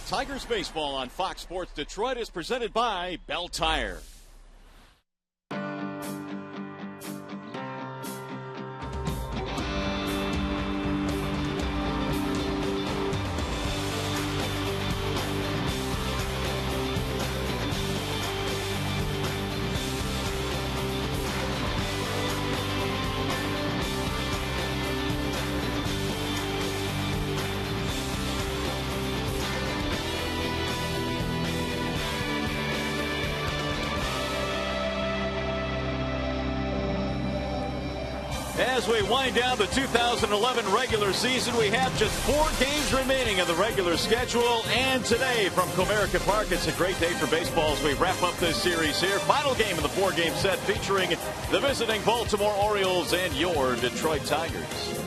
Tigers baseball on Fox Sports Detroit is presented by Bell Tire. As we wind down the 2011 regular season, we have just 4 games remaining in the regular schedule. And today from Comerica Park, it's a great day for baseball as we wrap up this series here. Final game of the 4-game set featuring the visiting Baltimore Orioles and your Detroit Tigers.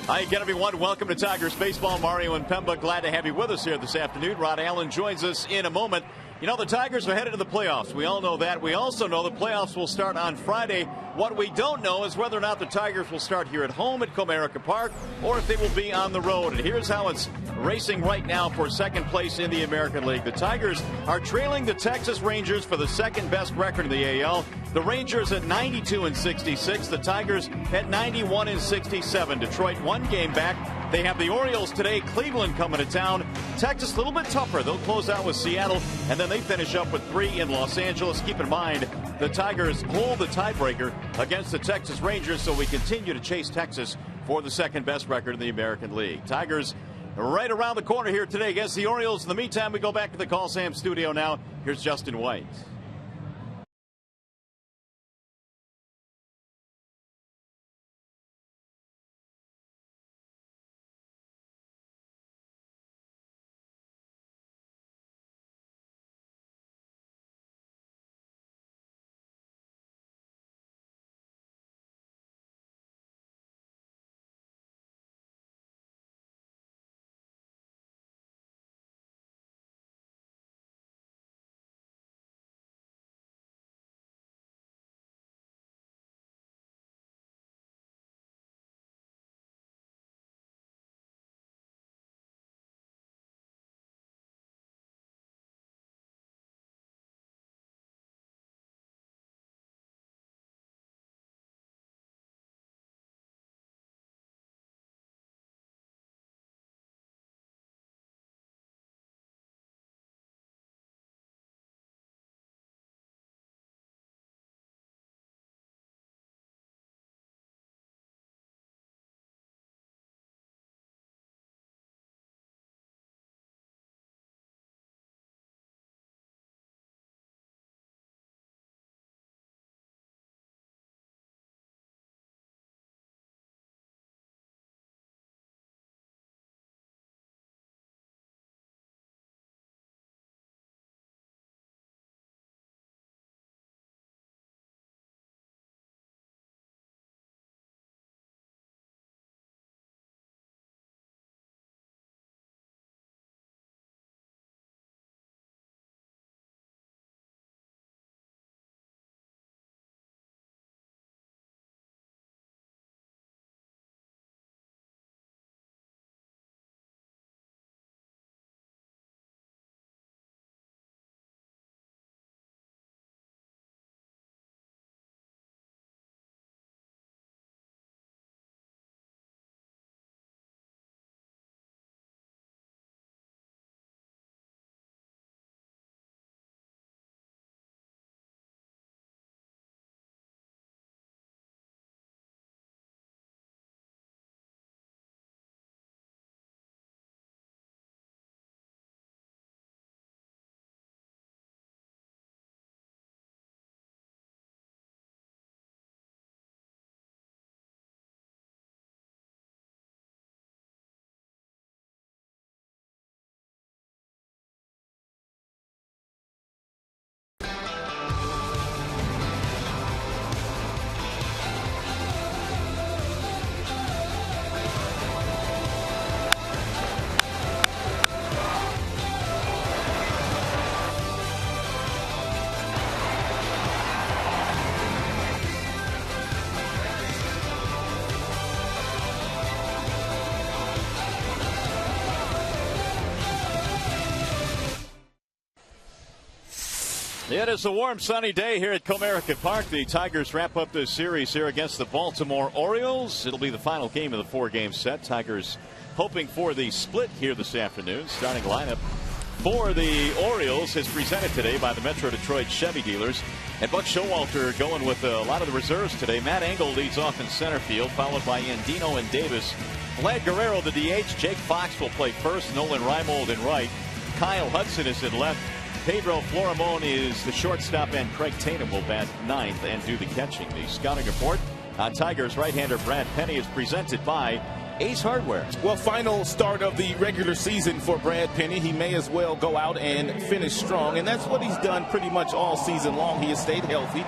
Hi again, everyone. Welcome to Tigers Baseball. Mario and Pemba, glad to have you with us here this afternoon. Rod Allen joins us in a moment. You know, the Tigers are headed to the playoffs. We all know that. We also know the playoffs will start on Friday. What we don't know is whether or not the Tigers will start here at home at Comerica Park or if they will be on the road. And here's how it's racing right now for second place in the American League. The Tigers are trailing the Texas Rangers for the second best record in the AL. The Rangers at 92-66. The Tigers at 91-67. Detroit 1 game back. They have the Orioles today, Cleveland coming to town. Texas a little bit tougher. They'll close out with Seattle, and then they finish up with 3 in Los Angeles. Keep in mind, the Tigers hold the tiebreaker against the Texas Rangers, so we continue to chase Texas for the second best record in the American League. Tigers right around the corner here today against the Orioles. In the meantime, we go back to the Call Sam studio now. Here's Justin White. It is a warm, sunny day here at Comerica Park. The Tigers wrap up this series here against the Baltimore Orioles. It'll be the final game of the four-game set. Tigers hoping for the split here this afternoon. Starting lineup for the Orioles is presented today by the Metro Detroit Chevy dealers. And Buck Showalter going with a lot of the reserves today. Matt Engel leads off in center field, followed by Andino and Davis. Vlad Guerrero, the DH. Jake Fox will play first. Nolan Reimold in right. Kyle Hudson is in left. Pedro Florimon is the shortstop, and Craig Tatum will bat ninth and do the catching. The scouting report on Tigers right-hander Brad Penny is presented by Ace Hardware. Well, final start of the regular season for Brad Penny. He may as well go out and finish strong, and that's what he's done pretty much all season long. He has stayed healthy.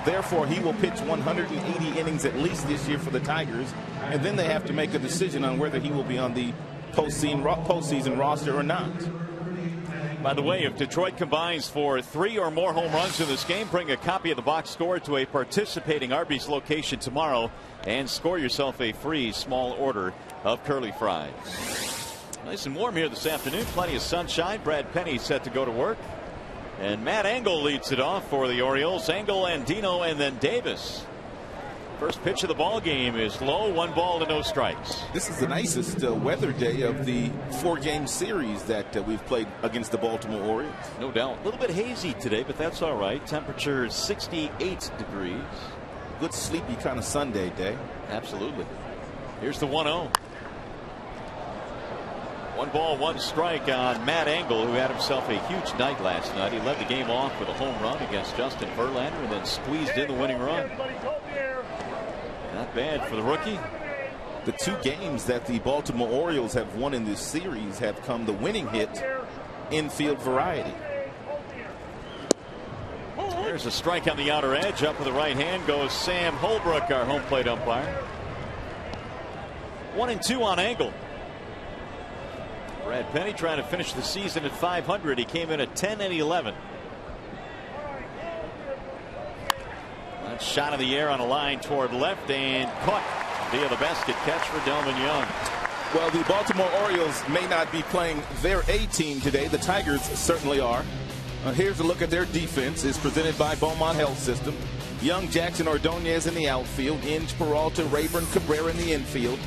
Therefore, he will pitch 180 innings at least this year for the Tigers, and then they have to make a decision on whether he will be on the postseason roster or not. By the way, if Detroit combines for 3 or more home runs in this game, bring a copy of the box score to a participating Arby's location tomorrow and score yourself a free small order of curly fries. Nice and warm here this afternoon. Plenty of sunshine. Brad Penny set to go to work. And Matt Engel leads it off for the Orioles. Engel, Andino, and then Davis. First pitch of the ball game is low, 1 ball to no strikes. This is the nicest weather day of the 4-game series that we've played against the Baltimore Orioles. No doubt. A little bit hazy today, but that's all right. Temperature 68 degrees. Good sleepy kind of Sunday day. Absolutely. Here's the 1-0. 1 ball, 1 strike on Matt Engel, who had himself a huge night last night. He led the game off with a home run against Justin Verlander and then squeezed in the winning run. Not bad for the rookie. The 2 games that the Baltimore Orioles have won in this series have come the winning hit infield variety. There's a strike on the outer edge. Up with the right hand goes Sam Holbrook, our home plate umpire. 1-2 on Engel. Brad Penny trying to finish the season at 500. He came in at 10-11. Shot in the air on a line toward left and caught via the basket catch for Delman Young. Well, the Baltimore Orioles may not be playing their A team today. The Tigers certainly are. Here's a look at their defense. It's presented by Beaumont Health System. Young, Jackson, Ordonez in the outfield. Inge, Peralta, Rayburn, Cabrera in the infield.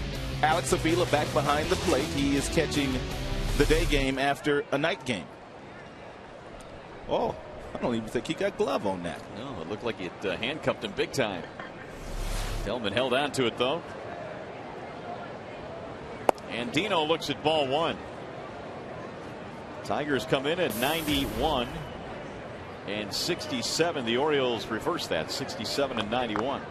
Alex Avila back behind the plate. He is catching the day game after a night game. Oh, I don't even think he got glove on that. No, it looked like it handcuffed him big time. Delman held on to it, though. Andino looks at ball 1. Tigers come in at 91 and 67. The Orioles reverse that, 67 and 91.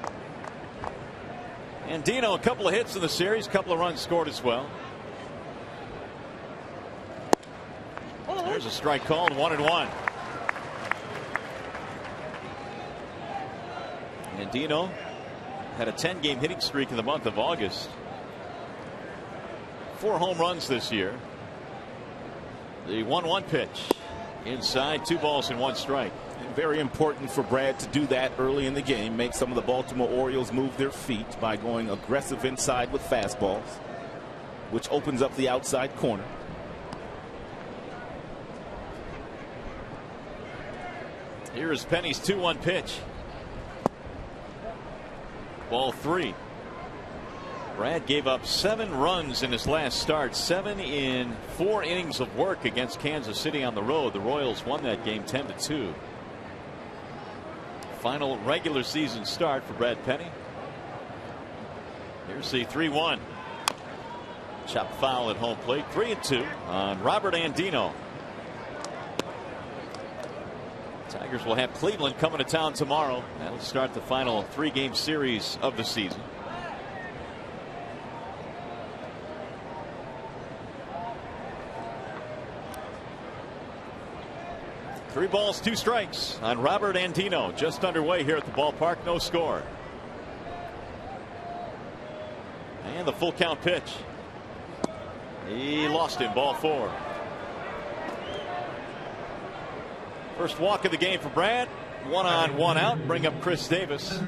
Andino, a couple of hits in the series, a couple of runs scored as well. There's a strike called, 1-1. Andino had a 10-game hitting streak in the month of August. 4 home runs this year. The 1-1 pitch inside, 2 balls and 1 strike. Very important for Brad to do that early in the game. Make some of the Baltimore Orioles move their feet by going aggressive inside with fastballs, which opens up the outside corner. Here is Penny's 2-1 pitch. Ball 3. Brad gave up 7 runs in his last start, 7 in 4 innings of work against Kansas City on the road. The Royals won that game 10-2. Final regular season start for Brad Penny. Here's the 3-1. Chop foul at home plate. 3-2 on Robert Andino. Tigers will have Cleveland coming to town tomorrow. That'll start the final 3-game series of the season. Three balls, 2 strikes on Robert Andino. Just underway here at the ballpark. No score. And the full count pitch. He lost him. Ball 4. First walk of the game for Brad. 1 on, 1 out. Bring up Chris Davis.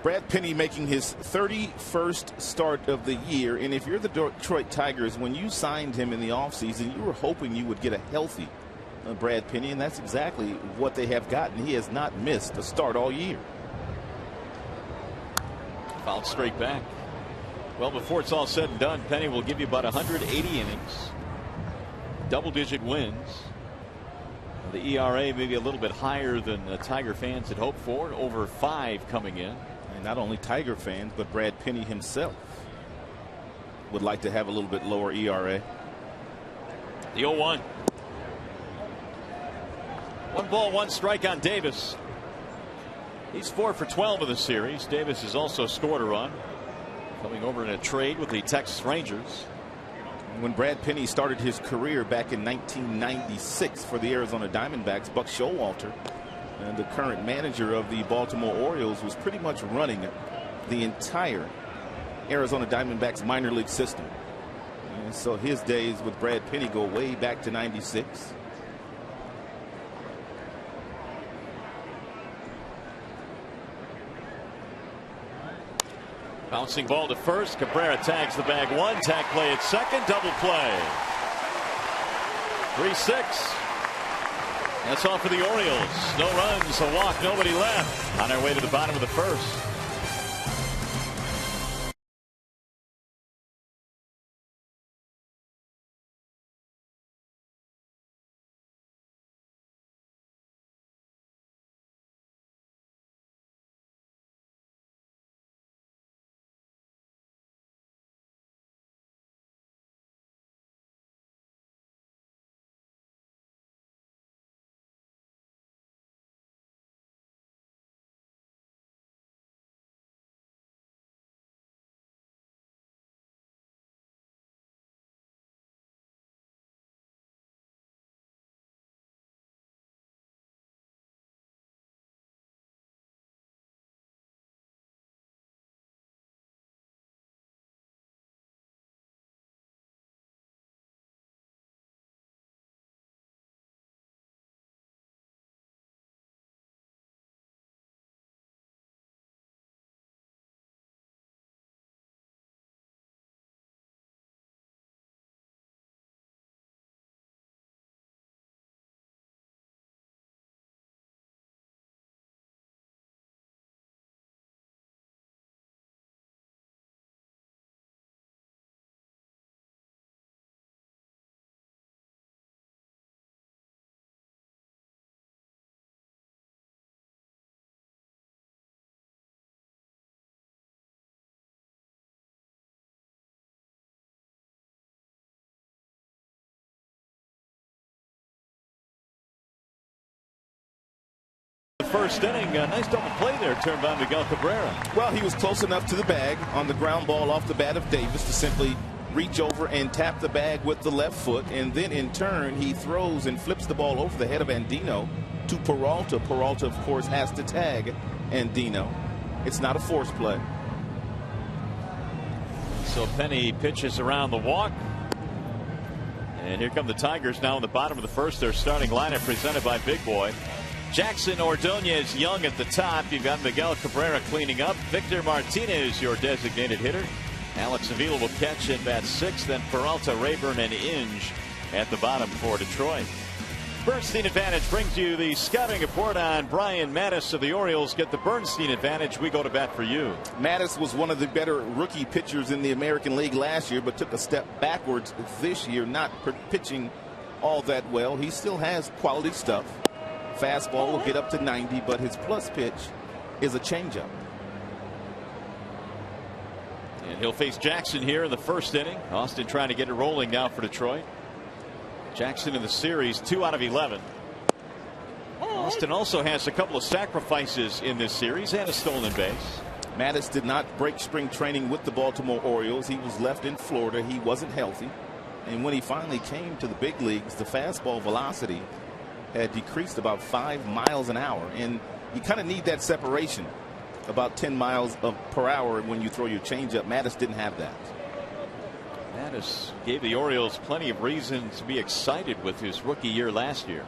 Brad Penny making his 31st start of the year. And if you're the Detroit Tigers, when you signed him in the offseason, you were hoping you would get a healthy Brad Penny, and that's exactly what they have gotten. He has not missed a start all year. Fouled straight back. Well, before it's all said and done, Penny will give you about 180 innings, double-digit wins. The ERA maybe a little bit higher than the Tiger fans had hoped for, over 5 coming in. And not only Tiger fans, but Brad Penny himself would like to have a little bit lower ERA. The 0-1. 1 ball, 1 strike on Davis. He's 4 for 12 of the series. Davis has also scored a run, coming over in a trade with the Texas Rangers. When Brad Penny started his career back in 1996 for the Arizona Diamondbacks, Buck Showalter, and the current manager of the Baltimore Orioles, was pretty much running the entire Arizona Diamondbacks minor league system. And so his days with Brad Penny go way back to 96. Bouncing ball to first. Cabrera tags the bag 1. Tag play at second. Double play. 3-6. That's all for the Orioles. No runs, a walk, nobody left. On our way to the bottom of the first. First inning, a nice double play there turned by Miguel Cabrera. Well, he was close enough to the bag on the ground ball off the bat of Davis to simply reach over and tap the bag with the left foot, and then in turn he throws and flips the ball over the head of Andino to Peralta. Peralta, of course, has to tag Andino. It's not a force play. So Penny pitches around the walk. And here come the Tigers now in the bottom of the first. Their starting lineup presented by Big Boy. Jackson, Ordonez, Young at the top. You've got Miguel Cabrera cleaning up. Victor Martinez, your designated hitter. Alex Avila will catch at bat 6. Then Peralta, Rayburn, and Inge at the bottom for Detroit. Bernstein Advantage brings you the scouting report on Brian Mattis of the Orioles. Get the Bernstein Advantage. We go to bat for you. Mattis was one of the better rookie pitchers in the American League last year, but took a step backwards this year, not pitching all that well. He still has quality stuff. Fastball will get up to 90, but his plus pitch is a changeup. And he'll face Jackson here in the first inning. Austin trying to get it rolling now for Detroit. Jackson in the series 2 out of 11. Austin also has a couple of sacrifices in this series and a stolen base. Mattis did not break spring training with the Baltimore Orioles. He was left in Florida. He wasn't healthy. And when he finally came to the big leagues, the fastball velocity had decreased about 5 miles an hour. And you kind of need that separation, about 10 miles per hour when you throw your changeup. Mattis didn't have that. Mattis gave the Orioles plenty of reason to be excited with his rookie year last year.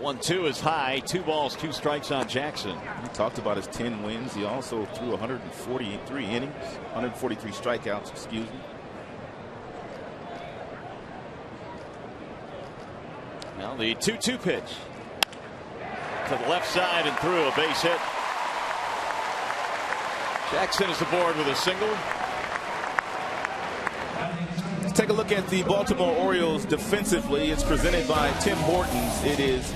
1-2 is high. 2 balls, 2 strikes on Jackson. He talked about his 10 wins. He also threw 143 innings, 143 strikeouts, excuse me. Now the 2-2 pitch to the left side and through, a base hit. Jackson is aboard with a single. Let's take a look at the Baltimore Orioles defensively. It's presented by Tim Hortons. It is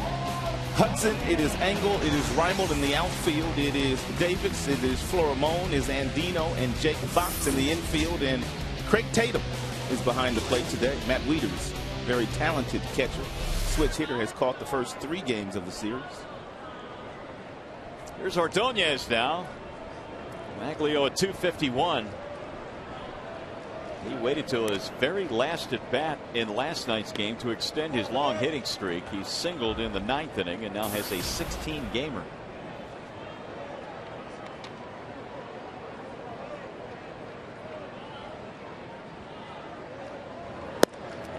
Hudson, it is Engel, it is Reimold in the outfield, it is Davis, it is Florimon, it is Andino, and Jake Fox in the infield, and Craig Tatum is behind the plate today. Matt Wieters, very talented catcher. Switch hitter, has caught the first 3 games of the series. Here's Ordonez now. Maglio at 251. He waited till his very last at bat in last night's game to extend his long hitting streak. He singled in the 9th inning and now has a 16 gamer.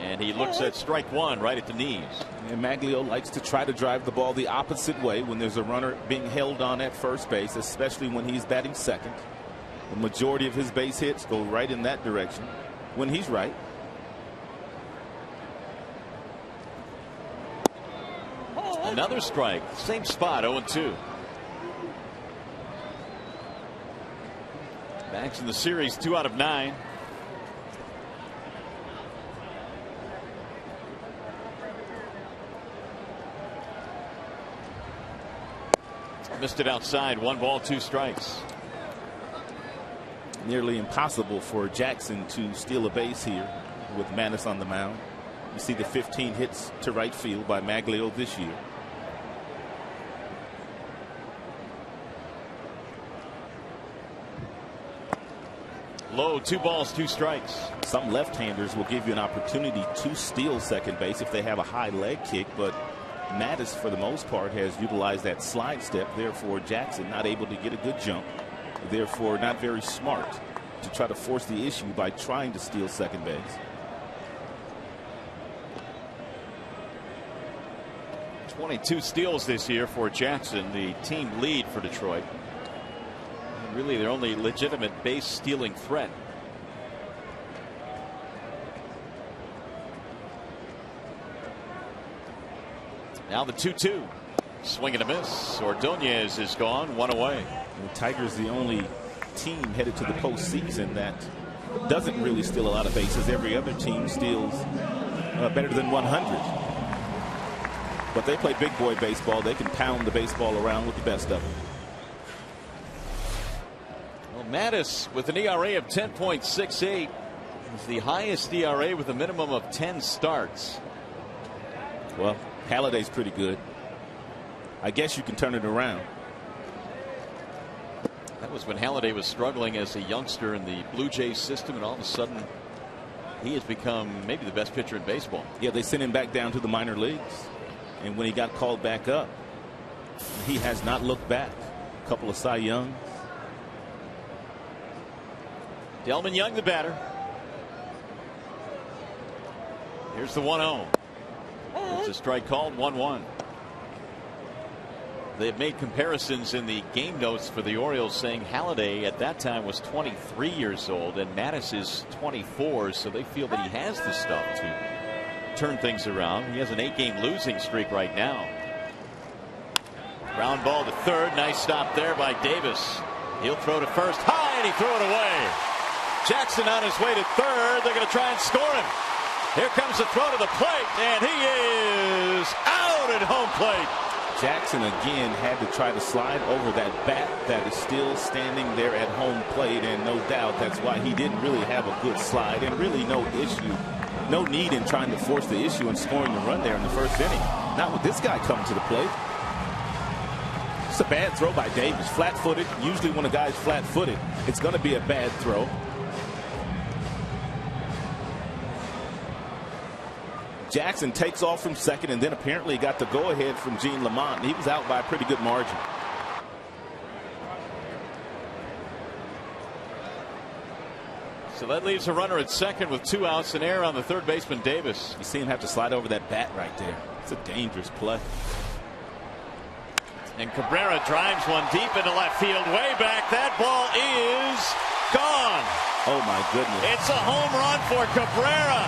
And he looks at strike 1 right at the knees. And Maglio likes to try to drive the ball the opposite way when there's a runner being held on at first base, especially when he's batting second. The majority of his base hits go right in that direction when he's right. Another strike, same spot, 0-2. Max in the series 2 out of 9. Missed it outside. 1 ball, 2 strikes. Nearly impossible for Jackson to steal a base here with Mattis on the mound. You see the 15 hits to right field by Maglio this year. Low, 2 balls, 2 strikes. Some left-handers will give you an opportunity to steal second base if they have a high leg kick, but Mattis, for the most part, has utilized that slide step. Therefore, Jackson not able to get a good jump. Therefore, not very smart to try to force the issue by trying to steal second base. .22 steals this year for Jackson, the team lead for Detroit. Really their only legitimate base stealing threat. Now the 2-2. Swing and a miss. Ordonez is gone, 1 away. The Tigers the only team headed to the postseason that doesn't really steal a lot of bases. Every other team steals better than 100. But they play big boy baseball. They can pound the baseball around with the best of them. Well, Mattis with an ERA of 10.68 is the highest ERA with a minimum of 10 starts. Well, Halliday's pretty good. I guess you can turn it around. That was when Halliday was struggling as a youngster in the Blue Jays system, and all of a sudden he has become maybe the best pitcher in baseball. Yeah, they sent him back down to the minor leagues, and when he got called back up, he has not looked back. A couple of Cy Youngs. Delman Young, the batter. Here's the 1-0. It's a strike called, 1-1. They've made comparisons in the game notes for the Orioles saying Halliday at that time was 23 years old and Mattis is 24, so they feel that he has the stuff to turn things around. He has an 8-game losing streak right now. Ground ball to third. Nice stop there by Davis. He'll throw to first high, and he threw it away. Jackson on his way to third. They're going to try and score him. Here comes the throw to the plate, and he is out at home plate. Jackson again had to try to slide over that bat that is still standing there at home plate, and no doubt that's why he didn't really have a good slide, and really no issue, no need in trying to force the issue and scoring the run there in the first inning. Not with this guy coming to the plate. It's a bad throw by Davis, flat-footed. Usually when a guy's flat-footed, it's going to be a bad throw. Jackson takes off from second, and then apparently got the go-ahead from Gene Lamont. He was out by a pretty good margin. So that leaves a runner at second with 2 outs and error on the third baseman Davis. You see him have to slide over that bat right there. It's a dangerous play. And Cabrera drives one deep into left field, way back. That ball is gone. Oh, my goodness. It's a home run for Cabrera.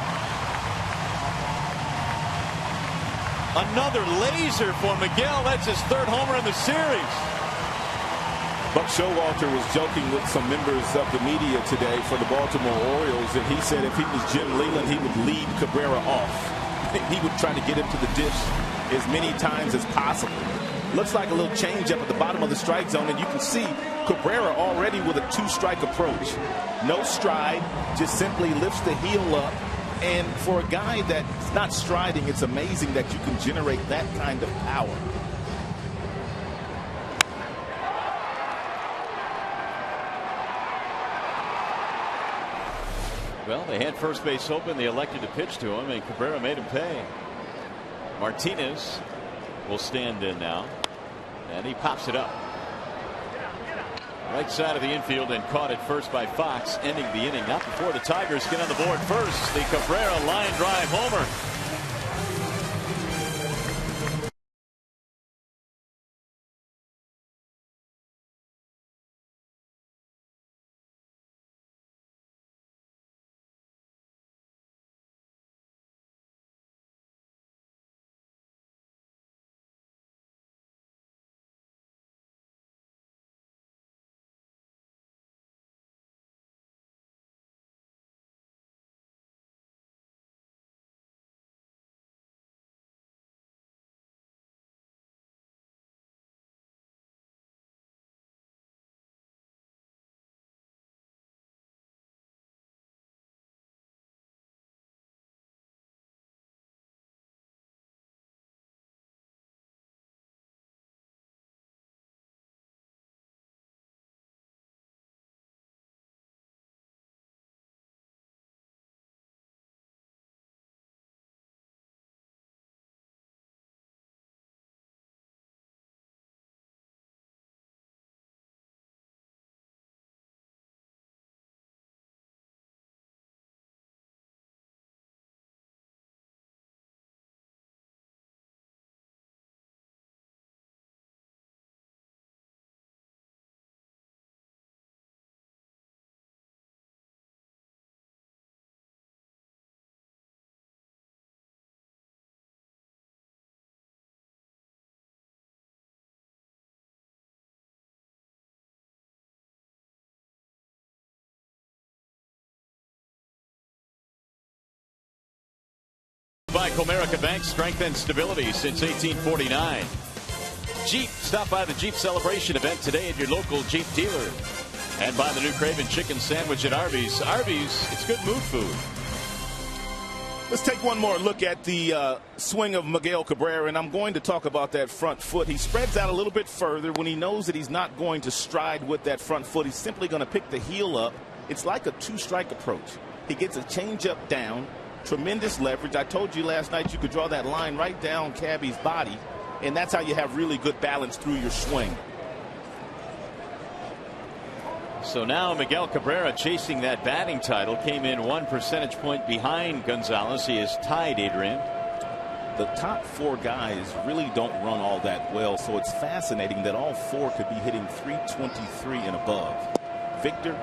Another laser for Miguel. That's his third homer in the series. Buck Showalter was joking with some members of the media today for the Baltimore Orioles, and he said if he was Jim Leyland, he would lead Cabrera off. He would try to get him to the dish as many times as possible. Looks like a little changeup at the bottom of the strike zone, and you can see Cabrera already with a two-strike approach. No stride, just simply lifts the heel up. And for a guy that's not striding, it's amazing that you can generate that kind of power. Well, they had first base open. They elected to pitch to him, and Cabrera made him pay. Martinez will stand in now, and he pops it up. Right side of the infield and caught it first by Fox, ending the inning. Not before the Tigers get on the board first. The Cabrera line drive homer. By Comerica Bank, strength and stability since 1849. Jeep, stop by the Jeep celebration event today at your local Jeep dealer. And buy the new Craven chicken sandwich at Arby's. Arby's, it's good mood food. Let's take one more look at the swing of Miguel Cabrera, and I'm going to talk about that front foot. He spreads out a little bit further when he knows that he's not going to stride with that front foot. He's simply going to pick the heel up. It's like a two-strike approach. He gets a changeup down. Tremendous leverage. I told you last night you could draw that line right down Cabby's body, and that's how you have really good balance through your swing. So now Miguel Cabrera chasing that batting title, came in 1 percentage point behind Gonzalez. He is tied, Adrian. The top four guys really don't run all that well, so it's fascinating that all four could be hitting 323 and above. Victor,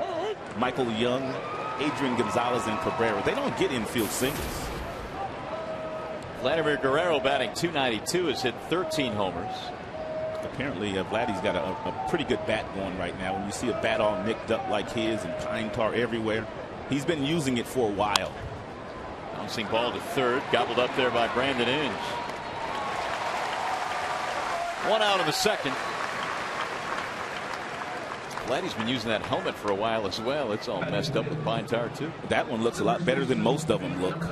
Michael Young, Adrian Gonzalez, and Cabrera, they don't get infield singles. Vladimir Guerrero batting .292 has hit 13 homers. Apparently, Vladdy's got a pretty good bat going right now. When you see a bat all nicked up like his and pine tar everywhere, he's been using it for a while. Bouncing ball to third, gobbled up there by Brandon Inge. One out in the second. Vladdy's been using that helmet for a while as well. It's all messed up with pine tar too. That one looks a lot better than most of them look.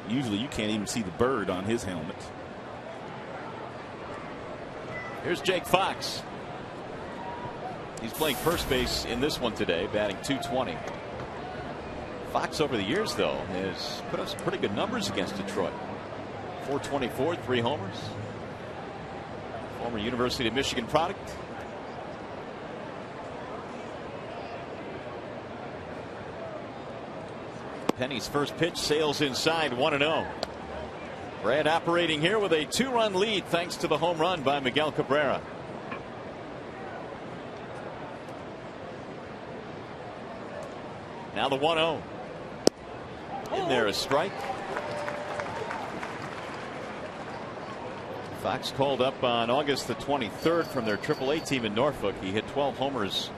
Usually you can't even see the bird on his helmet. Here's Jake Fox. He's playing first base in this one today, batting .220. Fox over the years, though, has put up some pretty good numbers against Detroit. .424, 3 homers. Former University of Michigan product. Penny's first pitch sails inside, 1-0. Brad operating here with a 2-run lead thanks to the home run by Miguel Cabrera. Now the 1-0. In there, a strike. Fox called up on August the 23rd from their AAA team in Norfolk. He hit 12 homers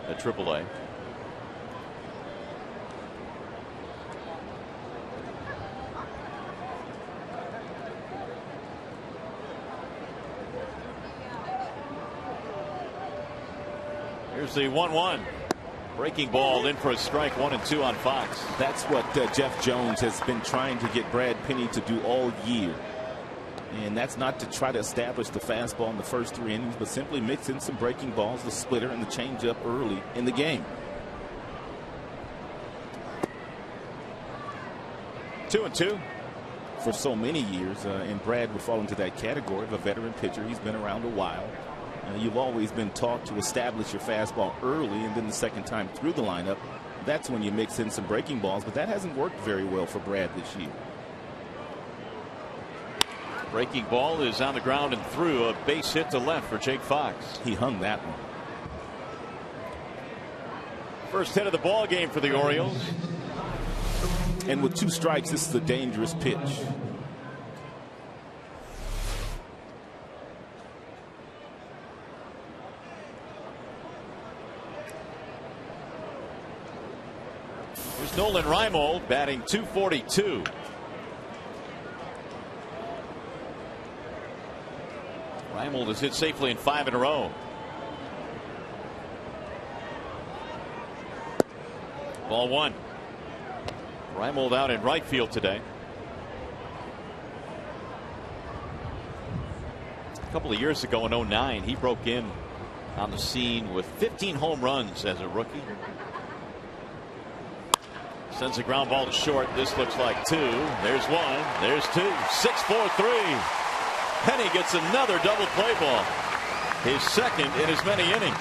at AAA. Here's the 1-1. Breaking ball in for a strike, 1-2 on Fox. That's what Jeff Jones has been trying to get Brad Penny to do all year. And that's not to try to establish the fastball in the first 3 innings, but simply mix in some breaking balls, the splitter, and the changeup early in the game. 2-2. For so many years, and Brad would fall into that category of a veteran pitcher. He's been around a while. You've always been taught to establish your fastball early, and then the second time through the lineup, that's when you mix in some breaking balls, but that hasn't worked very well for Brad this year. Breaking ball is on the ground and through, a base hit to left for Jake Fox. He hung that one. First hit of the ball game for the Orioles. And with 2 strikes, this is a dangerous pitch. Here's Nolan Reimold batting .242. Reimold has hit safely in 5 in a row. Ball 1. Reimold out in right field today. A couple of years ago in 09, he broke in on the scene with 15 home runs as a rookie. Sends a ground ball to short. This looks like 2. There's 1. There's 2. 6-4-3. Penny gets another double play ball. His second in as many innings.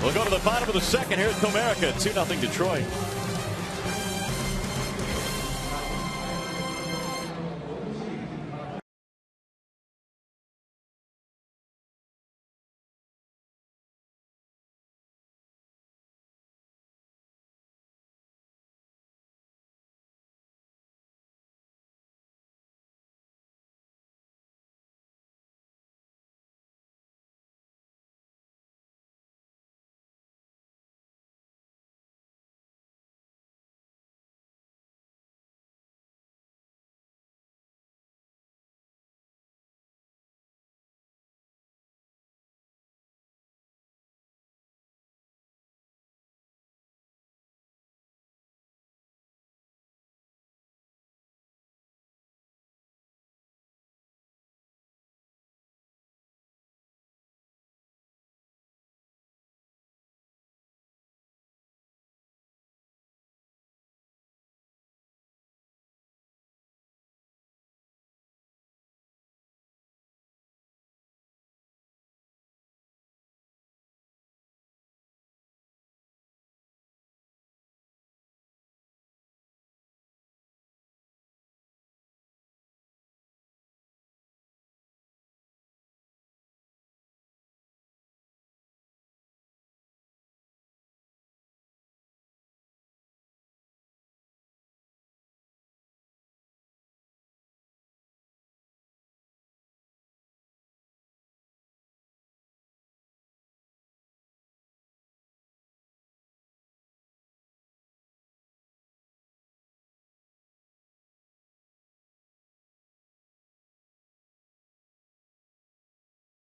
We'll go to the bottom of the second here at Comerica. 2-0 Detroit.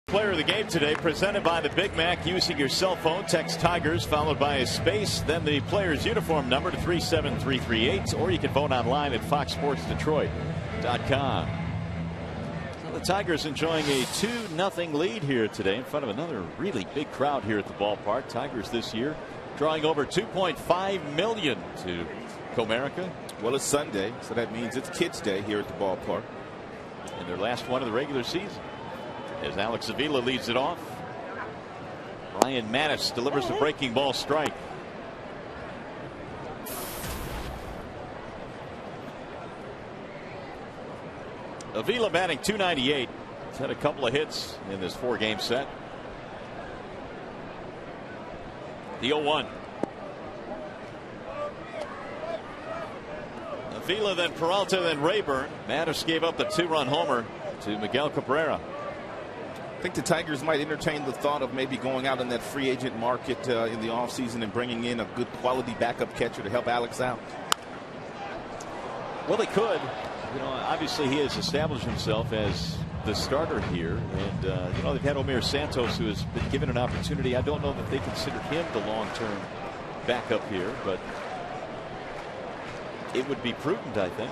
Player of the game today presented by the Big Mac. Using your cell phone, text Tigers followed by a space, then the player's uniform number to 37338, or you can vote online at foxsportsdetroit.com. So the Tigers enjoying a 2-0 lead here today in front of another really big crowd here at the ballpark. Tigers this year drawing over 2.5 million to Comerica. Well, it's Sunday, so that means it's Kids Day here at the ballpark. And their last one of the regular season. As Alex Avila leads it off. Ryan Mattis delivers the breaking ball strike. Avila batting .298. He's had a couple of hits in this 4-game set. The 0-1. Avila, then Peralta, then Rayburn. Mattis gave up the 2-run homer to Miguel Cabrera. I think the Tigers might entertain the thought of maybe going out in that free agent market in the offseason and bringing in a good quality backup catcher to help Alex out. Well, they could. You know, obviously he has established himself as the starter here, and you know, they've had Omir Santos, who has been given an opportunity. I don't know that they consider him the long-term backup here, but it would be prudent, I think.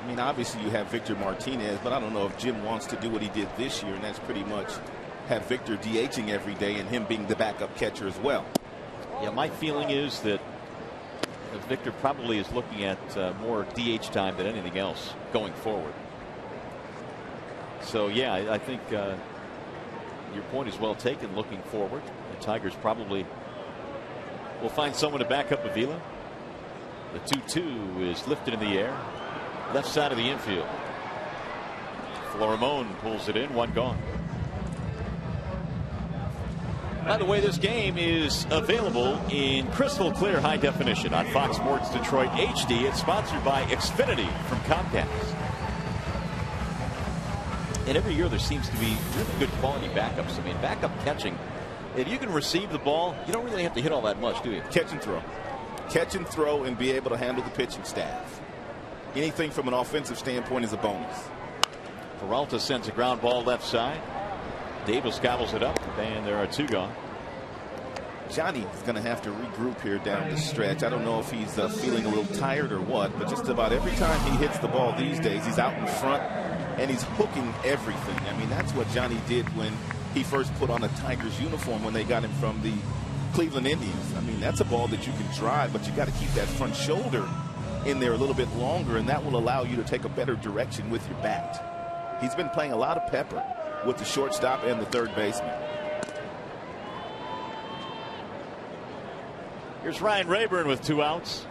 I mean, obviously you have Victor Martinez, but I don't know if Jim wants to do what he did this year, and that's pretty much have Victor DHing every day and him being the backup catcher as well. Yeah, my feeling is that Victor probably is looking at more DH time than anything else going forward. So yeah, I think your point is well taken. Looking forward, the Tigers probably will find someone to back up Avila. The 2-2 is lifted in the air, left side of the infield. Florimon pulls it in, one gone. By the way, this game is available in crystal clear high definition on Fox Sports Detroit HD. It's sponsored by Xfinity from Comcast. And every year there seems to be really good quality backups. I mean, backup catching, if you can receive the ball, you don't really have to hit all that much, do you? Catch and throw. Catch and throw and be able to handle the pitching staff. Anything from an offensive standpoint is a bonus. Peralta sends a ground ball left side. Davis gobbles it up, and there are 2 gone. Johnny is going to have to regroup here down the stretch. I don't know if he's feeling a little tired or what, but just about every time he hits the ball these days, he's out in front and he's hooking everything. I mean, that's what Johnny did when he first put on a Tigers uniform when they got him from the Cleveland Indians. I mean, that's a ball that you can drive, but you got to keep that front shoulder in there a little bit longer, and that will allow you to take a better direction with your bat. He's been playing a lot of pepper with the shortstop and the third baseman. Here's Ryan Rayburn with 2 outs.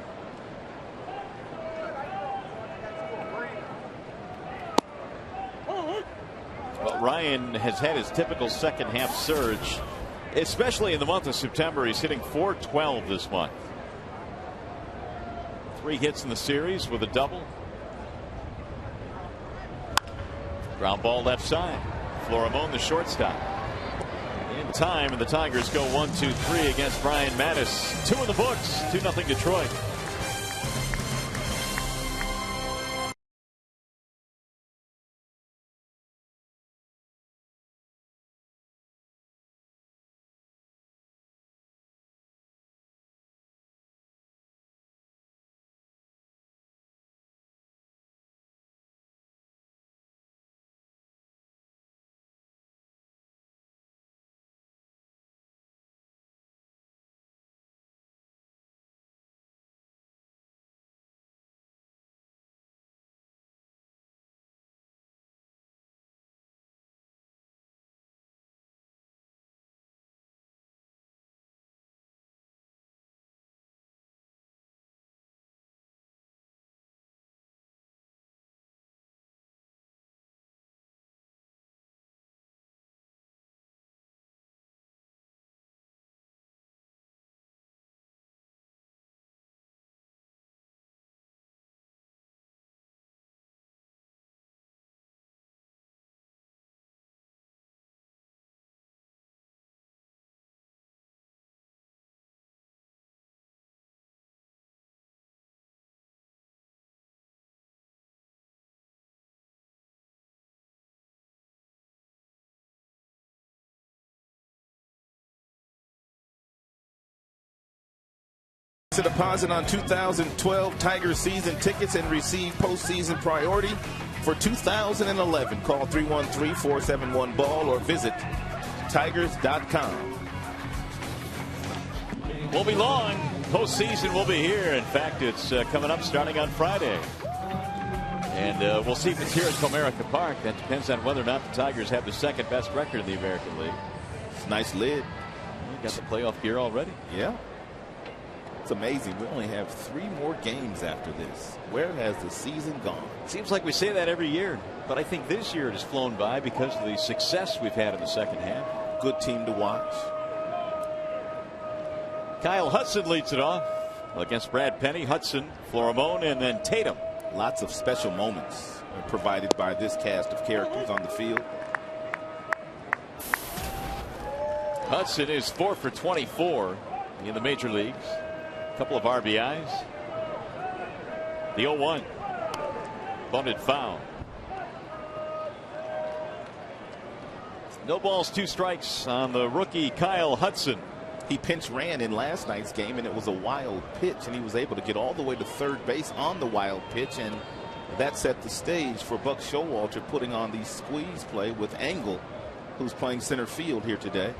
Well, Ryan has had his typical second half surge, especially in the month of September. He's hitting .412 this month. 3 hits in the series with a double. Ground ball left side. Florimon, the shortstop. In time, and the Tigers go 1-2-3 against Brian Mattis. 2 in the books. 2-0 Detroit. To deposit on 2012 Tigers season tickets and receive postseason priority for 2011. Call 313-471-BALL or visit tigers.com. Won't be long. Postseason will be here. In fact, it's coming up starting on Friday. And we'll see if it's here at Comerica Park. That depends on whether or not the Tigers have the second best record in the American League. Nice lid. You got the playoff gear already. Yeah. It's amazing. We only have 3 more games after this. Where has the season gone? Seems like we say that every year, but I think this year it has flown by because of the success we've had in the second half. Good team to watch. Kyle Hudson leads it off against Brad Penny, Hudson, Florimone, and then Tatum. Lots of special moments provided by this cast of characters on the field. Hudson is 4 for 24 in the major leagues. A couple of RBIs. The 0-1. Bunted foul. No balls, 2 strikes on the rookie Kyle Hudson. He pinch ran in last night's game, and it was a wild pitch, and he was able to get all the way to third base on the wild pitch, and that set the stage for Buck Showalter putting on the squeeze play with Engel, who's playing center field here today.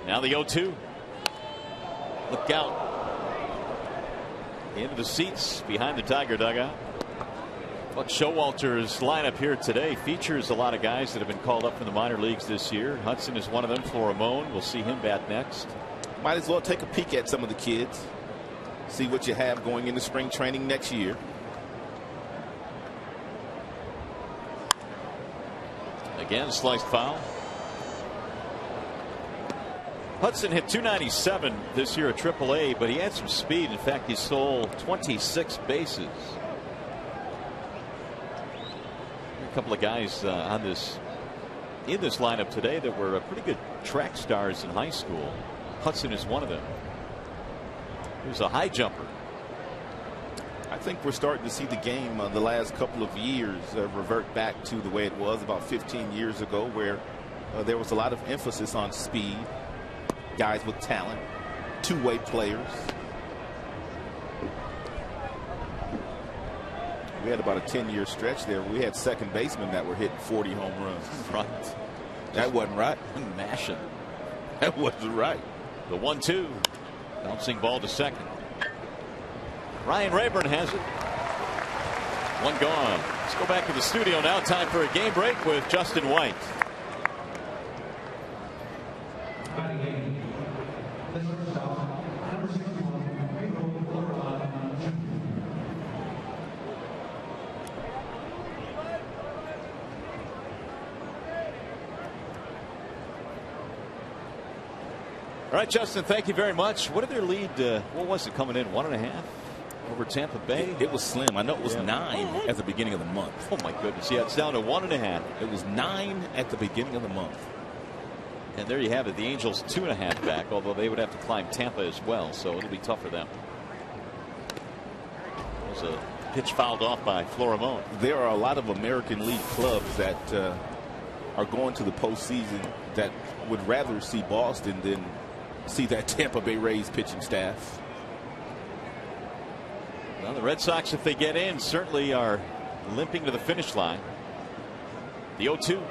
Now the 0-2. Look out. Into the seats behind the Tiger dugout. Buck Showalter's lineup here today features a lot of guys that have been called up from the minor leagues this year. Hudson is one of them. Florimone, we'll see him bat next. Might as well take a peek at some of the kids. See what you have going into spring training next year. Again, sliced foul. Hudson hit .297 this year at AAA, but he had some speed. In fact, he stole 26 bases. A couple of guys in this lineup today that were pretty good track stars in high school. Hudson is one of them. He was a high jumper. I think we're starting to see the game the last couple of years revert back to the way it was about 15 years ago, where there was a lot of emphasis on speed, guys with talent, two-way players. We had about a 10-year stretch there where we had second basemen that were hitting 40 home runs. Right. That wasn't right. Mashing. That wasn't right. The 1-2. Bouncing ball to second. Ryan Rayburn has it. One gone. Let's go back to the studio now. Time for a game break with Justin White. All right, Justin, thank you very much. What did their lead, what was it coming in, 1.5 over Tampa Bay? It was slim. I know it was 9 at the beginning of the month. Oh, my goodness. Yeah, it's down to 1.5. It was 9 at the beginning of the month. And there you have it. The Angels 2.5 back, although they would have to climb Tampa as well, so it'll be tough for them. There's a pitch fouled off by Florimone. There are a lot of American League clubs that are going to the postseason that would rather see Boston than see that Tampa Bay Rays pitching staff. Well, the Red Sox, if they get in, certainly are limping to the finish line. The 0-2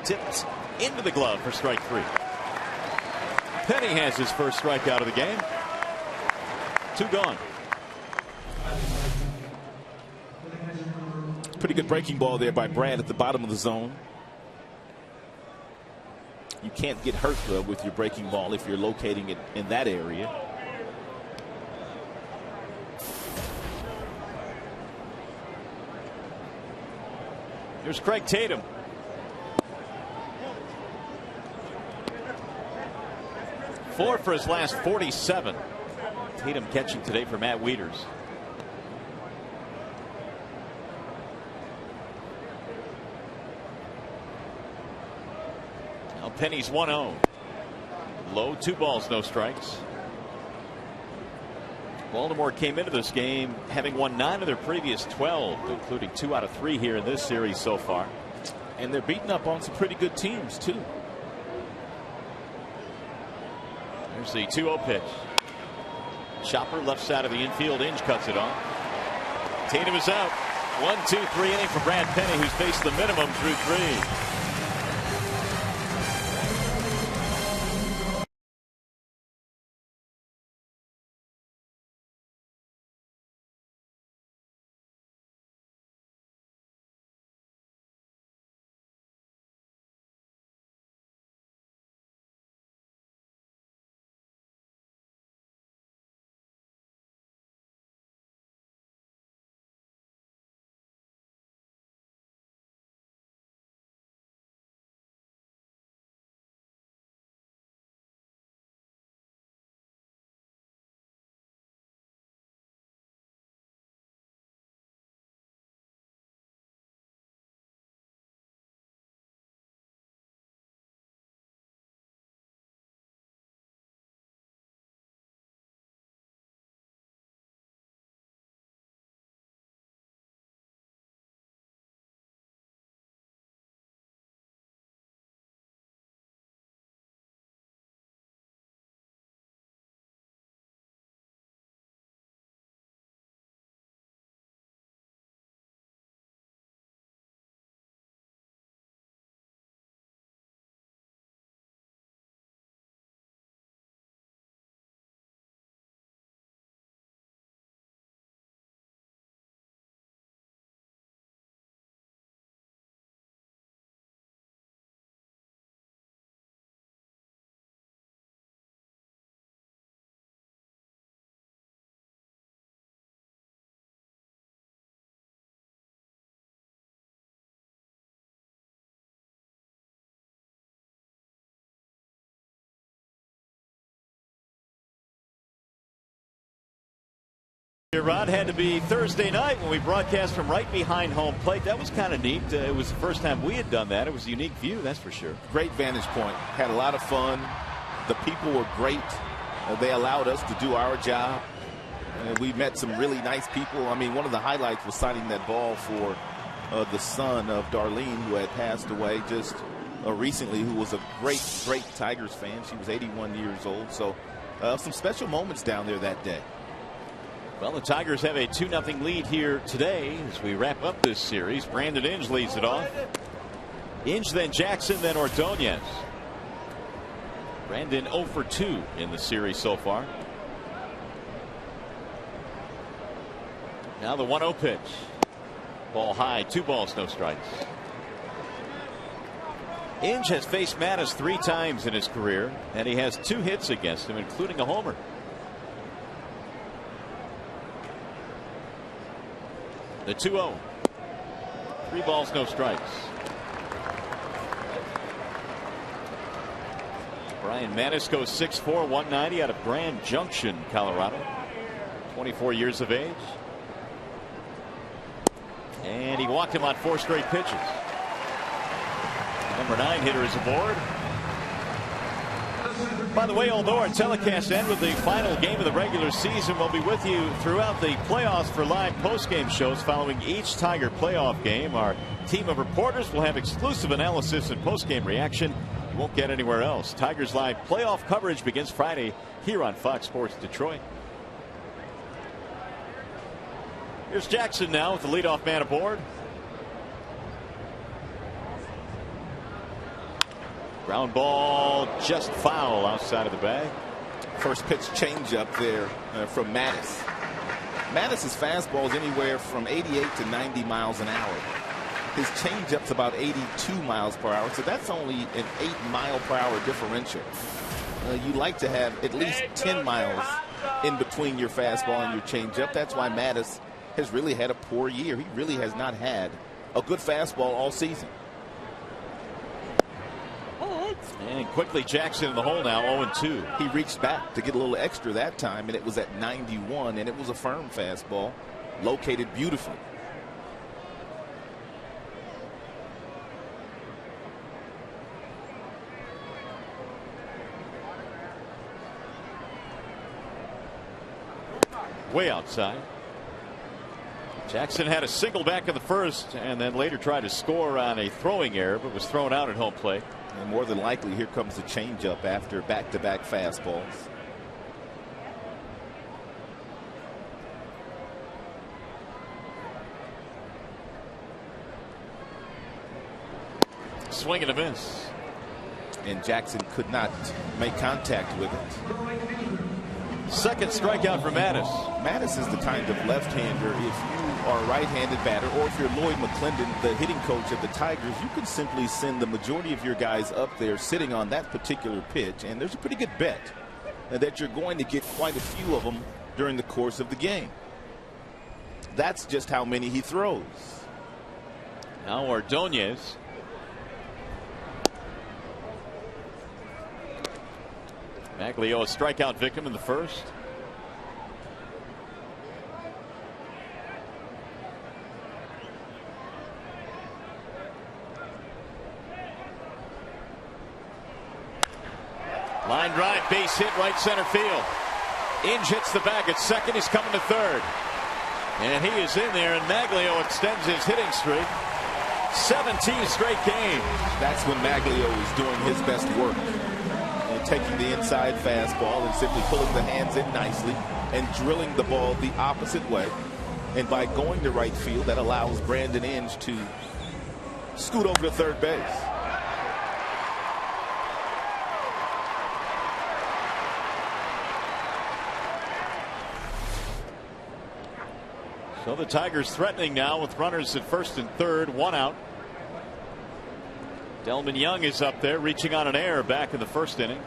tipped into the glove for strike 3. Penny has his first strikeout of the game. 2 gone. Pretty good breaking ball there by Brad at the bottom of the zone. You can't get hurt with your breaking ball if you're locating it in that area. Here's Craig Tatum. Four for his last 47. Tatum catching today for Matt Wieters. Now Penny's 1-0. Low, 2 balls, no strikes. Baltimore came into this game having won 9 of their previous 12, including 2 out of 3 here in this series so far. And they're beating up on some pretty good teams, too. There's the 2-0 pitch. Chopper left side of the infield. Inge cuts it off. Tatum is out. 1-2-3 inning for Brad Penny, who's faced the minimum through 3. Rod, had to be Thursday night when we broadcast from right behind home plate. That was kind of neat. It was the first time we had done that. It was a unique view, that's for sure. Great vantage point. Had a lot of fun. The people were great. They allowed us to do our job. We met some really nice people. I mean, one of the highlights was signing that ball for the son of Darlene, who had passed away just recently, who was a great Tigers fan. She was 81 years old. So some special moments down there that day. Well, the Tigers have a 2-0 lead here today as we wrap up this series. Brandon Inge leads it off. Inge, then Jackson, then Ordonez. Brandon 0 for 2 in the series so far. Now the 1-0 pitch. Ball high, 2 balls, no strikes. Inge has faced Mattis 3 times in his career, and he has 2 hits against him, including a homer. The 2-0. 3 balls, no strikes. Brian Mattis goes 6'4", 190 out of Grand Junction, Colorado. 24 years of age. And he walked him on 4 straight pitches. Number 9 hitter is aboard. By the way, although our telecast ends with the final game of the regular season, we'll be with you throughout the playoffs for live postgame shows following each Tiger playoff game. Our team of reporters will have exclusive analysis and postgame reaction you won't get anywhere else. Tigers live playoff coverage begins Friday here on Fox Sports Detroit. Here's Jackson now with the leadoff man aboard. Ground ball just foul outside of the bag. First pitch changeup there from Mattis. Mattis's fastball is anywhere from 88 to 90 miles an hour. His changeup's about 82 miles per hour, so that's only an 8-mile-per-hour differential. You like to have at least 10 miles in between your fastball and your changeup. That's why Mattis has really had a poor year. He really has not had a good fastball all season. And quickly Jackson in the hole now, 0-2. He reached back to get a little extra that time, and it was at 91, and it was a firm fastball located beautifully. Way outside. Jackson had a single back in the first and then later tried to score on a throwing error, but was thrown out at home plate. And more than likely, here comes the changeup after back-to-back fastballs. Swing and a miss. And Jackson could not make contact with it. Second strikeout for Mattis. Mattis is the kind of left-hander, if you are a right-handed batter, or if you're Lloyd McClendon, the hitting coach of the Tigers, you can simply send the majority of your guys up there sitting on that particular pitch, and there's a pretty good bet that you're going to get quite a few of them during the course of the game. That's just how many he throws. Now Ordonez. Maglio, a strikeout victim in the first. Line drive, base hit, right center field. Inge hits the bag at second. He's coming to third. And he is in there, and Maglio extends his hitting streak. 17 straight games. That's when Maglio is doing his best work. And taking the inside fastball and simply pulling the hands in nicely and drilling the ball the opposite way. And by going to right field, that allows Brandon Inge to scoot over to third base. So the Tigers threatening now with runners at first and third, 1 out. Delman Young is up there reaching on an error back in the first inning.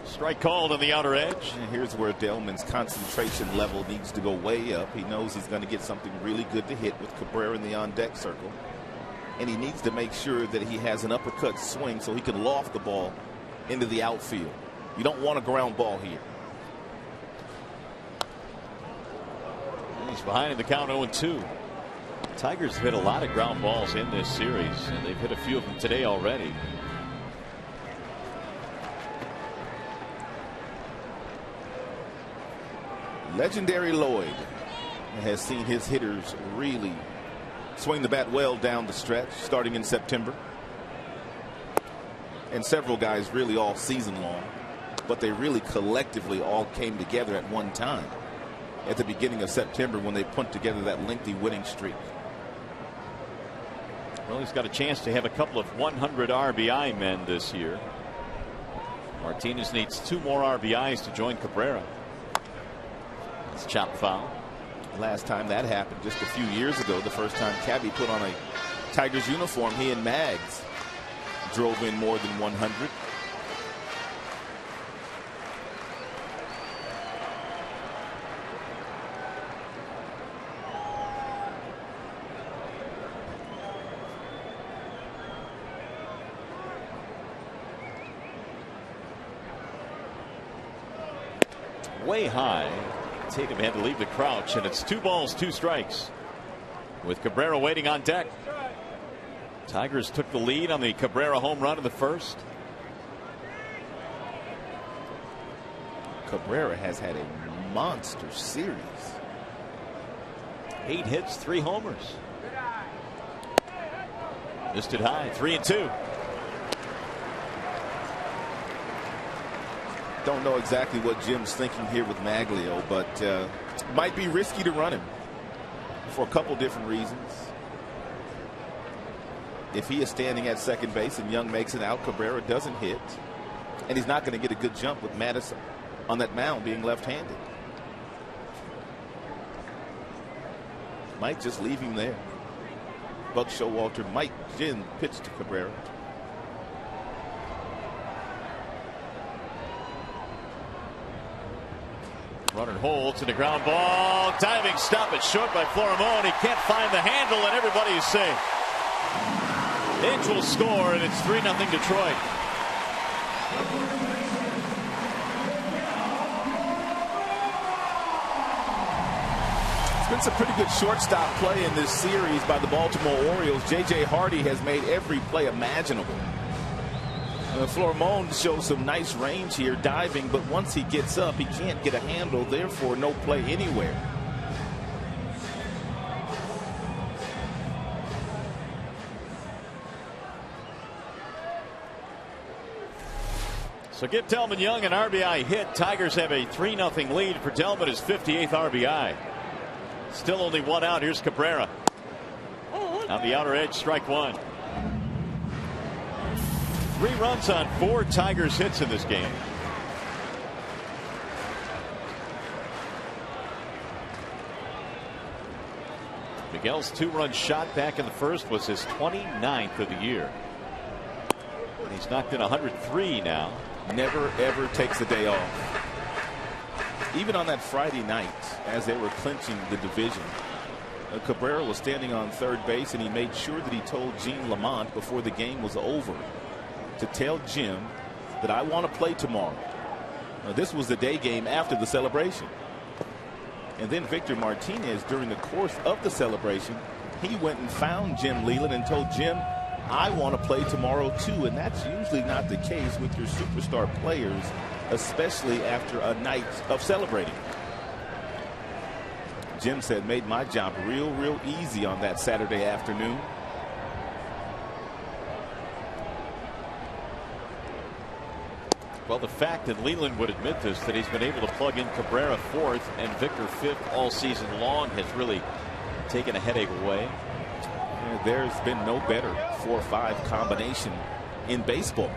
Strike called on the outer edge. And here's where Delman's concentration level needs to go way up. He knows he's going to get something really good to hit with Cabrera in the on-deck circle. and he needs to make sure that he has an uppercut swing so he can loft the ball into the outfield. You don't want a ground ball here. He's behind in the count 0-2. Tigers have hit a lot of ground balls in this series, and they've hit a few of them today already. Legendary Lloyd has seen his hitters really swing the bat well down the stretch starting in September. And several guys really all season long, but they really collectively all came together at one time at the beginning of September when they put together that lengthy winning streak. Well, he's got a chance to have a couple of 100 RBI men this year. Martinez needs 2 more RBIs to join Cabrera. It's chopped foul. Last time that happened just a few years ago, the first time Cabby put on a Tigers uniform, he and Mags drove in more than 100. Way high. Tatum had to leave the crouch, and it's 2 balls, 2 strikes with Cabrera waiting on deck. Tigers took the lead on the Cabrera home run in the first. Cabrera has had a monster series. 8 hits, 3 homers. Missed it high. 3-2. Don't know exactly what Jim's thinking here with Maglio, but might be risky to run him for a couple different reasons. If he is standing at second base and Young makes it out, Cabrera doesn't hit, and he's not going to get a good jump with Madison on that mound being left-handed. Might just leave him there. Buck Showalter might pitch to Cabrera. Runner holds to the ground ball. Diving stop it short by Florimon. He can't find the handle, and everybody is safe. Inge will score, and it's 3-0 Detroit. It's been some pretty good shortstop play in this series by the Baltimore Orioles. J.J. Hardy has made every play imaginable. Florimon shows some nice range here diving, but once he gets up, he can't get a handle, therefore no play anywhere. So give Delman Young an RBI hit. Tigers have a 3-0 lead for Delman, his 58th RBI. Still only 1 out. Here's Cabrera. On the outer edge, strike 1. 3 runs on 4 Tigers hits in this game. Miguel's 2-run shot back in the first was his 29th of the year. And he's knocked in 103 now. Never ever takes a day off. Even on that Friday night, as they were clinching the division, Cabrera was standing on third base, and he made sure that he told Gene Lamont before the game was over to tell Jim that I want to play tomorrow. Now, this was the day game after the celebration. And then Victor Martinez, during the course of the celebration, he went and found Jim Leyland and told Jim, I want to play tomorrow too. And that's usually not the case with your superstar players, especially after a night of celebrating. Jim said, made my job real easy on that Saturday afternoon. Well, the fact that Leyland would admit this, that he's been able to plug in Cabrera 4th and Victor 5th all season long, has really taken a headache away. There's been no better 4-5 combination in baseball.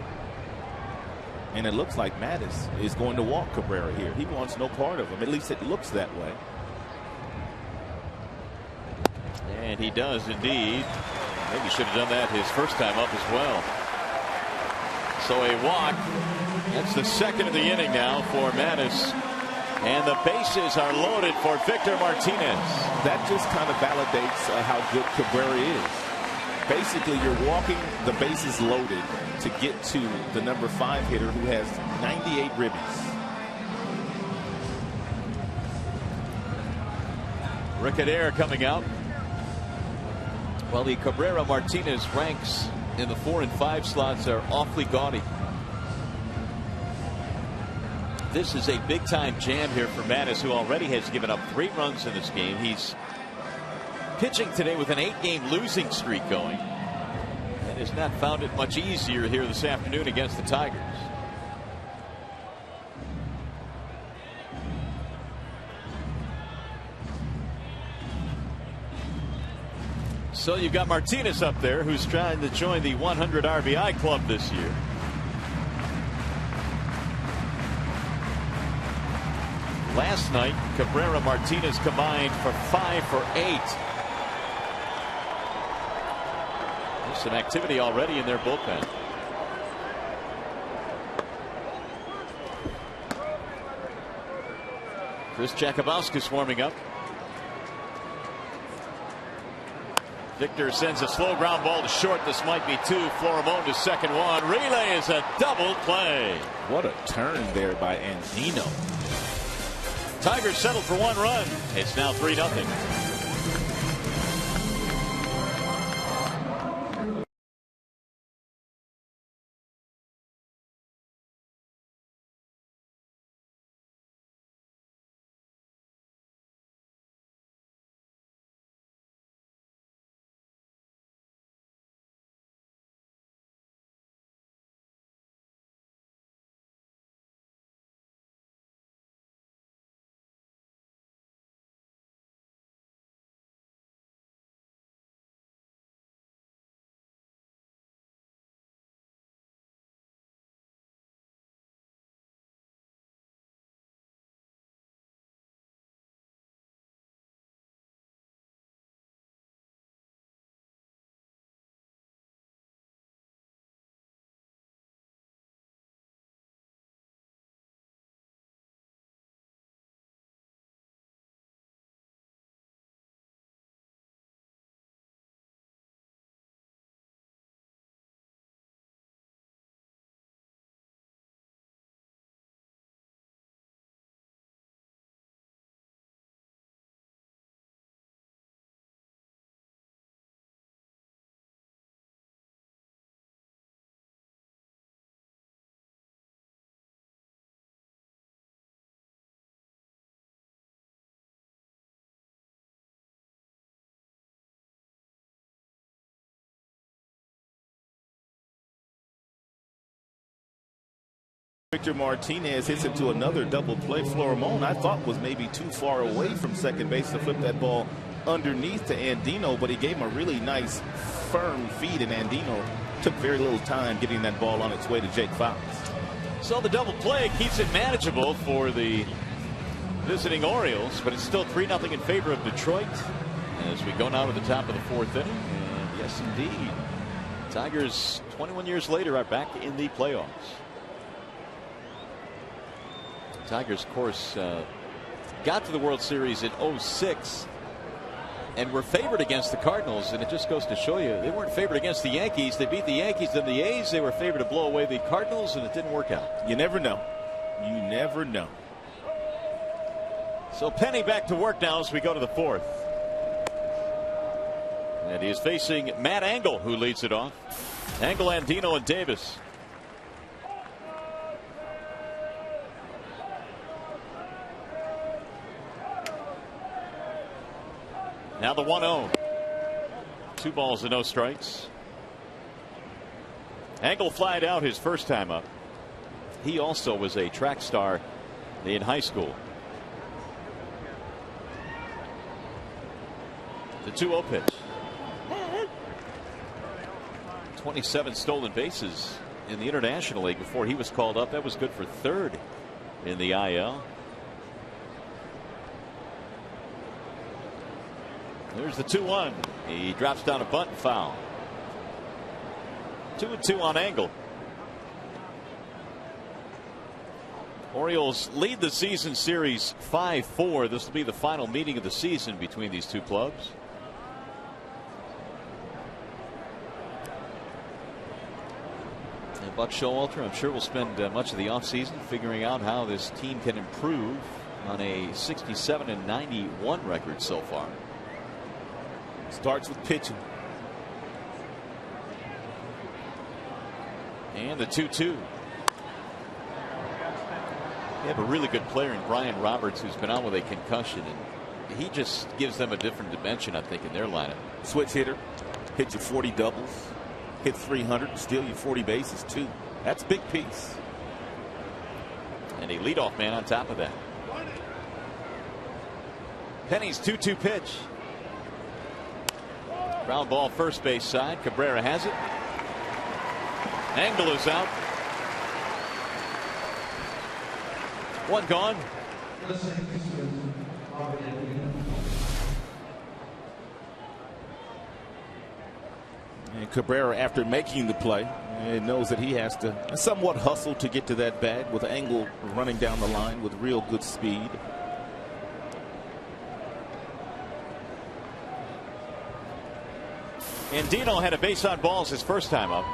And it looks like Mattis is going to walk Cabrera here. He wants no part of him. At least it looks that way. And he does indeed. Maybe should have done that his first time up as well. So a walk. That's the second of the inning now for Mattis. And the bases are loaded for Victor Martinez. That just kind of validates how good Cabrera is. Basically, you're walking the bases loaded to get to the number 5 hitter who has 98 ribbies. Rick Adair coming out. Well, the Cabrera Martinez ranks in the 4 and 5 slots are awfully gaudy. This is a big time jam here for Mattis, who already has given up 3 runs in this game. He's pitching today with an 8-game losing streak going, and has not found it much easier here this afternoon against the Tigers. So you've got Martinez up there, who's trying to join the 100 RBI club this year. Last night, Cabrera Martinez combined for 5 for 8. There's some activity already in their bullpen. Chris Jakubowski's warming up. Victor sends a slow ground ball to short. This might be 2. Florimon to second one. Relay is a double play. What a turn there by Andino. Tigers settled for 1 run. It's now 3-0. Victor Martinez hits into another double play. Florimon, I thought, was maybe too far away from second base to flip that ball underneath to Andino, but he gave him a really nice firm feed, and Andino took very little time getting that ball on its way to Jake Fox. So the double play keeps it manageable for the visiting Orioles, but it's still 3-0 in favor of Detroit as we go now to the top of the 4th inning. And yes, indeed, Tigers 21 years later are back in the playoffs. Tigers, of course, got to the World Series in '06 and were favored against the Cardinals, and it just goes to show you they weren't favored against the Yankees. They beat the Yankees, then the A's. They were favored to blow away the Cardinals, and it didn't work out. You never know. You never know. So Penny back to work now as we go to the 4th. And he is facing Matt Engel, who leads it off. Engel, Andino, and Davis. Now the 1-0. 2 balls and no strikes. Engel flied out his first time up. He also was a track star in high school. The 2-0 pitch. 27 stolen bases in the International League before he was called up. That was good for 3rd in the IL. There's the 2-1. He drops down a bunt and foul. 2-2 on Engel. Orioles lead the season series 5-4. This will be the final meeting of the season between these two clubs. Buck Showalter, I'm sure, will spend much of the offseason figuring out how this team can improve on a 67-91 record so far. Starts with pitching. And the 2-2. You have a really good player in Brian Roberts, who's been out with a concussion, and he just gives them a different dimension, I think, in their lineup. Switch hitter, hit you 40 doubles, hit 300, steal you 40 bases too. That's a big piece. And a leadoff man on top of that. Penny's 2-2 pitch. Ground ball first base side. Cabrera has it. Angle is out. One gone. And Cabrera, after making the play, knows that he has to somewhat hustle to get to that bag, with Angle running down the line with real good speed. And Dino had a base on balls his first time up.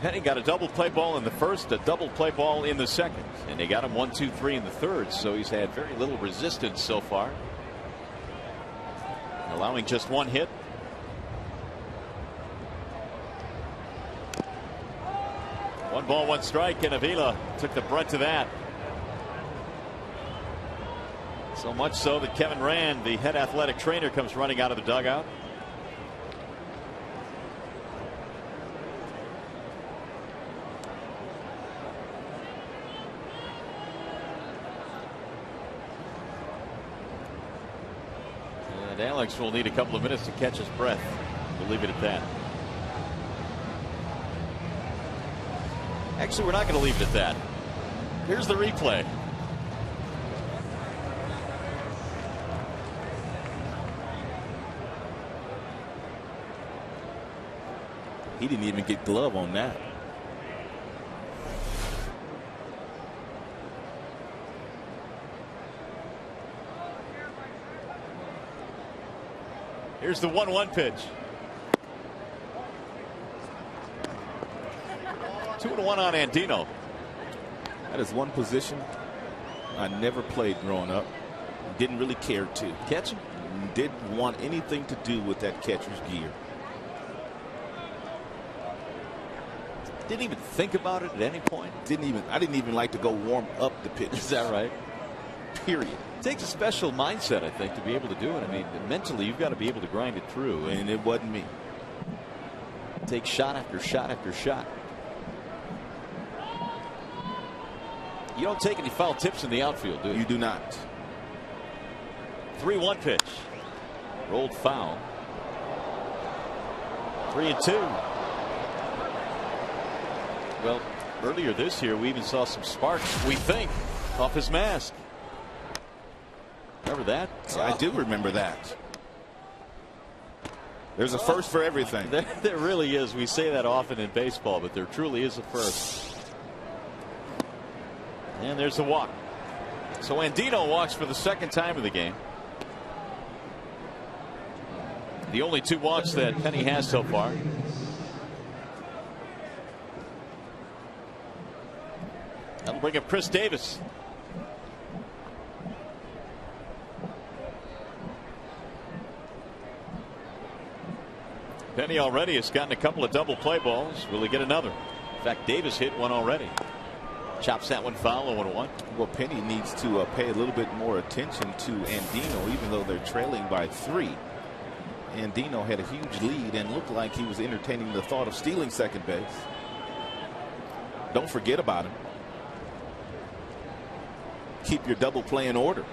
Penny got a double play ball in the first, a double play ball in the second, and they got him 1, 2, 3 in the third, so he's had very little resistance so far, allowing just one hit. One ball, one strike, and Avila took the brunt of that. So much so that Kevin Rand, the head athletic trainer, comes running out of the dugout. And Alex will need a couple of minutes to catch his breath. We'll leave it at that. Actually, we're not going to leave it at that. Here's the replay. He didn't even get glove on that. Here's the 1-1 pitch. 2-1 on Andino. That is one position I never played growing up. Didn't really care to. Catching? Didn't want anything to do with that catcher's gear. Didn't even think about it at any point. I didn't even like to go warm up the pitch. Is that right? Period. It takes a special mindset, I think, to be able to do it. I mean, mentally, you've got to be able to grind it through. And it wasn't me. Take shot after shot after shot. You don't take any foul tips in the outfield, do you? You do not. 3-1 pitch. Rolled foul. 3-2. Well, earlier this year, we even saw some sparks, we think, off his mask. Remember that? I do remember that. There's a first for everything. There really is. We say that often in baseball, but there truly is a first. And there's the walk. So Andino walks for the second time of the game. The only two walks that Penny has so far. That'll bring up Chris Davis. Penny already has gotten a couple of double play balls. Will he get another? In fact, Davis hit one already. Chops that one foul, 0-1. Well, Penny needs to pay a little bit more attention to Andino, even though they're trailing by 3. Andino had a huge lead and looked like he was entertaining the thought of stealing second base. Don't forget about him. Keep your double play in order.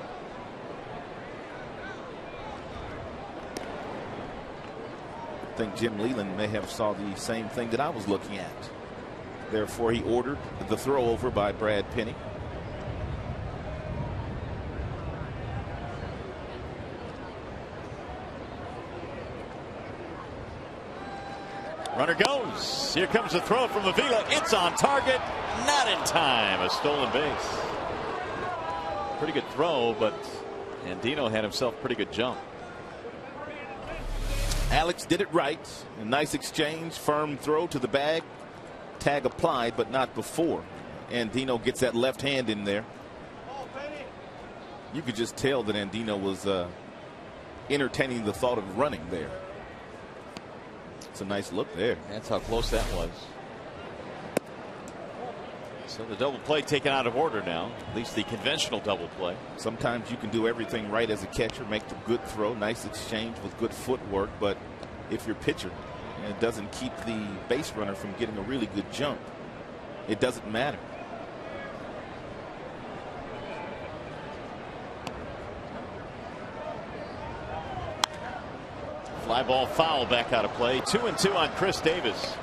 I think Jim Leland may have saw the same thing that I was looking at. Therefore, he ordered the throw over by Brad Penny. Runner goes. Here comes the throw from Avila. It's on target. Not in time. A stolen base. Pretty good throw, but Andino had himself a pretty good jump. Alex did it right. A nice exchange, firm throw to the bag. Tag applied, but not before. Andino gets that left hand in there. You could just tell that Andino was entertaining the thought of running there. It's a nice look there. That's how close that was. So the double play taken out of order now, at least the conventional double play. Sometimes you can do everything right as a catcher, make the good throw, nice exchange with good footwork, but if you're pitcher and it doesn't keep the base runner from getting a really good jump, it doesn't matter. Fly ball foul back out of play. 2-2 on Chris Davis.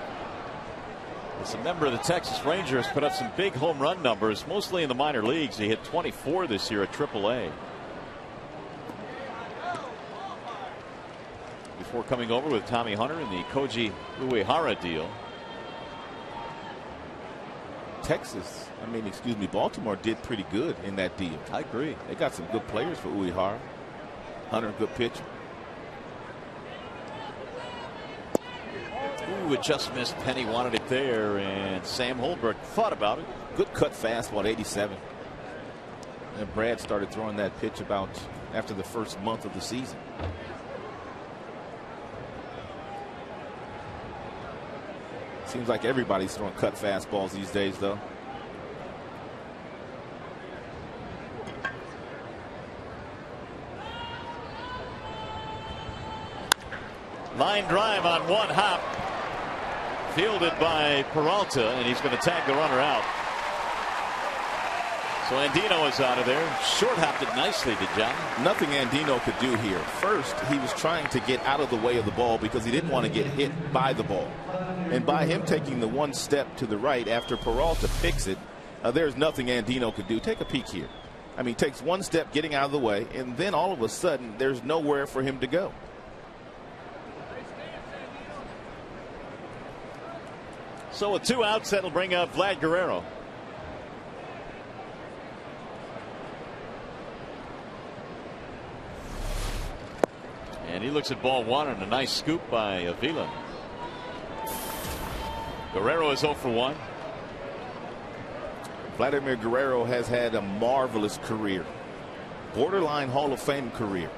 As a member of the Texas Rangers, put up some big home run numbers, mostly in the minor leagues. He hit 24 this year at AAA. Before coming over with Tommy Hunter in the Koji Uehara deal. Baltimore did pretty good in that deal. I agree. They got some good players for Uehara. Hunter, good pitcher. Ooh, it just missed. Penny wanted it there, and Sam Holbrook thought about it. Good cut fastball at 87. And Brad started throwing that pitch about after the first month of the season. Seems like everybody's throwing cut fastballs these days, though. Line drive on one hop. Fielded by Peralta, and he's going to tag the runner out. So Andino is out of there. Short hopped it nicely to John. Nothing Andino could do here. First, he was trying to get out of the way of the ball because he didn't want to get hit by the ball. And by him taking the one step to the right after Peralta picks it, there's nothing Andino could do. Take a peek here. I mean, takes one step getting out of the way, and then all of a sudden, there's nowhere for him to go. So with 2 outs, that'll bring up Vlad Guerrero. And he looks at ball 1 and a nice scoop by Avila. Guerrero is 0 for 1. Vladimir Guerrero has had a marvelous career. Borderline Hall of Fame career.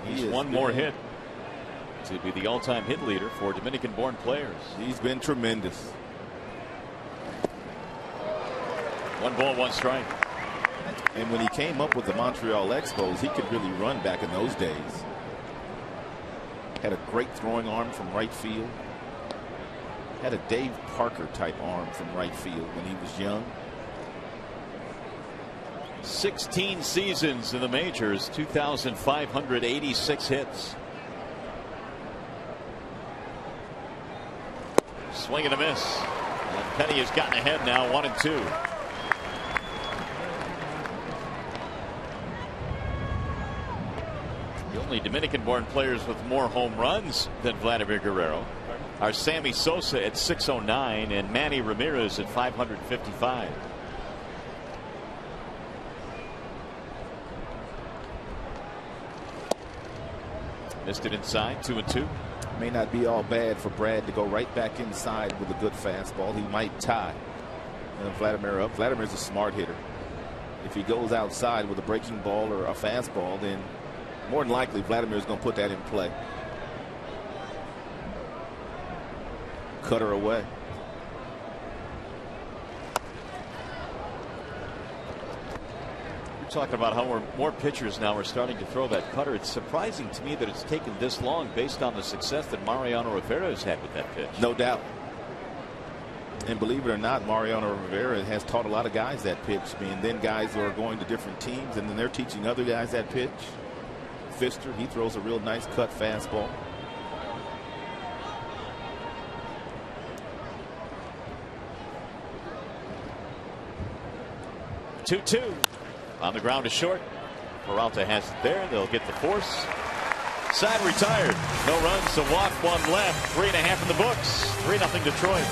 He's one more hit to be the all-time hit leader for Dominican-born players. He's been tremendous. 1 ball, 1 strike. And when he came up with the Montreal Expos, he could really run back in those days. Had a great throwing arm from right field. Had a Dave Parker type arm from right field when he was young. 16 seasons in the majors, 2,586 hits. Swing and a miss. And Penny has gotten ahead now, 1-2. The only Dominican-born players with more home runs than Vladimir Guerrero are Sammy Sosa at 609 and Manny Ramirez at 555. Missed it inside, 2-2. May not be all bad for Brad to go right back inside with a good fastball. He might tie. And Vladimir up. Vladimir's a smart hitter. If he goes outside with a breaking ball or a fastball, then more than likely Vladimir's going to put that in play. Cutter away. Talking about how more pitchers now are starting to throw that cutter. It's surprising to me that it's taken this long based on the success that Mariano Rivera has had with that pitch. No doubt. And believe it or not, Mariano Rivera has taught a lot of guys that pitch. I mean, then guys who are going to different teams, and then they're teaching other guys that pitch. Pfister, he throws a real nice cut fastball. Two. On the ground to short. Peralta has it there. They'll get the force. Side retired. No runs, a walk, 1 left. 3.5 in the books. 3-0 Detroit.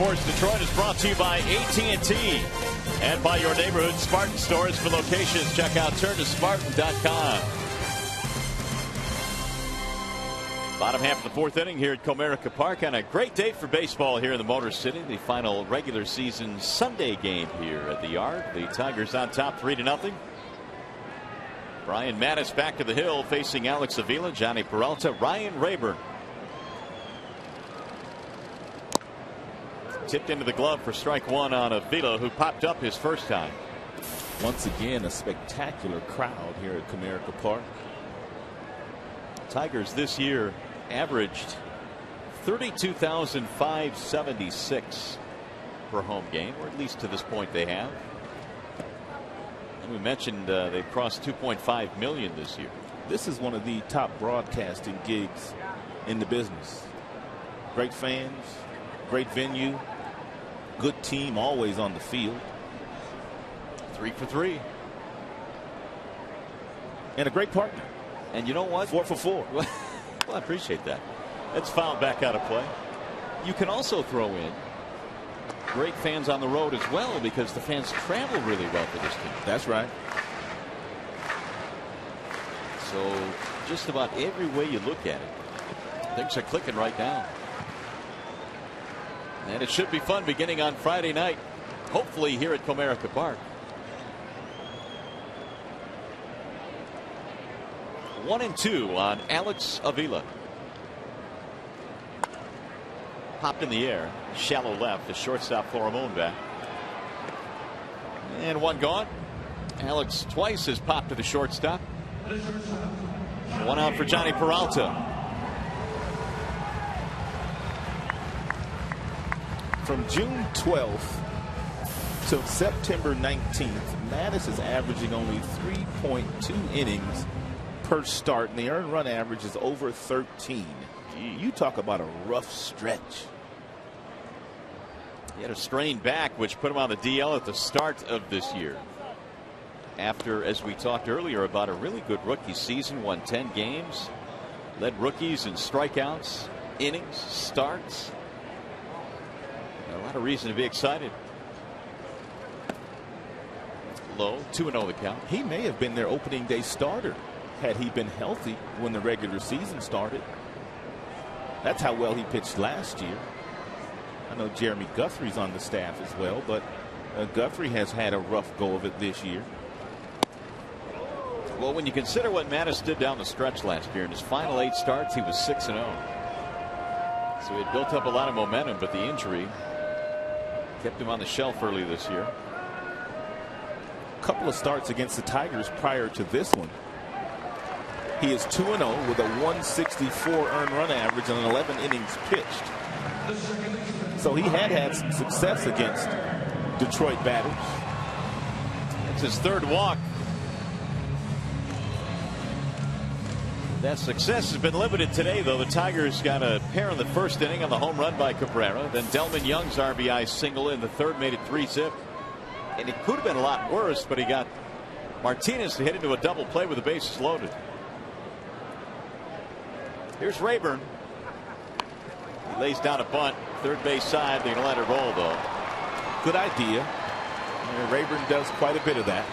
Sports Detroit is brought to you by AT&T and by your neighborhood Spartan stores. For locations, check out turntospartan.com. Bottom half of the fourth inning here at Comerica Park, and a great day for baseball here in the Motor City. The final regular season Sunday game here at the Yard. The Tigers on top 3-0. Brian Mattis back to the hill facing Alex Avila, Johnny Peralta, Ryan Rayburn. Tipped into the glove for strike one on Avila, who popped up his first time. Once again, a spectacular crowd here at Comerica Park. Tigers this year averaged 32,576 per home game, or at least to this point they have. And we mentioned they've crossed 2.5 million this year. This is one of the top broadcasting gigs in the business. Great fans, great venue, good team always on the field. 3 for 3. And a great partner. And you know what? 4 for 4. Well, I appreciate that. That's fouled back out of play. You can also throw in great fans on the road as well, because the fans travel really well for this team. That's right. So just about every way you look at it, things are clicking right now. And it should be fun beginning on Friday night, hopefully here at Comerica Park. 1-2 on Alex Avila. Popped in the air, shallow left, the shortstop Florimon back. And one gone. Alex twice has popped to the shortstop. One out for Johnny Peralta. From June 12th till September 19th, Mattis is averaging only 3.2 innings per start, and the earned run average is over 13. You talk about a rough stretch. He had a strained back, which put him on the DL at the start of this year. After, as we talked earlier about, a really good rookie season, won 10 games, led rookies in strikeouts, innings, starts. A lot of reason to be excited. Low, 2-0 the count. He may have been their opening day starter had he been healthy when the regular season started. That's how well he pitched last year. I know Jeremy Guthrie's on the staff as well, but Guthrie has had a rough go of it this year. Well, when you consider what Mattis did down the stretch last year, in his final 8 starts, he was 6-0. So he had built up a lot of momentum, but the injury kept him on the shelf early this year. A couple of starts against the Tigers prior to this one. He is 2-0 with a 164 earned run average on 11 innings pitched. So he had some success against Detroit batters. It's his third walk. That success has been limited today, though. The Tigers got a pair in the first inning on the home run by Cabrera. Then Delman Young's RBI single in the third made it 3-zip. And it could have been a lot worse, but he got Martinez to hit into a double play with the bases loaded. Here's Rayburn. He lays down a bunt, third base side. They're going to let it roll, though. Good idea. Rayburn does quite a bit of that.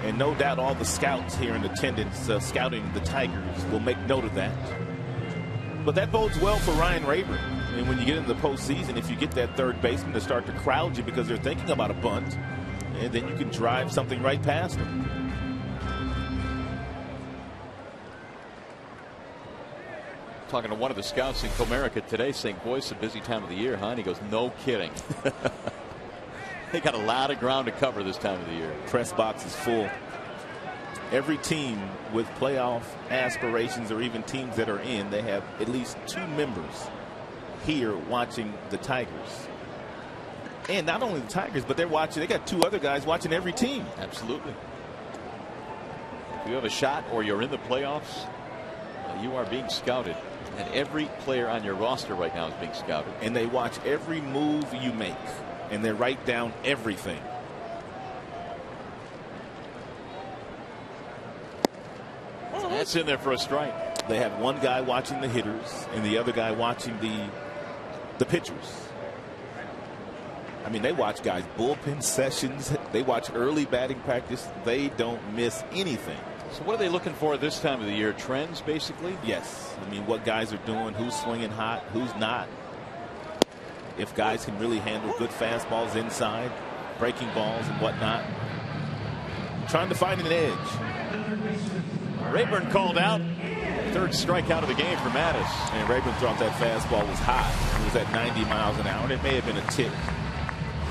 And no doubt all the scouts here in attendance scouting the Tigers will make note of that. But that bodes well for Ryan Rayburn. And when you get into the postseason, if you get that third baseman to start to crowd you because they're thinking about a bunt, and then you can drive something right past them. Talking to one of the scouts in Comerica today, saying, boy, it's a busy time of the year, huh? And he goes, no kidding. They got a lot of ground to cover this time of the year. Press box is full. Every team with playoff aspirations, or even teams that are in, they have at least 2 members here watching the Tigers. And not only the Tigers, but they got 2 other guys watching every team. Absolutely. If you have a shot or you're in the playoffs, you are being scouted. And every player on your roster right now is being scouted. And they watch every move you make. And they write down everything. That's in there for a strike. They have one guy watching the hitters and the other guy watching the pitchers. I mean, they watch guys' bullpen sessions. They watch early batting practice. They don't miss anything. So what are they looking for this time of the year? Trends, basically? Yes. I mean, what guys are doing, who's swinging hot, who's not. If guys can really handle good fastballs inside, breaking balls and whatnot. Trying to find an edge. Rayburn called out. Third strikeout of the game for Mattis. And Rayburn thought that fastball was hot. It was at 90 miles an hour. And it may have been a tick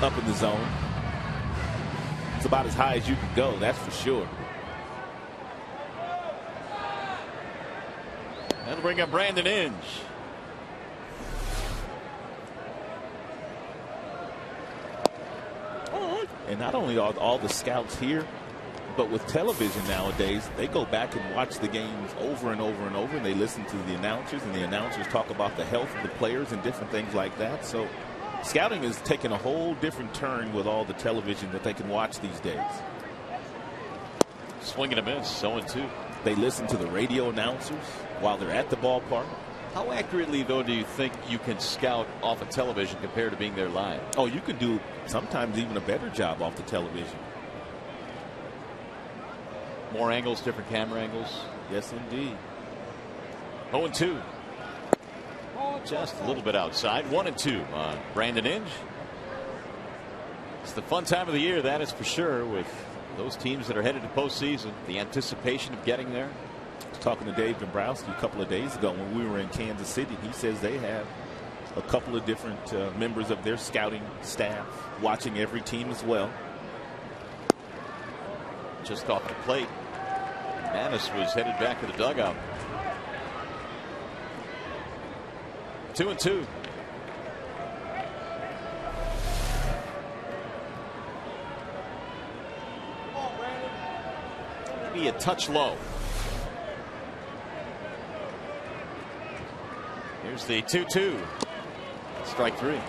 up in the zone. It's about as high as you can go, that's for sure. That'll bring up Brandon Inge. And not only are all the scouts here, but with television nowadays, they go back and watch the games over and over and over, and they listen to the announcers, and the announcers talk about the health of the players and different things like that. So scouting is taking a whole different turn with all the television that they can watch these days. Swing and a miss, 0-2. They listen to the radio announcers while they're at the ballpark. How accurately, though, do you think you can scout off of television compared to being there live? Oh, you can do sometimes even a better job off the television. More angles, different camera angles. Yes, indeed. 0-2. Just a little bit outside. 1-2 on Brandon Inge. It's the fun time of the year, that is for sure, with those teams that are headed to postseason. The anticipation of getting there. I was talking to Dave Dombrowski a couple of days ago when we were in Kansas City. He says they have a couple of different members of their scouting staff watching every team as well. Just off the plate. Mattis was headed back to the dugout. 2-2. Maybe a touch low. Here's the 2-2. Strike three.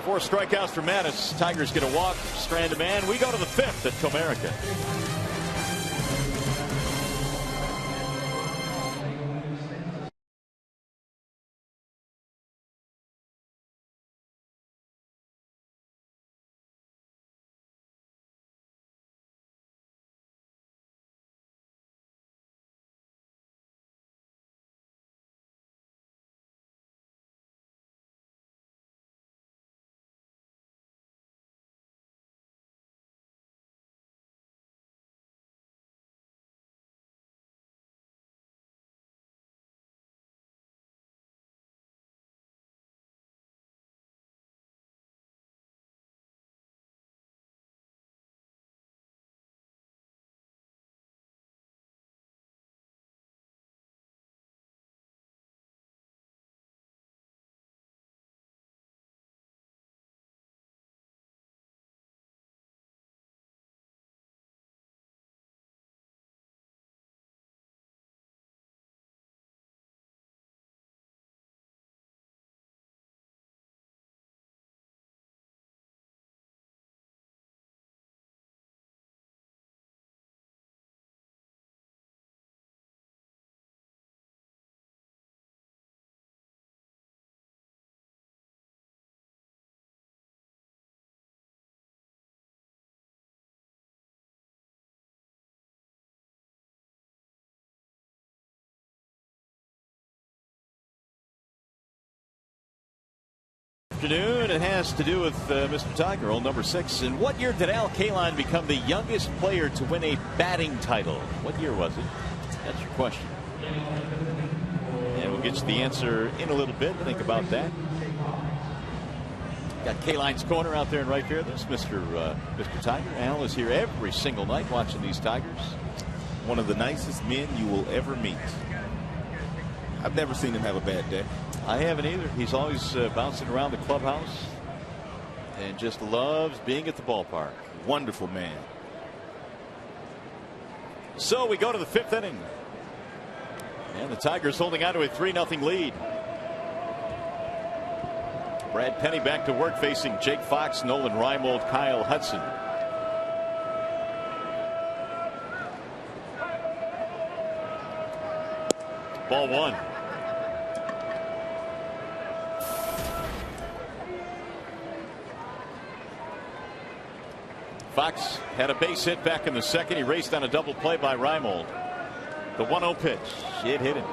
4 strikeouts for Mattis. Tigers get a walk, strand a man. We go to the 5th at Comerica. Afternoon. It has to do with Mr. Tiger, old number 6. In what year did Al Kaline become the youngest player to win a batting title? What year was it? That's your question. And we'll get you the answer in a little bit. Think about that. Got Kaline's corner out there in right field. There's Mr. Tiger. Al is here every single night watching these Tigers. One of the nicest men you will ever meet. I've never seen him have a bad day. I haven't either. He's always bouncing around the clubhouse and just loves being at the ballpark. Wonderful man. So we go to the 5th inning. And the Tigers holding on to a 3-0 lead. Brad Penny back to work facing Jake Fox, Nolan Reimold, Kyle Hudson. Ball 1. Fox had a base hit back in the second. He raced on a double play by Reimold. The 1-0 pitch. It hit him.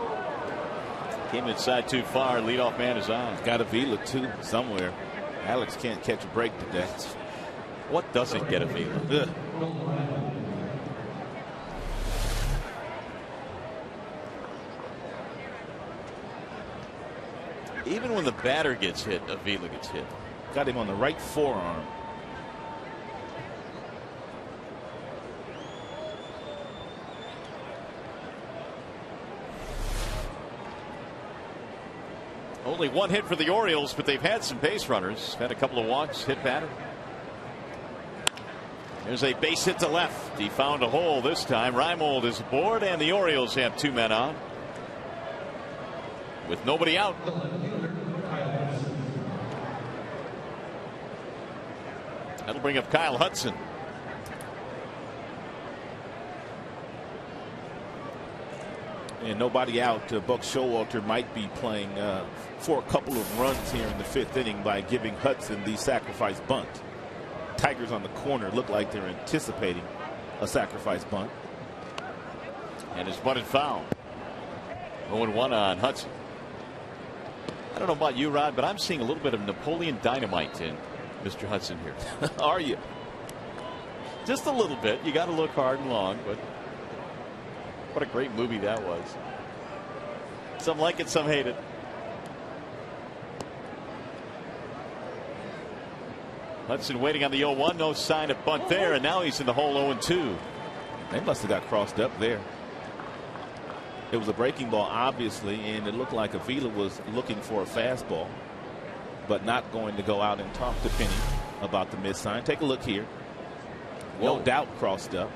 Came inside too far. Leadoff man is on. Got a Vila too somewhere. Alex can't catch a break today. What doesn't get a Vila? Even when the batter gets hit, a Vila gets hit. Got him on the right forearm. Only one hit for the Orioles, but they've had some base runners. Had a couple of walks, hit batter. There's a base hit to left. He found a hole this time. Reimold is aboard, and the Orioles have 2 men on. With nobody out. That'll bring up Kyle Hudson. And nobody out. Buck Showalter might be playing for a couple of runs here in the 5th inning by giving Hudson the sacrifice bunt. Tigers on the corner look like they're anticipating a sacrifice bunt. And it's bunted foul. 0-1 on Hudson. I don't know about you, Rod, but I'm seeing a little bit of Napoleon Dynamite in Mr. Hudson here. Are you? Just a little bit. You got to look hard and long, but what a great movie that was. Some like it, some hate it. Hudson waiting on the 0-1. No sign of bunt there, and now he's in the hole 0-2. They must have got crossed up there. It was a breaking ball, obviously, and it looked like Avila was looking for a fastball, but not going to go out and talk to Penny about the miss sign. Take a look here. No doubt crossed up.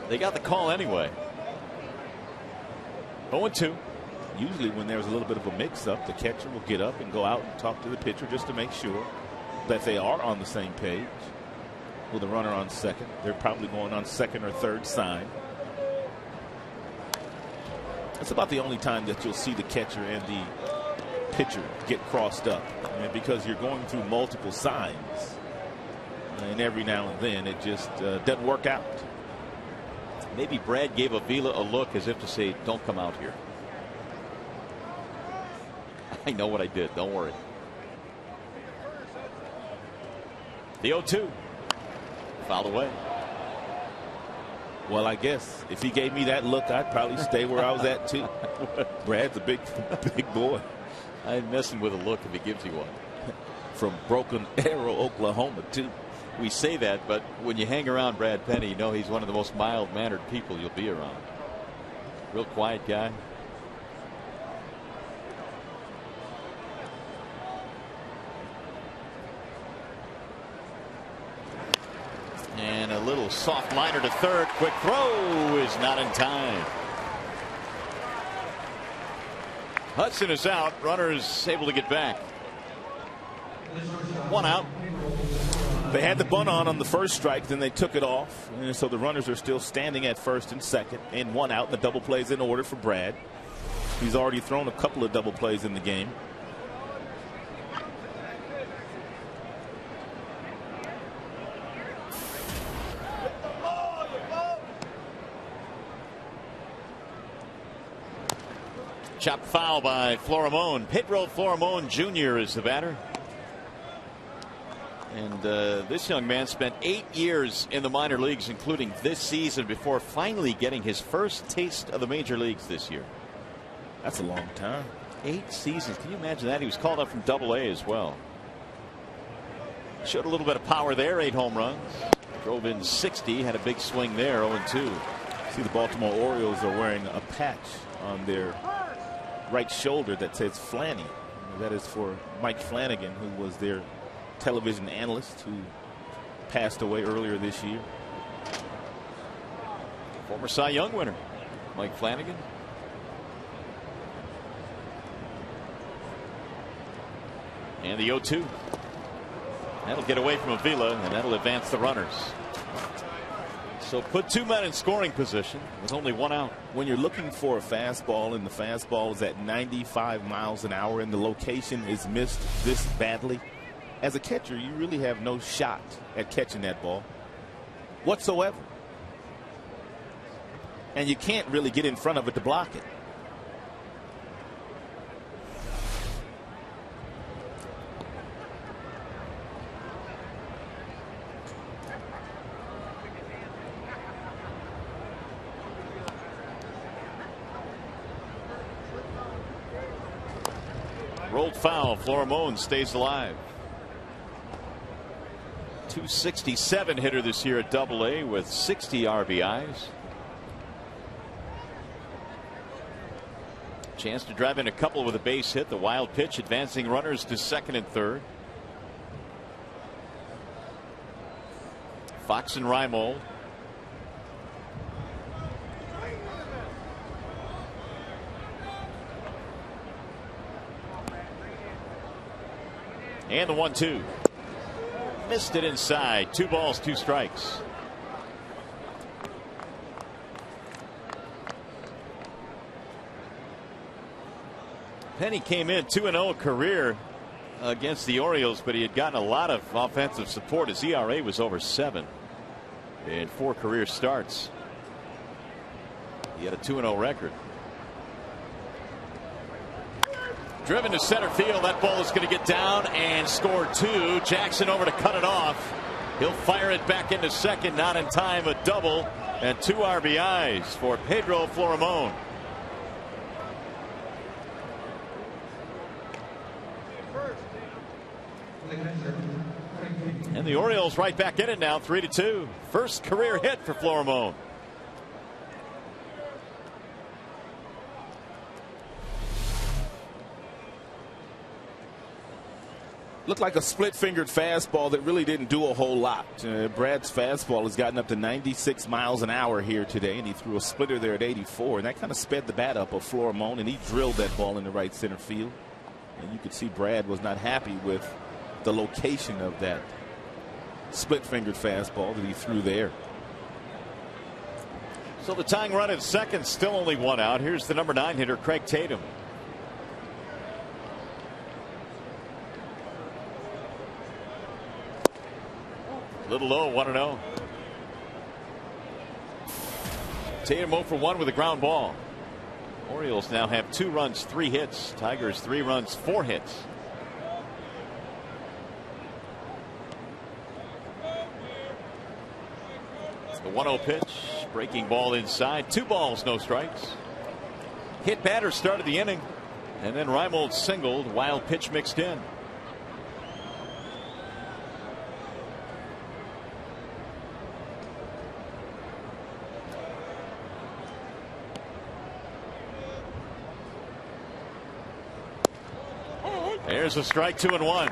They got the call anyway. 0-2. Usually when there's a little bit of a mix-up, the catcher will get up and go out and talk to the pitcher just to make sure that they are on the same page. With a runner on second, they're probably going on second or third sign. That's about the only time that you'll see the catcher and the pitcher get crossed up. And because you're going through multiple signs, and every now and then it just doesn't work out. Maybe Brad gave Avila a look as if to say, don't come out here. I know what I did. Don't worry. The 0-2. Fouled away. Well, I guess if he gave me that look, I'd probably stay where I was at too. Brad's a big boy. I'm messing with a look if he gives you one. From Broken Arrow, Oklahoma too. We say that, but when you hang around Brad Penny, you know he's one of the most mild-mannered people you'll be around. Real quiet guy. And a little soft liner to third. Quick throw is not in time. Hudson is out. Runners able to get back. 1 out. They had the bunt on the first strike, then they took it off, and so the runners are still standing at first and second, and 1 out. The double plays in order for Brad. He's already thrown a couple of double plays in the game. Chopped foul by Florimon. Pedro Florimon Jr. is the batter. And this young man spent 8 years in the minor leagues, including this season, before finally getting his first taste of the major leagues this year. That's a long time. 8 seasons. Can you imagine that? He was called up from Double-A as well. Showed a little bit of power there. 8 home runs. Drove in 60. Had a big swing there. 0-2. See, the Baltimore Orioles are wearing a patch on their right shoulder that says Flanny. That is for Mike Flanagan, who was their television analyst, who passed away earlier this year. Former Cy Young winner, Mike Flanagan. And the 0-2. That'll get away from Avila, and that'll advance the runners. So put two men in scoring position with only one out. When you're looking for a fastball and the fastball is at 95 miles an hour and the location is missed this badly, as a catcher, you really have no shot at catching that ball whatsoever. And you can't really get in front of it to block it. Rolled foul. Florimon stays alive. 267 hitter this year at AA with 60 RBIs. Chance to drive in a couple with a base hit. The wild pitch, advancing runners to second and third. Fox and Reimold. And the 1-2. Missed it inside. 2 balls, 2 strikes. Penny came in 2-0 career against the Orioles, but he had gotten a lot of offensive support. His ERA was over 7 in 4 career starts. He had a 2-0 record. Driven to center field. That ball is going to get down and score 2. Jackson over to cut it off. He'll fire it back into second. Not in time. A double and 2 RBIs for Pedro Florimon. And the Orioles right back in it now, 3-2. First career hit for Florimon. Looked like a split-fingered fastball that really didn't do a whole lot. Brad's fastball has gotten up to 96 miles an hour here today, and he threw a splitter there at 84, and that kind of sped the bat up of Florimon, and he drilled that ball into right center field. And you could see Brad was not happy with the location of that split-fingered fastball that he threw there. So the tying run at second, still only 1 out. Here's the number 9 hitter, Craig Tatum. Little low, 1-0. Tatum 0 for 1 with a ground ball. Orioles now have 2 runs, 3 hits. Tigers 3 runs, 4 hits. The 1-0 pitch, breaking ball inside. 2 balls, no strikes. Hit batter started the inning, and then Reimold singled. Wild pitch mixed in. There's a strike, 2-1.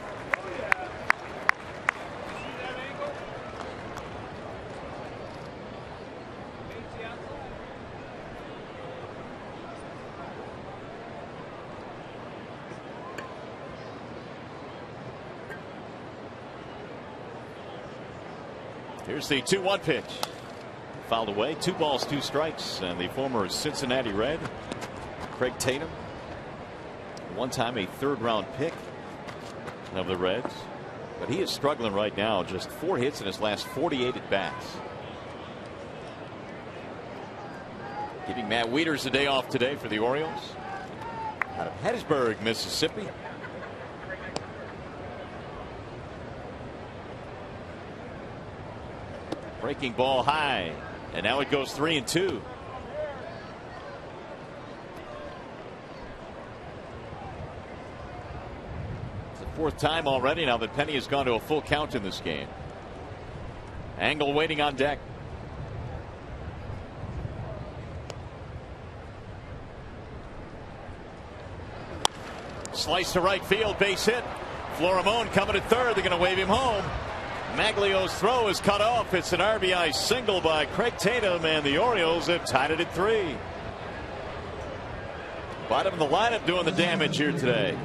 Here's the 2-1 pitch. Fouled away. 2 balls, 2 strikes. And the former Cincinnati Red, Craig Tatum, one time a 3rd round pick of the Reds, but he is struggling right now. Just 4 hits in his last 48 at bats. Giving Matt Wieters a day off today for the Orioles out of Hattiesburg, Mississippi. Breaking ball high, and now it goes 3-2. It's the 4th time already now that Penny has gone to a full count in this game. Angle waiting on deck. Slice to right field, base hit. Florimon coming at third. They're going to wave him home. Maglio's throw is cut off. It's an RBI single by Craig Tatum, and the Orioles have tied it at 3. Bottom of the lineup doing the damage here today.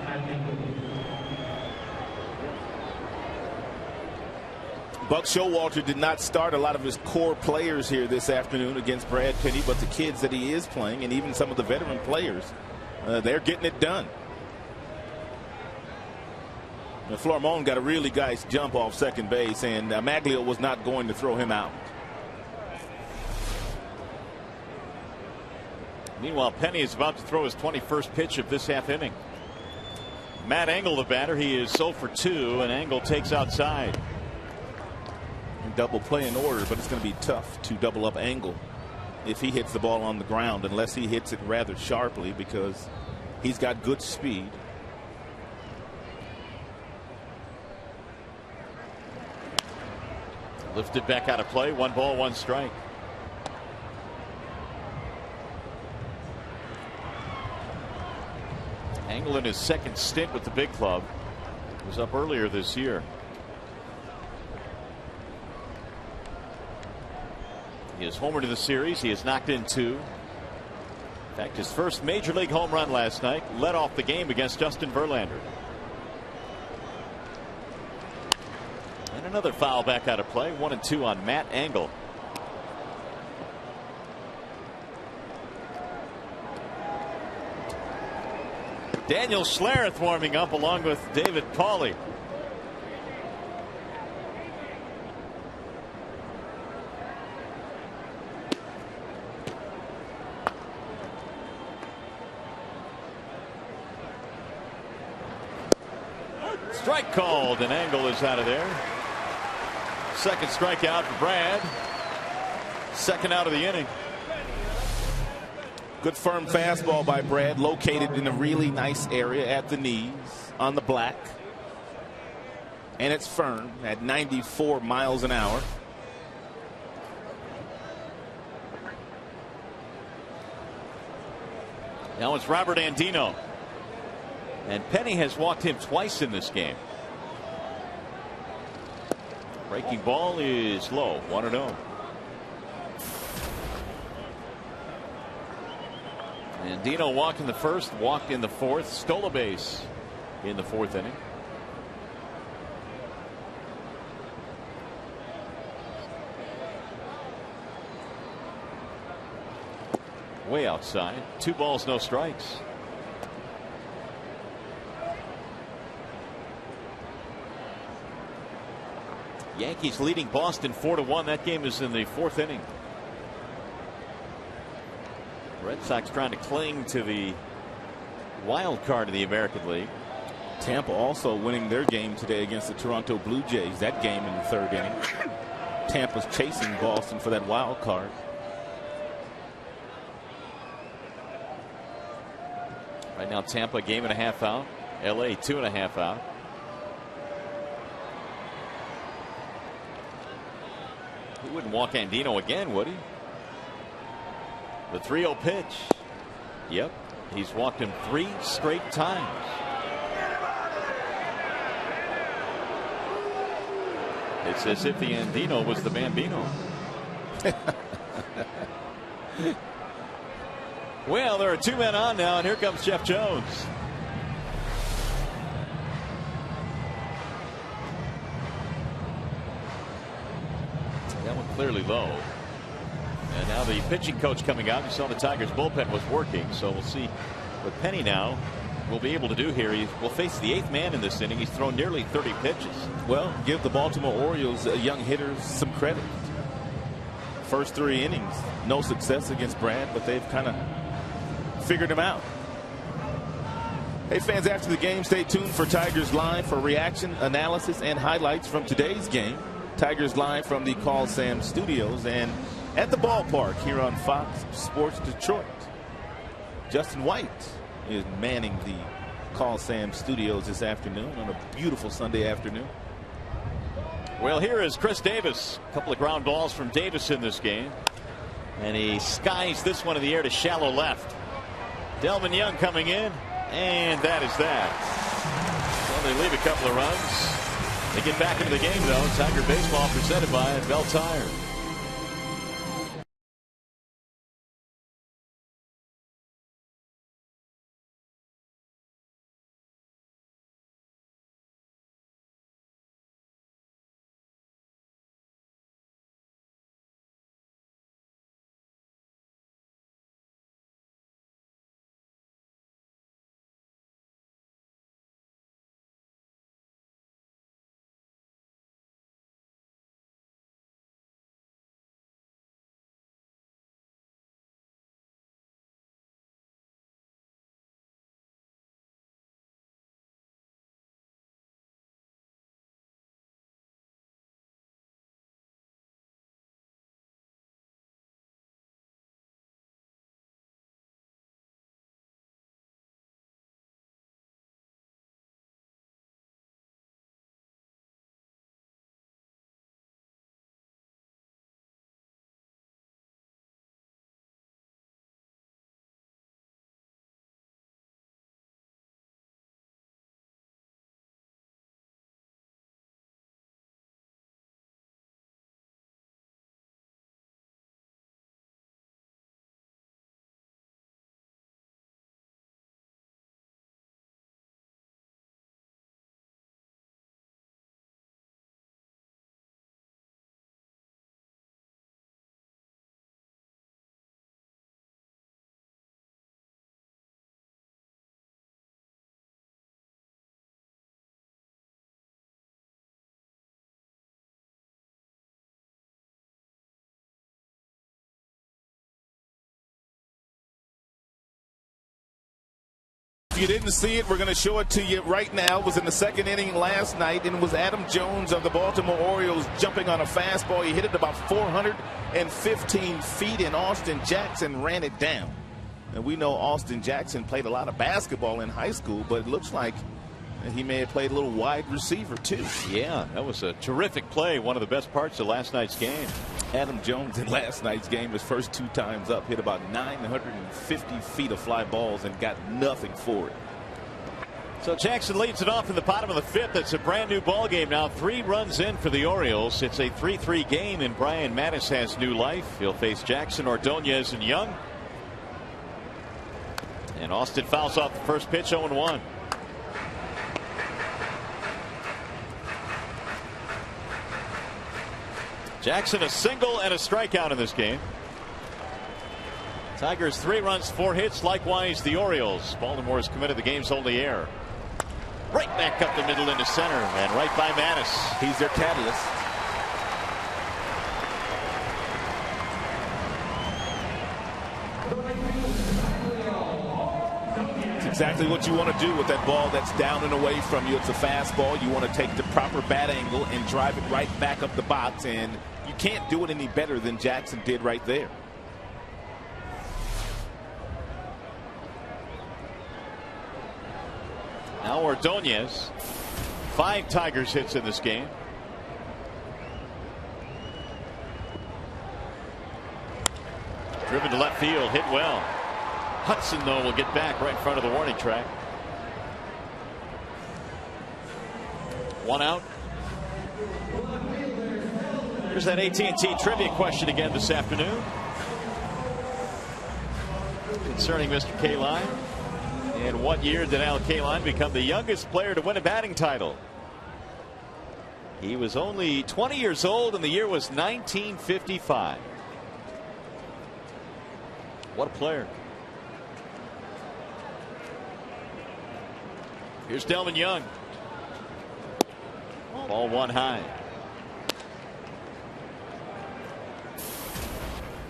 Buck Showalter did not start a lot of his core players here this afternoon against Brad Penny, but the kids that he is playing and even some of the veteran players, they're getting it done. Flormone got a really nice jump off second base, and Maglio was not going to throw him out. Meanwhile, Penny is about to throw his 21st pitch of this half inning. Matt Engel, the batter, he is 0 for 2, and Engel takes outside. Double play in order, but it's going to be tough to double up Engel if he hits the ball on the ground, unless he hits it rather sharply, because he's got good speed. Lifted back out of play. 1 ball, 1 strike. Engel in his second stint with the big club was up earlier this year. He has homered in the series. He has knocked in 2. In fact, his first major league home run last night led off the game against Justin Verlander. And another foul back out of play. 1-2 on Matt Engel. Daniel Schlereth warming up along with David Pauley. Strike called, and Engel is out of there. Second strikeout for Brad. Second out of the inning. Good firm fastball by Brad, located in a really nice area at the knees on the black. And it's firm at 94 miles an hour. Now it's Robert Andino. And Penny has walked him twice in this game. Breaking ball is low. 1-0. Andino walked in the first, walked in the fourth, stole a base in the fourth inning. Way outside. 2 balls, no strikes. Yankees leading Boston 4-1. That game is in the fourth inning. Red Sox trying to cling to the wild card of the American League. Tampa also winning their game today against the Toronto Blue Jays. That game in the third inning. Tampa's chasing Boston for that wild card. Right now Tampa a game and a half out. LA 2.5 out. He wouldn't walk Andino again, would he? The 3-0 pitch. Yep, he's walked him 3 straight times. It's as if the Andino was the Bambino. Well, there are 2 men on now, and here comes Jeff Jones. That one clearly low. And now the pitching coach coming out. You saw the Tigers bullpen was working, so we'll see what Penny now will be able to do here. He will face the 8th man in this inning. He's thrown nearly 30 pitches. Well, give the Baltimore Orioles young hitters some credit. First 3 innings, no success against Brad, but they've kind of figured him out. Hey fans, after the game, stay tuned for Tigers Live for reaction, analysis, and highlights from today's game. Tigers Live from the Call Sam Studios and at the ballpark here on Fox Sports Detroit. Justin White is manning the Call Sam Studios this afternoon on a beautiful Sunday afternoon. Well, here is Chris Davis. A couple of ground balls from Davis in this game. And he skies this one in the air to shallow left. Delvin Young coming in. And that is that. Well, they leave a couple of runs. They get back into the game, though. Tiger Baseball presented by Bell Tire. If you didn't see it, we're going to show it to you right now. It was in the second inning last night, and it was Adam Jones of the Baltimore Orioles jumping on a fastball. He hit it about 415 feet, and Austin Jackson ran it down. And we know Austin Jackson played a lot of basketball in high school, but it looks like he may have played a little wide receiver too. Yeah, that was a terrific play. One of the best parts of last night's game. Adam Jones in last night's game, his first 2 times up, hit about 950 feet of fly balls and got nothing for it. So Jackson leads it off in the bottom of the 5th. It's a brand new ball game now. 3 runs in for the Orioles. It's a 3-3 game, and Brian Mattis has new life. He'll face Jackson, Ordonez, and Young. And Austin fouls off the first pitch, 0-1. Jackson a single and a strikeout in this game. Tigers 3 runs, 4 hits. Likewise the Orioles. Baltimore has committed the game's only error. Right back up the middle into center and right by Mattis. He's their catalyst. It's exactly what you want to do with that ball that's down and away from you. It's a fastball. You want to take the proper bat angle and drive it right back up the box, and you can't do it any better than Jackson did right there. Now Ordonez. 5 Tigers hits in this game. Driven to left field, hit well. Hudson, though, will get back right in front of the warning track. 1 out. Here's that AT&T trivia question again this afternoon concerning Mr. Kaline. In what year did Al Kaline become the youngest player to win a batting title? He was only 20 years old, and the year was 1955. What a player. Here's Delvin Young. Ball 1 high.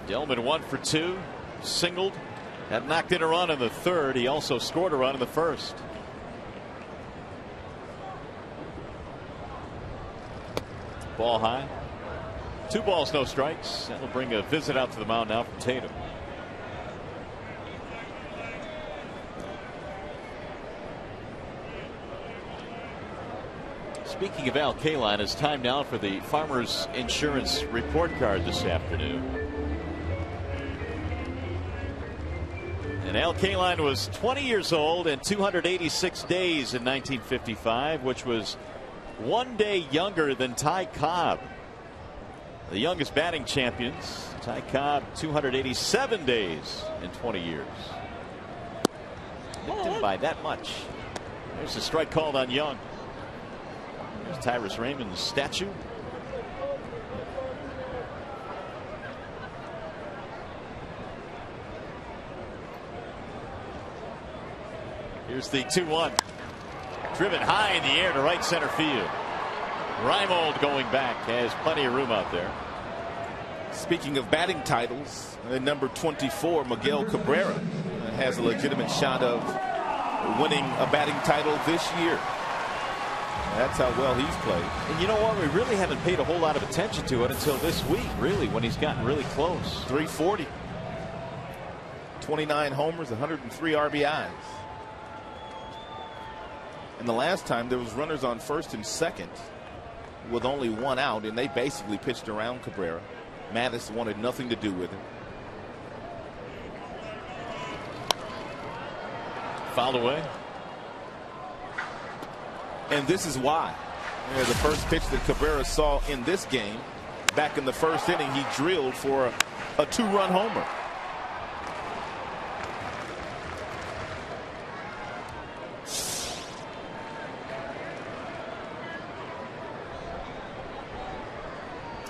Delvin 1 for 2. Singled. Had knocked in a run in the 3rd. He also scored a run in the 1st. Ball high. 2 balls, no strikes. That'll bring a visit out to the mound now from Tatum. Speaking of Al Kaline, it's time now for the Farmers Insurance report card this afternoon. And Al Kaline was 20 years old and 286 days in 1955, which was 1 day younger than Ty Cobb, the youngest batting champions. Ty Cobb 287 days in 20 years. Nicked him by that much. There's a strike called on Young. There's Tyrus Raymond's statue. Here's the 2-1. Driven high in the air to right center field. Reimold going back, has plenty of room out there. Speaking of batting titles, number 24, Miguel Cabrera, has a legitimate shot of winning a batting title this year. That's how well he's played. And you know what? We really haven't paid a whole lot of attention to it until this week, really, when he's gotten really close. 340. 29 homers, 103 RBIs. And the last time there was runners on first and second with only 1 out, and they basically pitched around Cabrera. Mattis wanted nothing to do with him. Fouled away. And this is why. The first pitch that Cabrera saw in this game, back in the first inning, he drilled for a 2-run homer.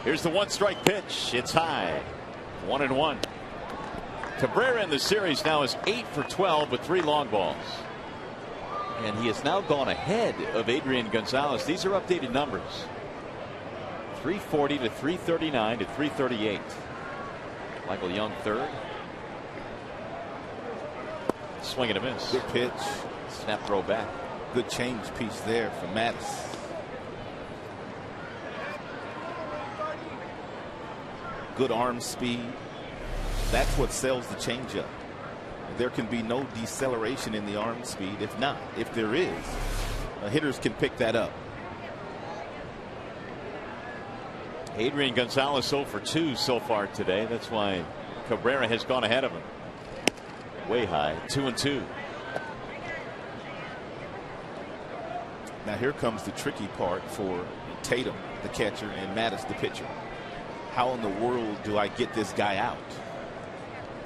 Here's the 1-strike pitch. It's high. 1-1. Cabrera in the series now is 8 for 12 with 3 long balls. And he has now gone ahead of Adrian Gonzalez. These are updated numbers. 340 to 339 to 338. Michael Young third. Swing and a miss. Good pitch. Snap throw back. Good change piece there for Mattis. Good arm speed. That's what sells the changeup. There can be no deceleration in the arm speed. If there is, hitters can pick that up. Adrian Gonzalez 0 for 2 so far today. That's why Cabrera has gone ahead of him. Way high, 2-2. Now here comes the tricky part for Tatum, the catcher, and Mattis, the pitcher. How in the world do I get this guy out?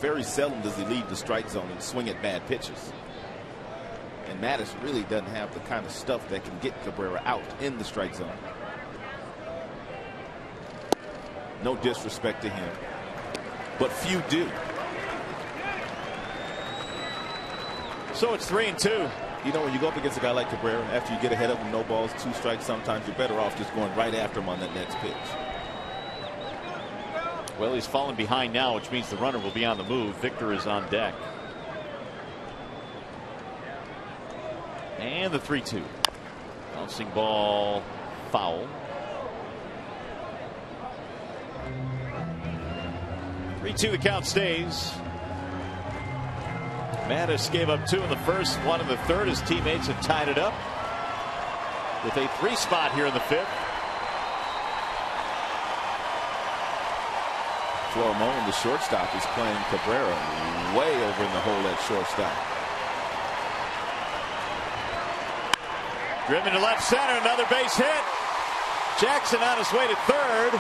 Very seldom does he leave the strike zone and swing at bad pitches. And Mattis really doesn't have the kind of stuff that can get Cabrera out in the strike zone. No disrespect to him, but few do. So it's 3-2. You know, when you go up against a guy like Cabrera, after you get ahead of him, no balls, 2 strikes, sometimes you're better off just going right after him on that next pitch. Well, he's fallen behind now, which means the runner will be on the move. Victor is on deck. And the 3-2. Bouncing ball, foul. 3-2, the count stays. Mattis gave up 2 in the first, 1 in the third. His teammates have tied it up with a 3 spot here in the 5th. Florimon, the shortstop, is playing Cabrera way over in the hole at shortstop. Driven to left center, another base hit. Jackson on his way to third.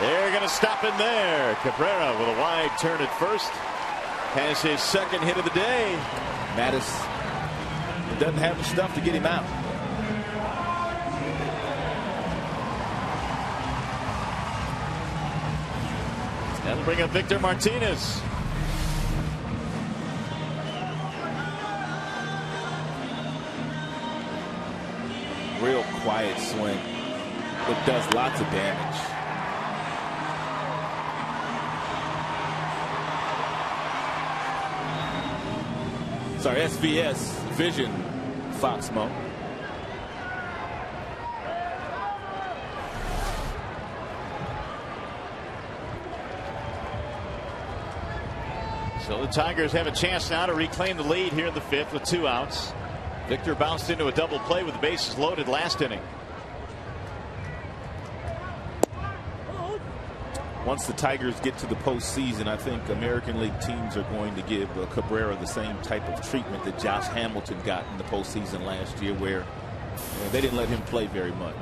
They're going to stop him there. Cabrera with a wide turn at first. Has his second hit of the day. Mattis doesn't have the stuff to get him out. That'll bring up Victor Martinez. Real quiet swing, but does lots of damage. Sorry, SVS Vision, Foxmo. So the Tigers have a chance now to reclaim the lead here in the 5th with 2 outs. Victor bounced into a double play with the bases loaded last inning. Once the Tigers get to the postseason, I think American League teams are going to give Cabrera the same type of treatment that Josh Hamilton got in the postseason last year, where they didn't let him play very much.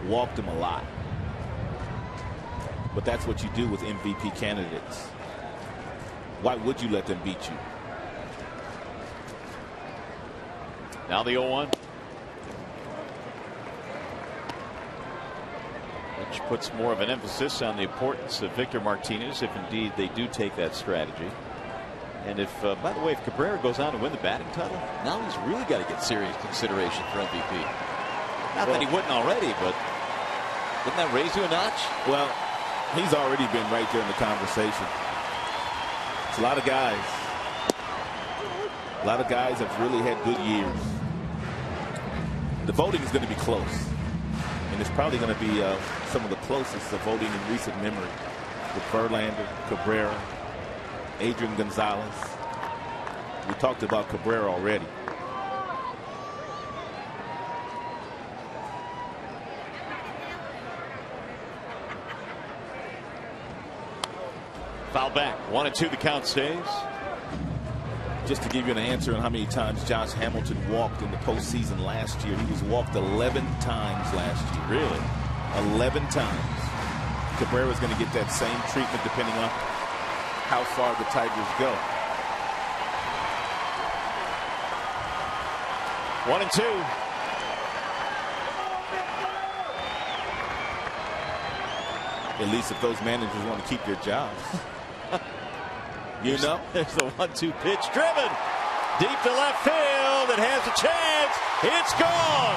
Walked him a lot. But that's what you do with MVP candidates. Why would you let them beat you? Now the 0-1. Which puts more of an emphasis on the importance of Victor Martinez, if indeed they do take that strategy. And if, by the way, if Cabrera goes on to win the batting title, now he's really got to get serious consideration for MVP. Not that he wouldn't already, but wouldn't that raise you a notch? Well, he's already been right there in the conversation. It's a lot of guys. A lot of guys have really had good years. The voting is going to be close. And it's probably going to be some of the closest to voting in recent memory, with Verlander, Cabrera, Adrian Gonzalez. We talked about Cabrera already. Foul back. 1-2, the count stays. Just to give you an answer on how many times Josh Hamilton walked in the postseason last year, he was walked 11 times last year. Really? 11 times. Cabrera's going to get that same treatment depending on how far the Tigers go. 1-2. At least if those managers want to keep their jobs. You know? There's the 1-2 pitch, driven deep to left field. It has a chance. It's gone.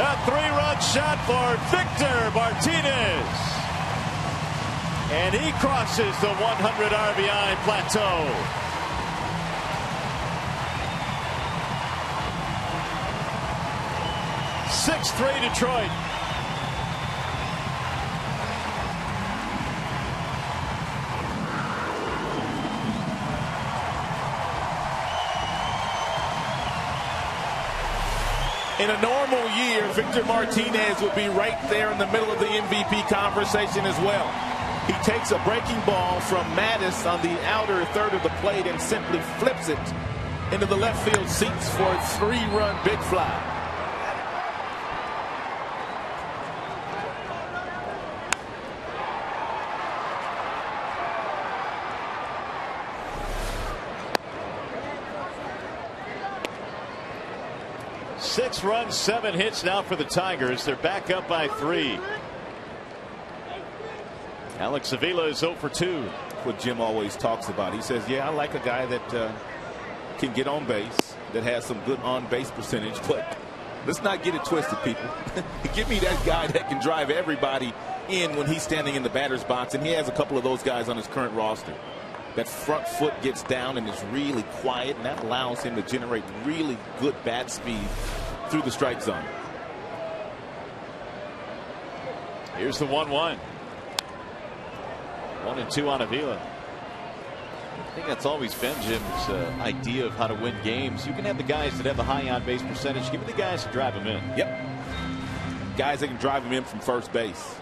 A 3-run shot for Victor Martinez. And he crosses the 100 RBI plateau. 6-3 Detroit. In a normal year, Victor Martinez would be right there in the middle of the MVP conversation as well. He takes a breaking ball from Mattis on the outer third of the plate and simply flips it into the left field seats for a 3-run big fly. Six runs, 7 hits now for the Tigers. They're back up by 3. Alex Avila is 0 for 2. What Jim always talks about. He says, yeah, I like a guy that can get on base, that has some good on-base percentage, but let's not get it twisted, people. Give me that guy that can drive everybody in when he's standing in the batter's box, and he has a couple of those guys on his current roster. That front foot gets down and is really quiet, and that allows him to generate really good bat speed through the strike zone. Here's the 1-1. 1-2 on Avila. I think that's always been Jim's idea of how to win games. You can have the guys that have the high on base percentage. Give me the guys to drive them in. Yep. Guys that can drive them in from first base.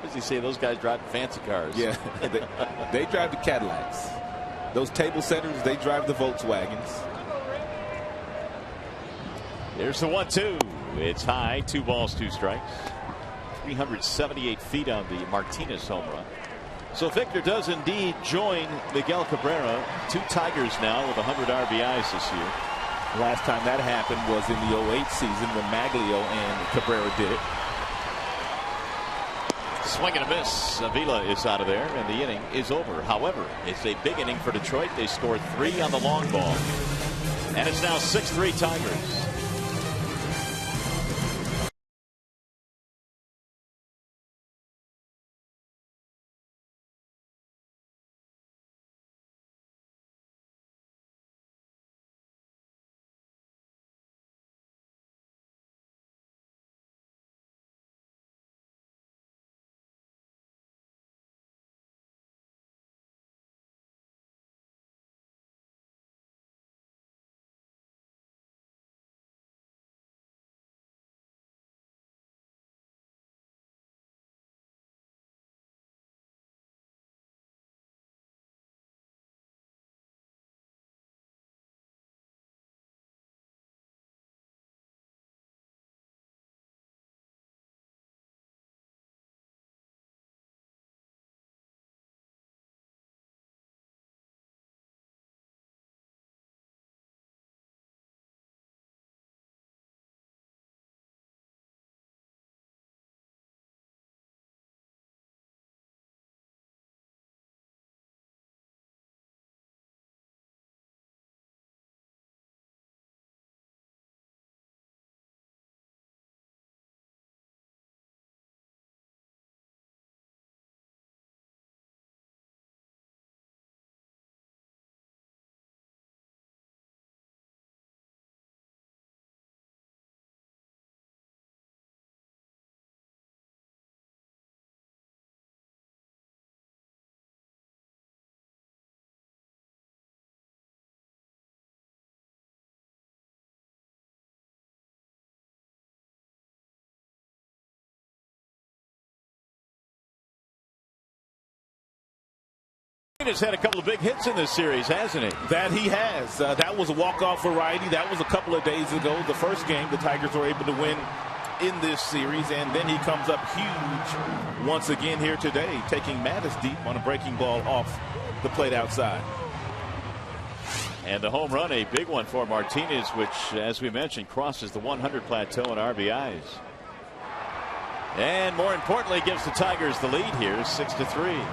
What does he say? Those guys drive fancy cars. Yeah. they drive the Cadillacs. Those table setters, they drive the Volkswagens. There's the 1-2. It's high. 2 balls, 2 strikes. 378 feet on the Martinez home run. So Victor does indeed join Miguel Cabrera. 2 Tigers now with 100 RBIs this year. Last time that happened was in the 08 season when Maglio and Cabrera did it. Swing and a miss. Avila is out of there, and the inning is over. However, it's a big inning for Detroit. They scored 3 on the long ball. And it's now 6-3 Tigers. Has had a couple of big hits in this series, hasn't he? That he has. That was a walk-off variety. That was a couple of days ago. The first game the Tigers were able to win in this series, and then he comes up huge once again here today, taking Mattis deep on a breaking ball off the plate outside. And the home run, a big one for Martinez, which, as we mentioned, crosses the 100 plateau in RBIs. And more importantly, gives the Tigers the lead here, 6-3.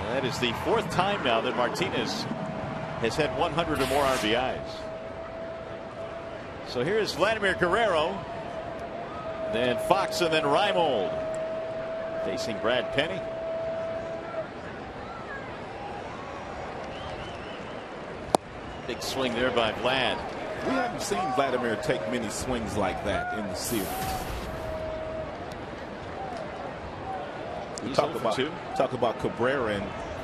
That is the 4th time now that Martinez has had 100 or more RBIs. So here's Vladimir Guerrero, then Fox, and then Reimold facing Brad Penny. Big swing there by Vlad. We haven't seen Vladimir take many swings like that in the series. We talk about Cabrera and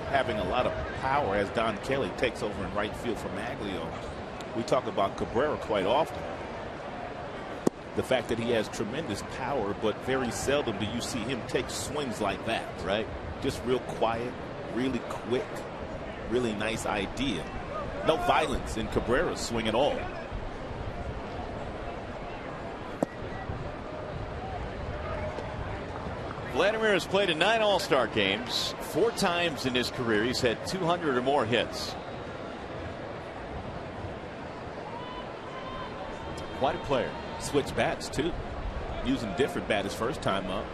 having a lot of power as Don Kelly takes over in right field for Maglio. We talk about Cabrera quite often. The fact that he has tremendous power, but very seldom do you see him take swings like that. Right. Just real quiet, really quick, really nice idea. No violence in Cabrera's swing at all. Vladimir has played in 9 All-Star games. 4 times in his career he's had 200 or more hits. Quite a player. Switch bats too, using different bat his first time up.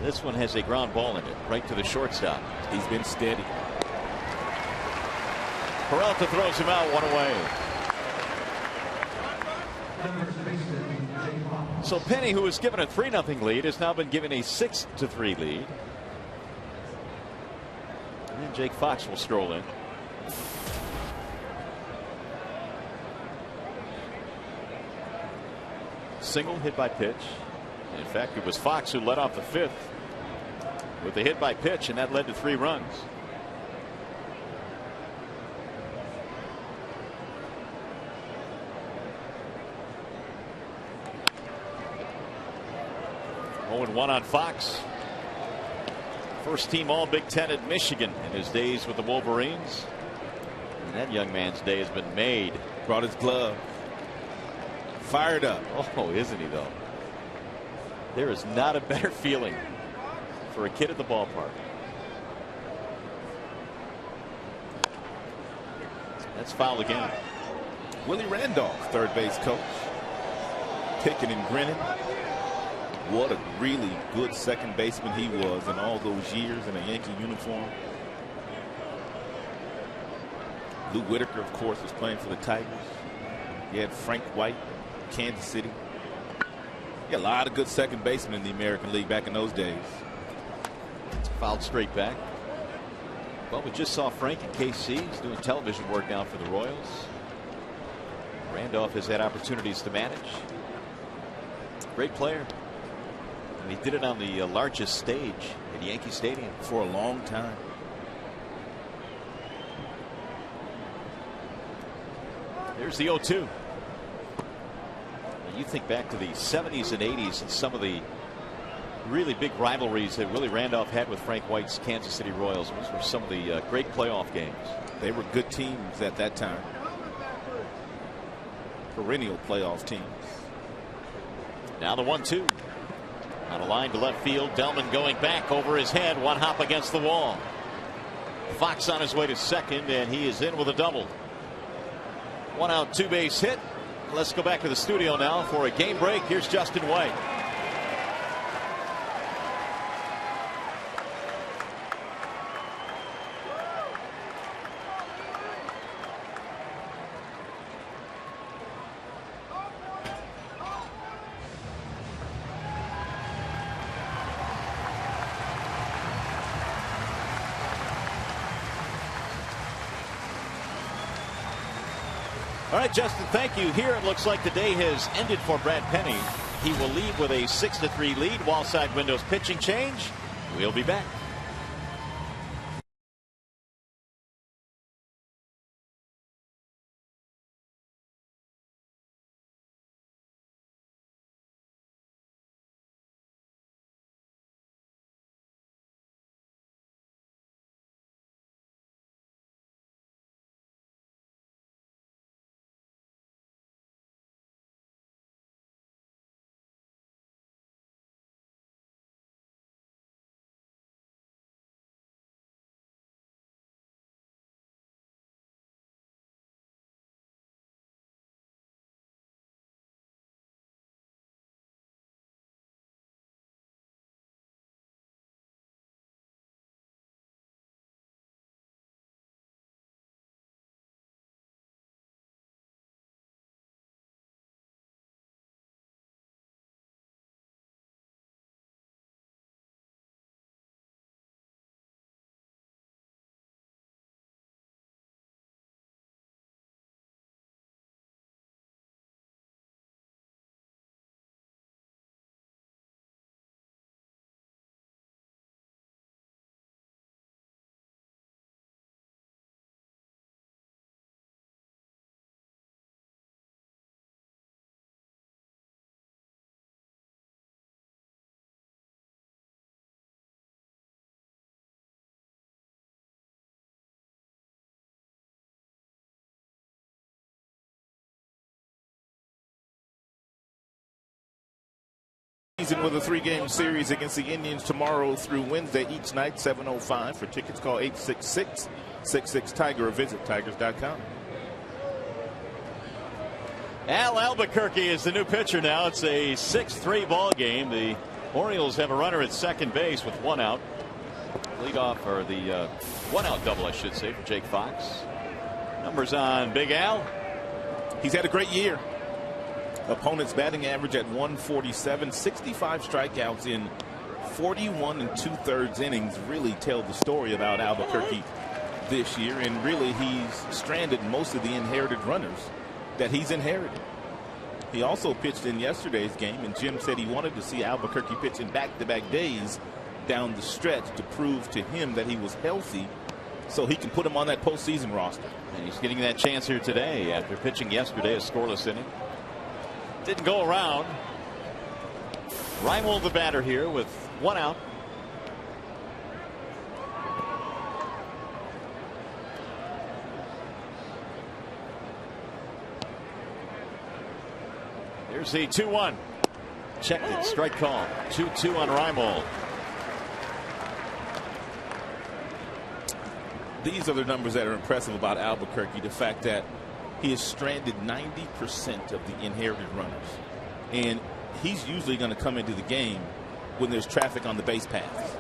This one has a ground ball in it, right to the shortstop. He's been steady. Peralta throws him out, 1 away. So Penny, who was given a 3-0 lead, has now been given a 6-3 lead. And then Jake Fox will stroll in. Single hit by pitch. In fact, it was Fox who led off the 5th with the hit by pitch, and that led to 3 runs. Oh, and 1 on Fox. First team All Big Ten at Michigan in his days with the Wolverines. And that young man's day has been made. Brought his glove. Fired up. Oh, isn't he though? There is not a better feeling for a kid at the ballpark. That's foul again. Willie Randolph, third base coach. Picking and grinning. What a really good second baseman he was in all those years in a Yankee uniform. Lou Whitaker, of course, was playing for the Tigers. You had Frank White, Kansas City. Yeah, a lot of good second basemen in the American League back in those days. Fouled straight back. Well, we just saw Frank in KC. He's doing television work now for the Royals. Randolph has had opportunities to manage. Great player. And he did it on the largest stage at Yankee Stadium for a long time. There's the 0-2. You think back to the 70s and 80s and some of the really big rivalries that Willie Randolph had with Frank White's Kansas City Royals. Those were some of the great playoff games. They were good teams at that time. Perennial playoff teams. Now the 1-2. On a line to left field. Delman going back over his head. 1 hop against the wall. Fox on his way to second, and he is in with a double. 1 out, 2 base hit. Let's go back to the studio now for a game break. Here's Justin White. All right, Justin, thank you. Here it looks like the day has ended for Brad Penny. He will leave with a 6-3 lead. Wall side windows pitching change. We'll be back. season with a 3-game series against the Indians tomorrow through Wednesday each night, 7:05. For tickets, call 866-66-TIGER or visit tigers.com. Al Albuquerque is the new pitcher now. It's a 6-3 ball game. The Orioles have a runner at second base with one out. Leadoff, or the one-out double, I should say, for Jake Fox. Numbers on Big Al. He's had a great year. Opponent's batting average at 147, 65 strikeouts in 41 2/3 innings really tell the story about Albuquerque this year. And really, he's stranded most of the inherited runners that he's inherited. He also pitched in yesterday's game, and Jim said he wanted to see Albuquerque pitch in back-to-back days down the stretch to prove to him that he was healthy so he can put him on that postseason roster. And he's getting that chance here today after pitching yesterday a scoreless inning. Didn't go around. Reimold the batter here with one out. Here's the 2-1. Checked it. Strike call. 2-2 on Reimold. These are the numbers that are impressive about Albuquerque. The fact that he has stranded 90% of the inherited runners. And he's usually going to come into the game when there's traffic on the base paths.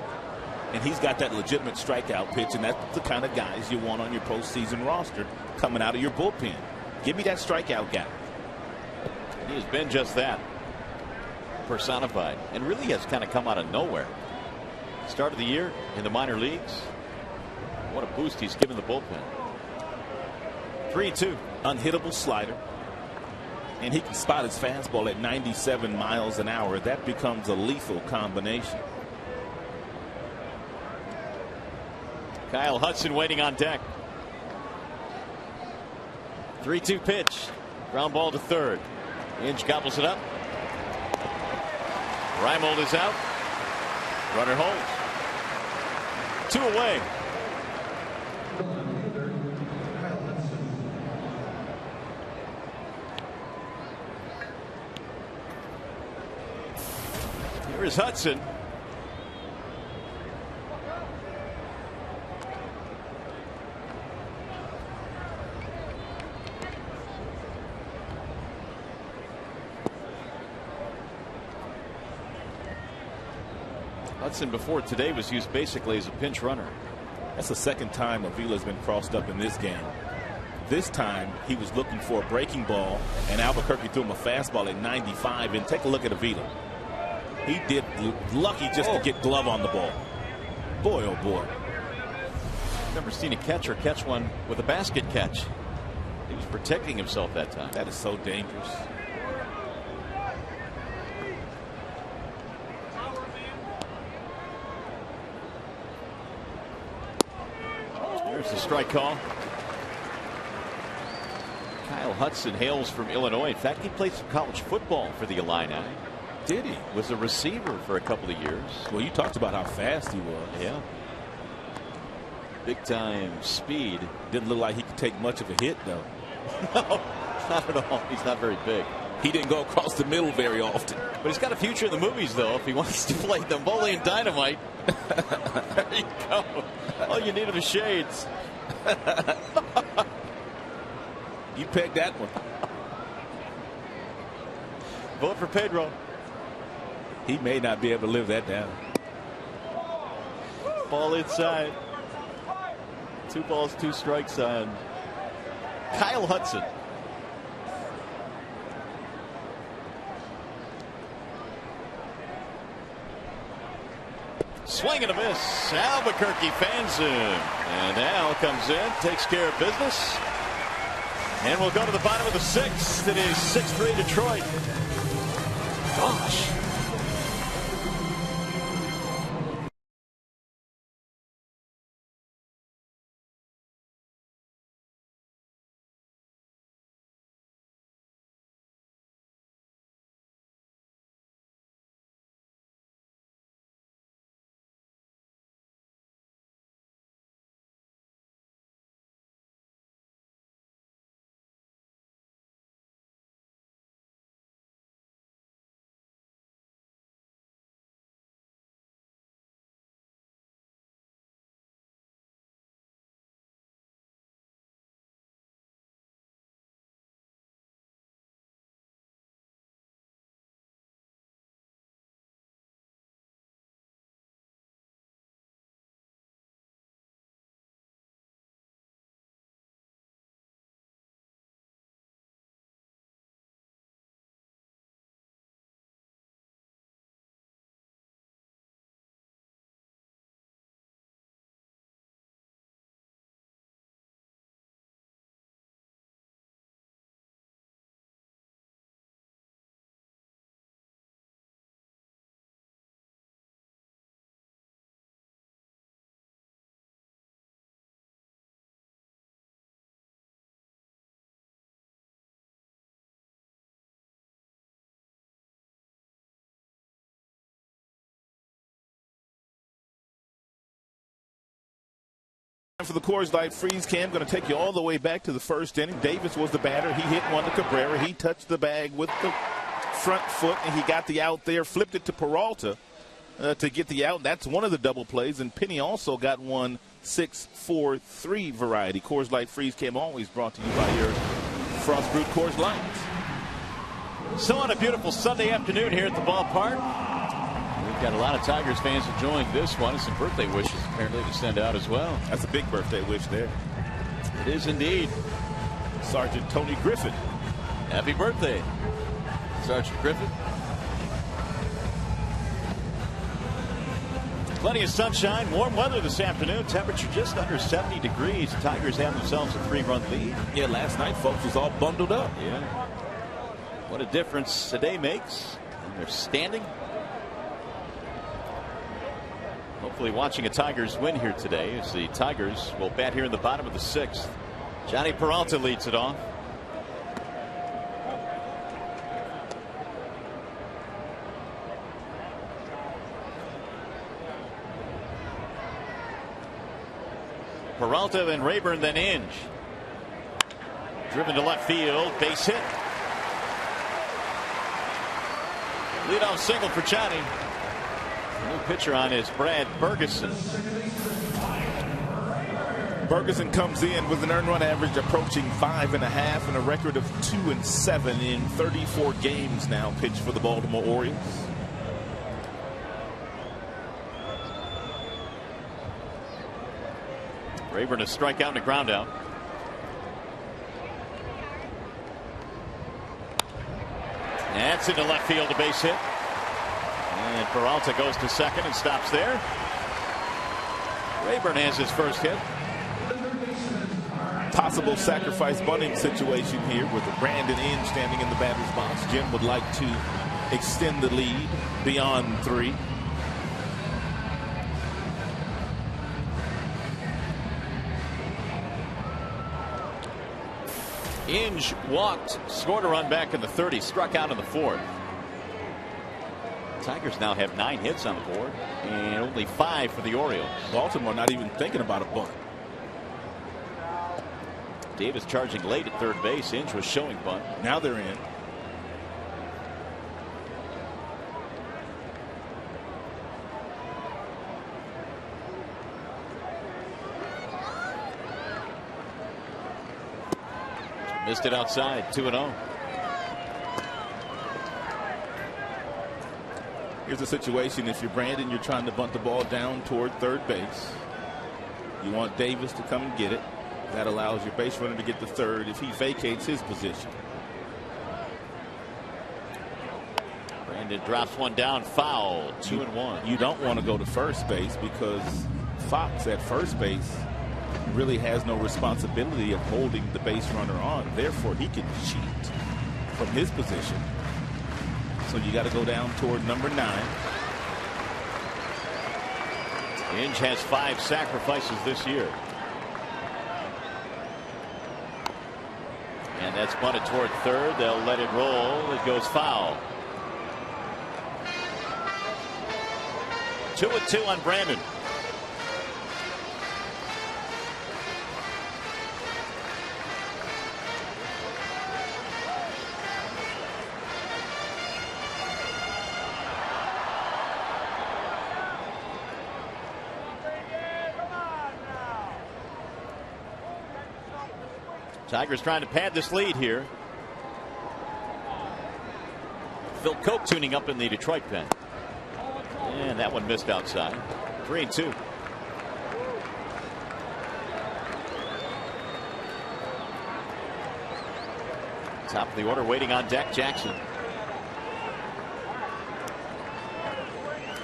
And he's got that legitimate strikeout pitch, and that's the kind of guys you want on your postseason roster coming out of your bullpen. Give me that strikeout guy. He has been just that. Personified. And really has kind of come out of nowhere. Start of the year in the minor leagues. What a boost he's given the bullpen. 3-2. Unhittable slider. And he can spot his fastball at 97 miles an hour. That becomes a lethal combination. Kyle Hudson waiting on deck. 3-2 pitch. Ground ball to third. Inge gobbles it up. Reimold is out. Runner holds. 2 away. Here is Hudson. Hudson before today was used basically as a pinch runner. That's the second time Avila's been crossed up in this game. This time he was looking for a breaking ball, and Albuquerque threw him a fastball at 95. And take a look at Avila. He did lucky just to get glove on the ball. Boy, oh boy. I've never seen a catcher catch one with a basket catch. He was protecting himself that time. That is so dangerous. There's the strike call. Kyle Hudson hails from Illinois. In fact, he played some college football for the Illini. Did he? Was a receiver for a couple of years. Well, you talked about how fast he was. Yeah. Big time speed. Didn't look like he could take much of a hit, though. No, not at all. He's not very big. He didn't go across the middle very often. But he's got a future in the movies, though, if he wants to play Napoleon Dynamite. There you go. All you need are the shades. You pegged that one. Vote for Pedro. He may not be able to live that down. Ball inside. 2 balls, 2 strikes on Kyle Hudson. Swing and a miss. Albuquerque fans him. And Al comes in, takes care of business. And we'll go to the bottom of the 6th. It is 6-3 Detroit. Gosh. For the Coors Light Freeze Cam, going to take you all the way back to the first inning. Davis was the batter. He hit one to Cabrera. He touched the bag with the front foot, and he got the out there, flipped it to Peralta to get the out. That's one of the double plays, and Penny also got one 6-4-3 variety. Coors Light Freeze Cam, always brought to you by your Frost Brewed Coors Light. So on a beautiful Sunday afternoon here at the ballpark, we've got a lot of Tigers fans enjoying this one, and some birthday wishes apparently to send out as well. That's a big birthday wish there. It is indeed. Sergeant Tony Griffin. Happy birthday, Sergeant Griffin. Plenty of sunshine, warm weather this afternoon. Temperature just under 70 degrees. The Tigers have themselves a 3-run lead. Yeah, last night folks was all bundled up. Yeah. What a difference a day makes. And they're standing. Hopefully watching a Tigers win here today, as the Tigers will bat here in the bottom of the 6th. Johnny Peralta leads it off. Peralta, then Rayburn, then Inge. Driven to left field, base hit. Leadoff single for Johnny. The new pitcher on is Brad Bergeson. Bergeson comes in with an earned run average approaching 5.5 and a record of 2-7 in 34 games now pitched for the Baltimore Orioles. Rayburn a strikeout and a ground out. That's into left field, a base hit. And Peralta goes to second and stops there. Rayburn has his first hit. Possible sacrifice bunting situation here with Brandon Inge standing in the batter's box. Jim would like to extend the lead beyond 3. Inge walked, scored a run back in the 3rd. He struck out in the 4th. Tigers now have 9 hits on the board and only 5 for the Orioles. Baltimore not even thinking about a bunt. Davis charging late at third base. Inge was showing bunt. Now they're in. Missed it outside. 2-0. Here's a situation. If you're Brandon, you're trying to bunt the ball down toward third base. You want Davis to come and get it. That allows your base runner to get to third if he vacates his position. Brandon drops one down, foul. 2-1. You don't want to go to first base because Fox at first base really has no responsibility of holding the base runner on. Therefore, he can cheat from his position. So you got to go down toward number 9. Inge has 5 sacrifices this year. And that's bunted toward third. They'll let it roll. It goes foul. 2-2 on Brandon. Tigers trying to pad this lead here. Phil Coke tuning up in the Detroit pen. And that one missed outside. 3-2. Top of the order waiting on deck, Jackson.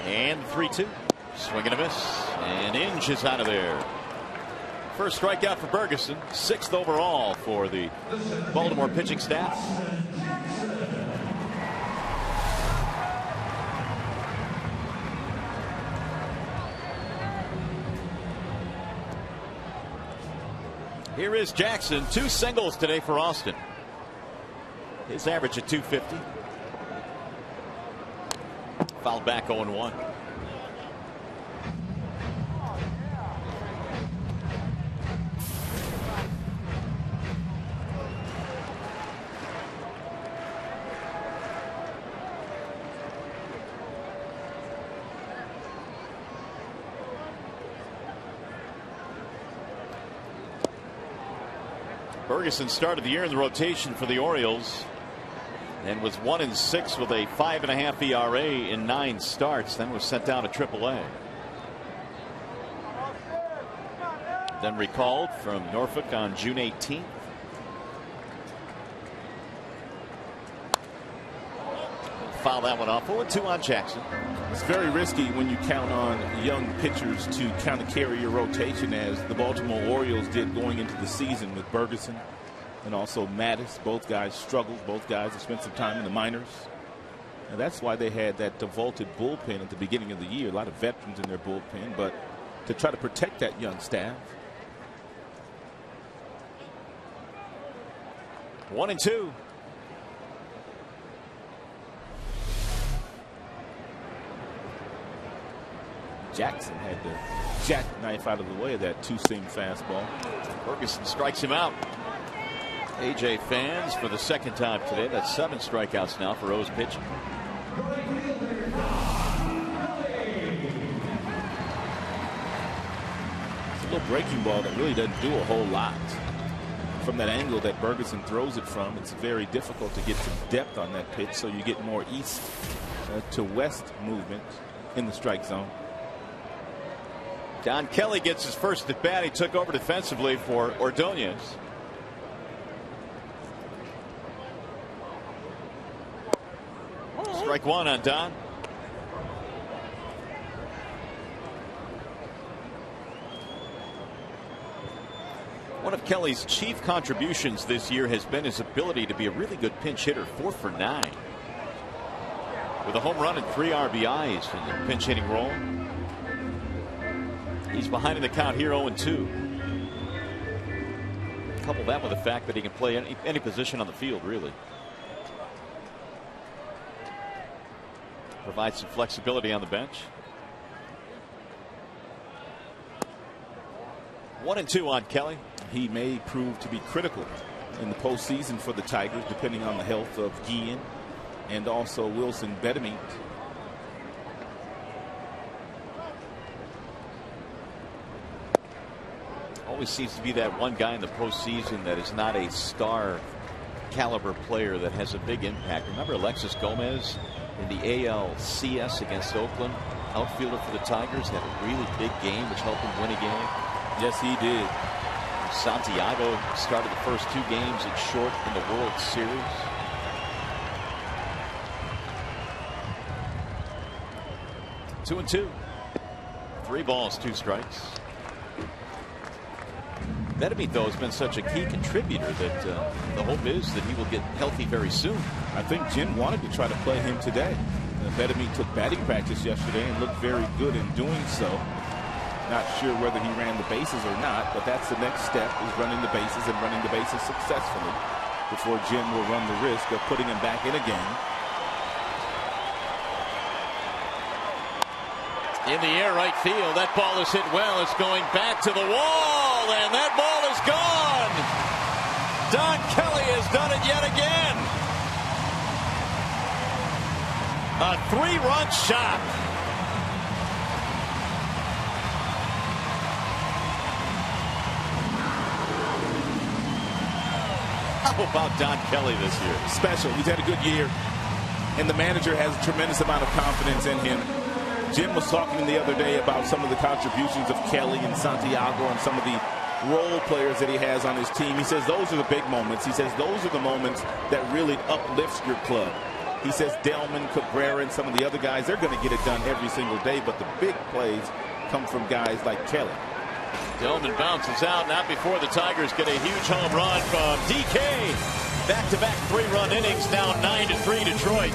And 3-2. Swing and a miss. And Inge is out of there. First strikeout for Bergeson. 6th overall for the Baltimore pitching staff. Here is Jackson. 2 singles today for Austin. His average at 250. Fouled back 0-1. Ferguson started the year in the rotation for the Orioles and was 1-6 with a 5.5 ERA in 9 starts. Then was sent down to AAA. Then recalled from Norfolk on June 18th. Foul that one off. 0-2 on Jackson. It's very risky when you count on young pitchers to kind of carry your rotation, as the Baltimore Orioles did going into the season with Ferguson and also Mattis. Both guys struggled. Both guys have spent some time in the minors. And that's why they had that defaulted bullpen at the beginning of the year. A lot of veterans in their bullpen, but to try to protect that young staff. 1-2. Jackson had to jackknife out of the way of that two-seam fastball. Ferguson strikes him out. AJ fans for the second time today. That's 7 strikeouts now for O's pitching. It's a little breaking ball that really doesn't do a whole lot. From that angle that Ferguson throws it from, it's very difficult to get some depth on that pitch, so you get more east to west movement in the strike zone. Don Kelly gets his first at bat. He took over defensively for Ordonez. Strike one on Don. One of Kelly's chief contributions this year has been his ability to be a really good pinch hitter. 4 for 9 with a home run and 3 RBIs in the pinch hitting role. He's behind in the count here, 0-2. Couple that with the fact that he can play any position on the field, really. Provides some flexibility on the bench. 1-2 on Kelly. He may prove to be critical in the postseason for the Tigers, depending on the health of Guillen and also Wilson Betemit. Always seems to be that one guy in the postseason that is not a star caliber player that has a big impact. Remember Alexis Gomez in the ALCS against Oakland? Outfielder for the Tigers, had a really big game which helped him win a game. Yes, he did. Santiago started the first 2 games at short in the World Series. Two and 2. 3 balls, 2 strikes. Betemit, though, has been such a key contributor that the hope is that he will get healthy very soon. I think Jim wanted to try to play him today. Betemit took batting practice yesterday and looked very good in doing so. Not sure whether he ran the bases or not, but that's the next step, is running the bases and running the bases successfully before Jim will run the risk of putting him back in a game. In the air, right field. That ball is hit well. It's going back to the wall, and that ball is gone. Don Kelly has done it yet again. A 3-run shot. How about Don Kelly this year? Special. He's had a good year, and the manager has a tremendous amount of confidence in him. Jim was talking the other day about some of the contributions of Kelly and Santiago and some of the role players that he has on his team. He says those are the big moments. He says those are the moments that really uplifts your club. He says Delman, Cabrera, and some of the other guys, they're going to get it done every single day, but the big plays come from guys like Kelly. Delman bounces out, not before the Tigers get a huge home run from DK. Back-to-back 3-run innings, now 9-3 Detroit.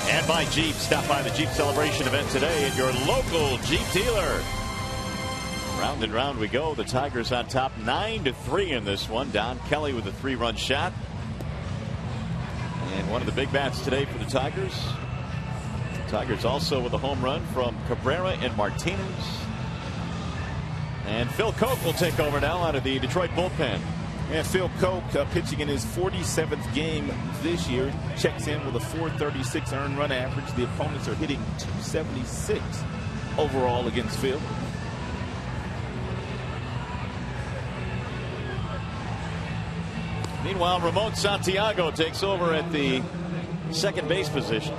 And by Jeep. Stop by the Jeep Celebration event today at your local Jeep dealer. Round and round we go. The Tigers on top 9-3 in this one. Don Kelly with a 3-run shot. And one of the big bats today for the Tigers. Tigers also with a home run from Cabrera and Martinez. And Phil Koch will take over now out of the Detroit bullpen. And Phil Koch pitching in his 47th game this year. Checks in with a .436 earned run average. The opponents are hitting .276 overall against Phil. Meanwhile, Ramon Santiago takes over at the second base position.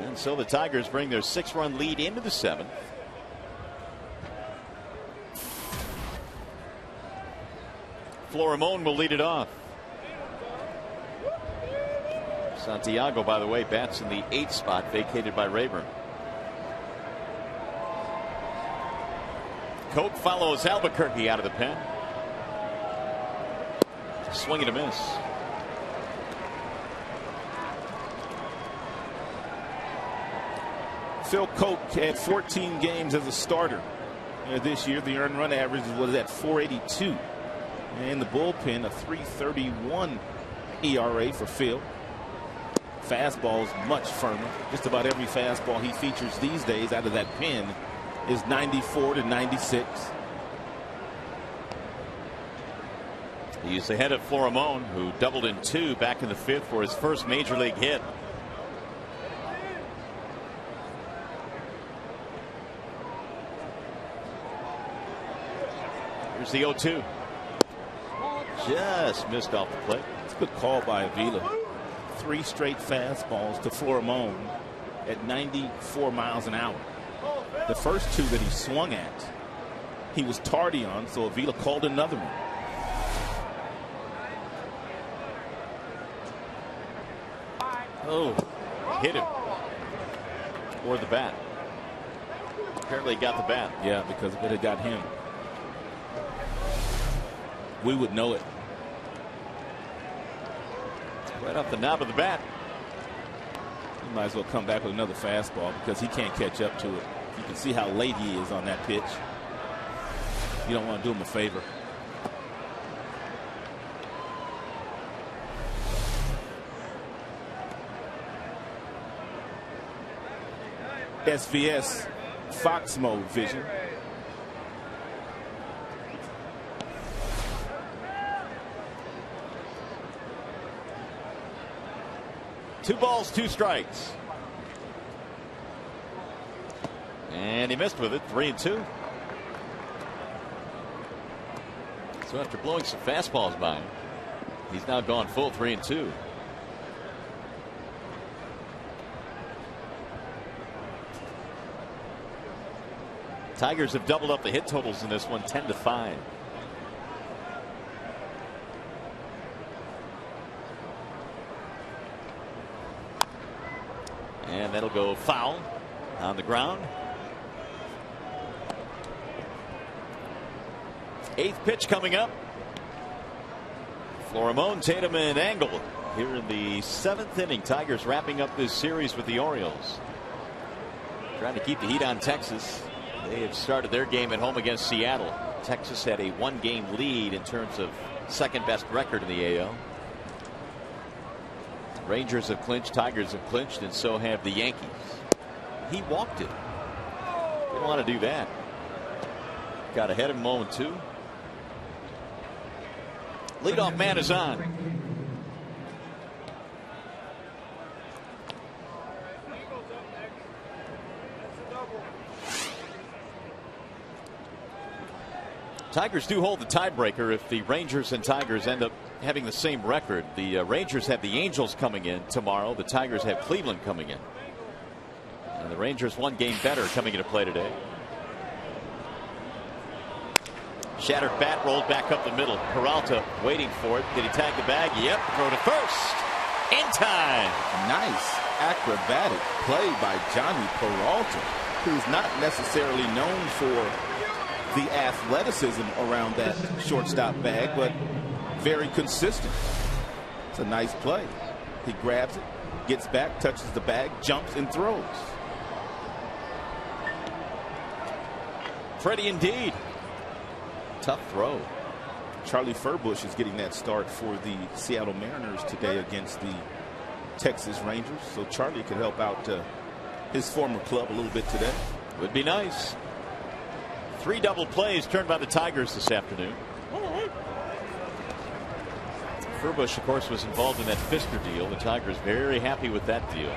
And so the Tigers bring their 6-run lead into the 7th. Florimon will lead it off. Santiago, by the way, bats in the 8th spot, vacated by Rayburn. Koch follows Albuquerque out of the pen. Swing and a miss. Phil Koch had 14 games as a starter this year. The earned run average was at .482. And the bullpen, a .331 ERA for Phil. Fastball is much firmer. Just about every fastball he features these days out of that pen is 94 to 96. He's ahead of Florimon, who doubled in 2 back in the 5th for his first major league hit. Here's the 0-2. Just missed off the plate. It's a good call by Avila. 3 straight fastballs to Florimon at 94 miles an hour. The first 2 that he swung at, he was tardy on, so Avila called another one. Oh, hit him. Or the bat. Apparently he got the bat. Yeah, because if it had got him, we would know it. Right off the knob of the bat. He might as well come back with another fastball because he can't catch up to it. You can see how late he is on that pitch. You don't want to do him a favor. SVS Fox Mode vision. Two balls, 2 strikes. And he missed with it. 3-2. So after blowing some fastballs by him, he's now gone full 3-2. Tigers have doubled up the hit totals in this one, 10-5. And that'll go foul on the ground. 8th pitch coming up. Florimon, Tatum, and Angle here in the 7th inning. Tigers wrapping up this series with the Orioles. Trying to keep the heat on Texas. They have started their game at home against Seattle. Texas had a 1-game lead in terms of 2nd best record in the AL. Rangers have clinched, Tigers have clinched, and so have the Yankees. He walked it. Didn't want to do that. Got ahead of him 0-2. Leadoff man is on. Tigers do hold the tiebreaker if the Rangers and Tigers end up having the same record. The Rangers have the Angels coming in tomorrow. The Tigers have Cleveland coming in. And the Rangers 1 game better coming into play today. Shattered bat rolled back up the middle. Peralta waiting for it. Did he tag the bag? Yep. Throw to first. In time. Nice acrobatic play by Johnny Peralta, who's not necessarily known for the athleticism around that shortstop bag, but very consistent. It's a nice play. He grabs it, gets back, touches the bag, jumps, and throws. Freddie indeed. Tough throw. Charlie Furbush is getting that start for the Seattle Mariners today against the Texas Rangers. So Charlie could help out his former club a little bit today. Would be nice. 3 double plays turned by the Tigers this afternoon. Furbush, of course, was involved in that Fisker deal. The Tigers very happy with that deal.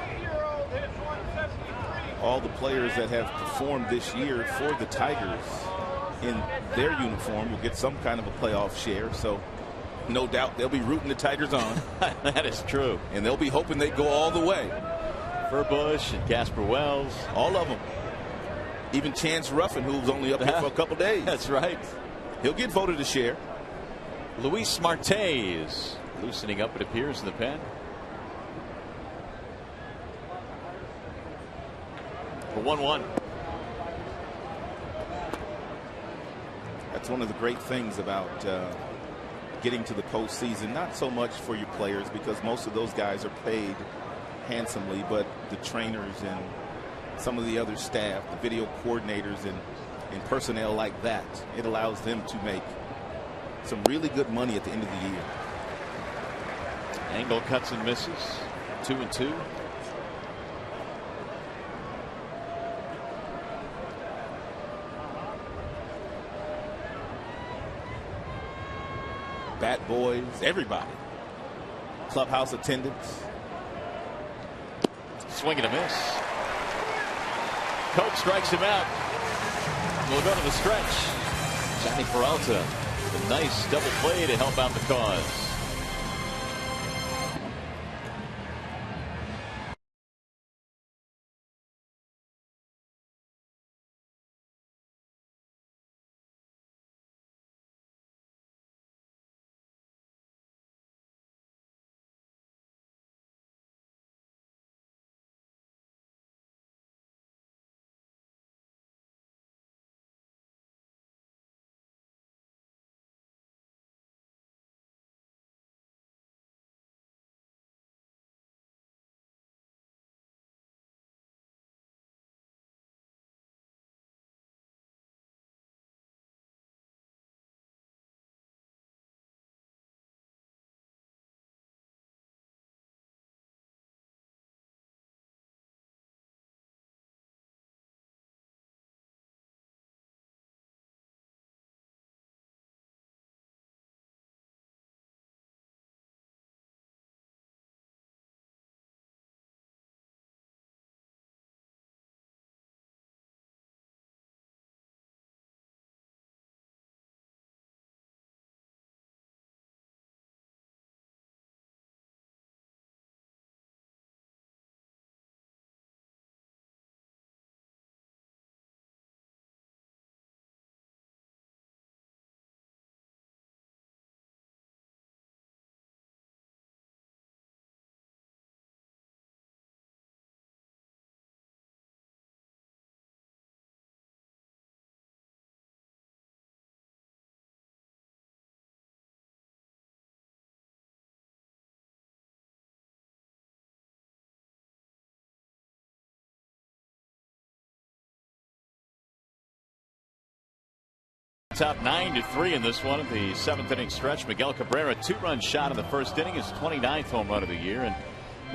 All the players that have performed this year for the Tigers in their uniform will get some kind of a playoff share. So no doubt they'll be rooting the Tigers on. That is true. And they'll be hoping they go all the way. Furbush and Casper Wells. All of them. Even Chance Ruffin, who was only up here for a couple days. That's right. He'll get voted a share. Luis Marte is loosening up, it appears, in the pen. For 1-1. That's one of the great things about getting to the postseason. Not so much for your players, because most of those guys are paid handsomely, but the trainers and some of the other staff, the video coordinators and personnel like that, it allows them to make some really good money at the end of the year. Angle cuts and misses. 2-2. Bat boys, everybody. Clubhouse attendants. Swing and a miss. Coach strikes him out. We'll go to the stretch. Johnny Peralta, a nice double play to help out the cause. Top 9-3 in this one of the 7th inning stretch. Miguel Cabrera, 2-run shot in the first inning, his 29th home run of the year. And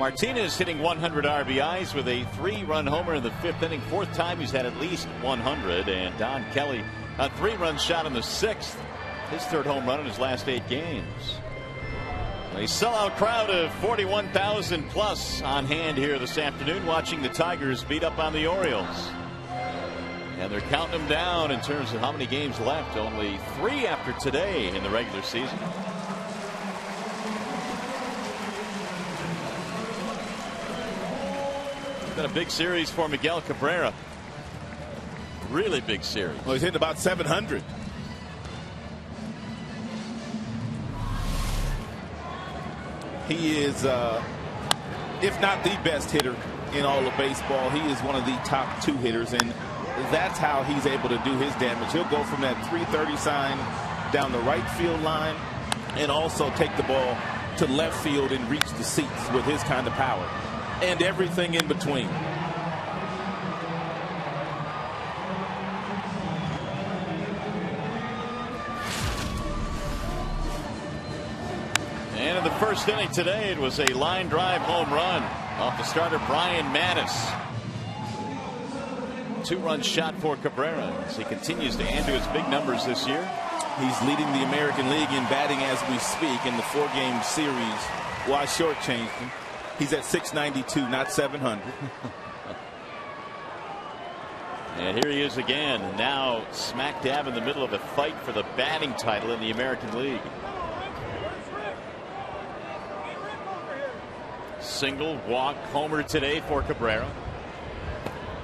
Martinez hitting 100 RBIs with a 3-run homer in the 5th inning. 4th time he's had at least 100. And Don Kelly, a 3-run shot in the 6th. His 3rd home run in his last 8 games. A sellout crowd of 41,000 plus on hand here this afternoon, watching the Tigers beat up on the Orioles. And they're counting them down in terms of how many games left. Only 3 after today in the regular season. It's been a big series for Miguel Cabrera. Really big series. Well, he's hitting about 700. He is, if not the best hitter in all of baseball, he is one of the top 2 hitters, and that's how he's able to do his damage. He'll go from that 330 sign down the right field line and also take the ball to left field and reach the seats with his kind of power and everything in between. And in the first inning today, it was a line drive home run off the starter Brian Mattis. 2-run shot for Cabrera as he continues to add to his big numbers this year. He's leading the American League in batting as we speak in the 4-game series. Why shortchange him? He's at 692, not 700. And here he is again, now smack dab in the middle of a fight for the batting title in the American League. Single, walk, homer today for Cabrera.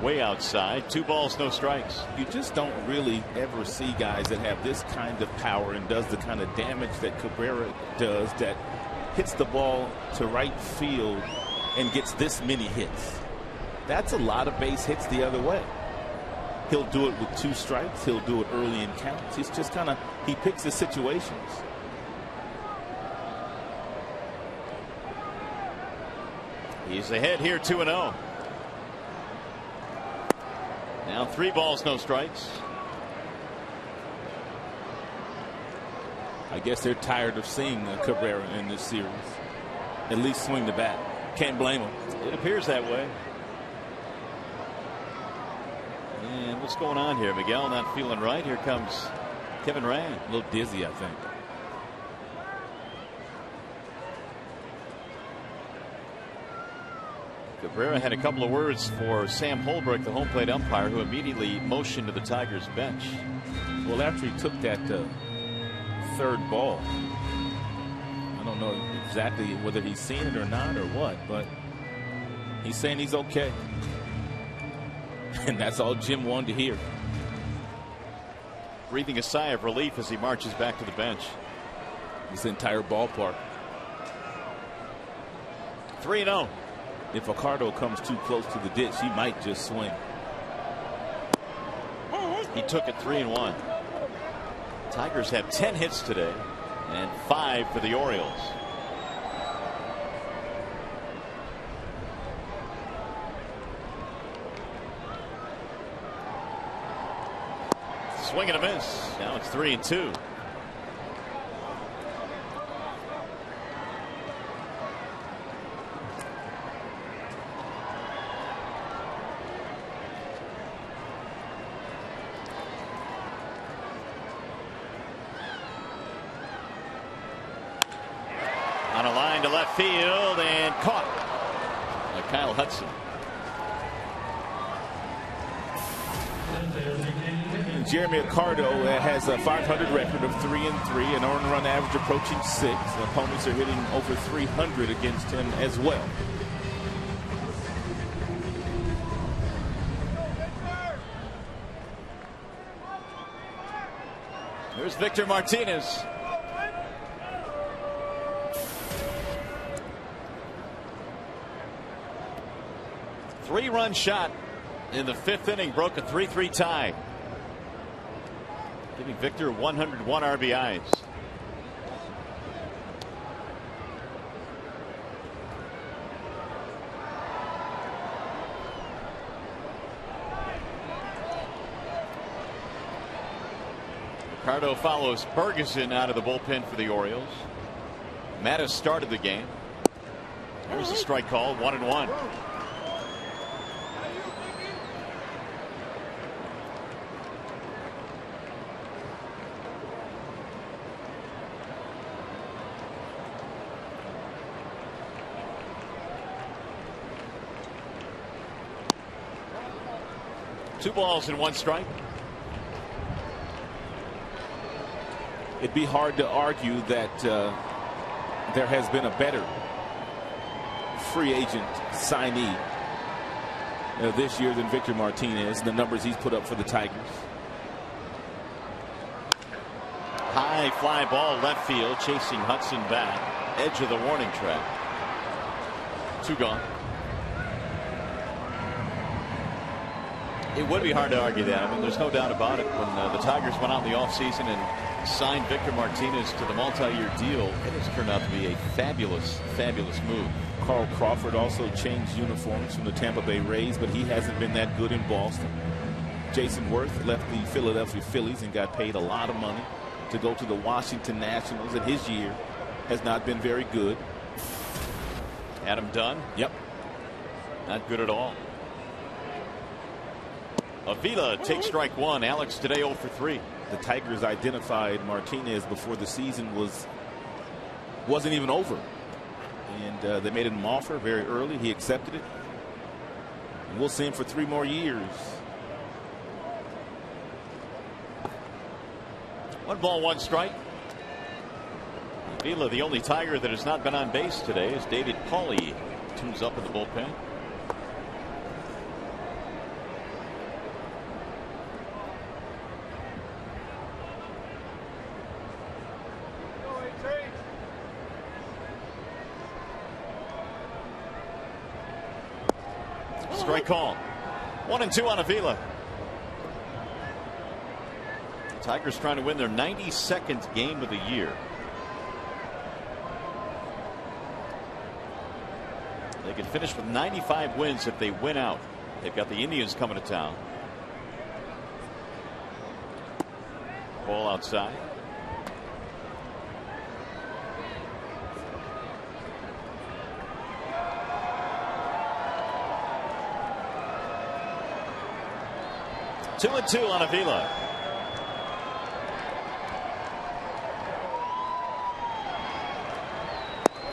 Way outside. 2 balls, no strikes. You just don't really ever see guys that have this kind of power and does the kind of damage that Cabrera does, that hits the ball to right field and gets this many hits. That's a lot of base hits the other way. He'll do it with 2 strikes. He'll do it early in counts. He's just kind of, he picks his situations. He's ahead here 2-0. Now 3 balls, no strikes. I guess they're tired of seeing Cabrera in this series. At least swing the bat. Can't blame him. It appears that way. And what's going on here? Miguel not feeling right. Here comes Kevin Rand. A little dizzy, I think. Cabrera had a couple of words for Sam Holbrook, the home plate umpire, who immediately motioned to the Tigers bench. Well, after he took that 3rd ball, I don't know exactly whether he's seen it or not or what, but he's saying he's okay. And that's all Jim wanted to hear. Breathing a sigh of relief as he marches back to the bench. This entire ballpark. 3-0. If Ricardo comes too close to the ditch, he might just swing. He took it 3-1. Tigers have 10 hits today and 5 for the Orioles. Swing and a miss. Now it's 3-2. On a line to left field and caught by Kyle Hudson. Jeremy Ricardo has a 500 record of 3-3, an earned run average approaching 6. Opponents are hitting over 300 against him as well. There's Victor Martinez. Three-run shot in the 5th inning, broke a 3-3 tie, giving Victor 101 RBIs. Ricardo follows Ferguson out of the bullpen for the Orioles. Mattis started the game. There's a strike call, 1-1. Two balls and 1 strike. It'd be hard to argue that there has been a better free agent signee this year than Victor Martinez, the numbers he's put up for the Tigers. High fly ball left field, chasing Hudson back, edge of the warning track. 2 gone. It would be hard to argue that. I mean, there's no doubt about it. When the Tigers went out in the offseason and signed Victor Martinez to the multi-year deal. It has turned out to be a fabulous move. Carl Crawford also changed uniforms from the Tampa Bay Rays, but he hasn't been that good in Boston. Jason Worth left the Philadelphia Phillies and got paid a lot of money to go to the Washington Nationals, and his year has not been very good. Adam Dunn. Yep. Not good at all. Avila takes strike one. Alex today 0 for 3. The Tigers identified Martinez before the season wasn't even over, and they made him an offer very early. He accepted it, and we'll see him for 3 more years. 1 ball, 1 strike. Avila, the only Tiger that has not been on base today, is David Pauly. Tunes up in the bullpen. Strike call. 1-2 on Avila. Tigers trying to win their 92nd game of the year. They can finish with 95 wins if they win out. They've got the Indians coming to town. Ball outside. Two and 2 on Avila.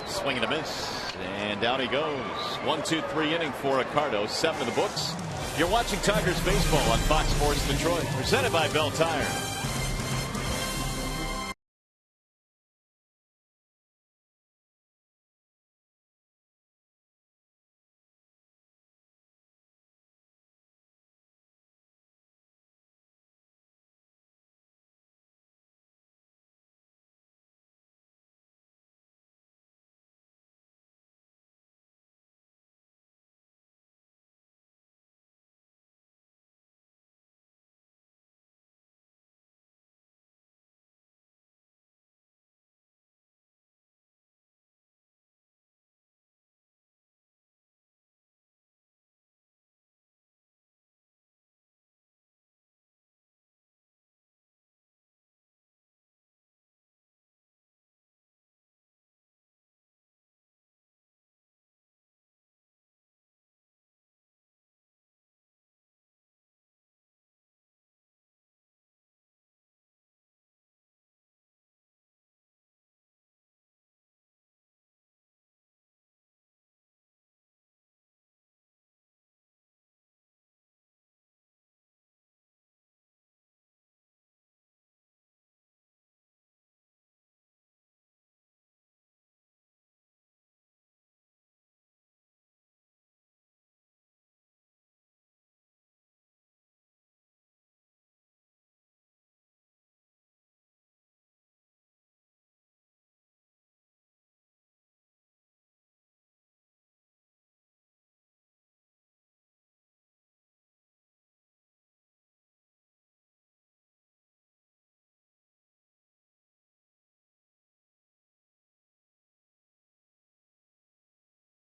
Swing and a miss, and down he goes. 1-2-3 inning for Ricardo. 7 in the books. You're watching Tigers baseball on Fox Sports Detroit, presented by Bell Tire.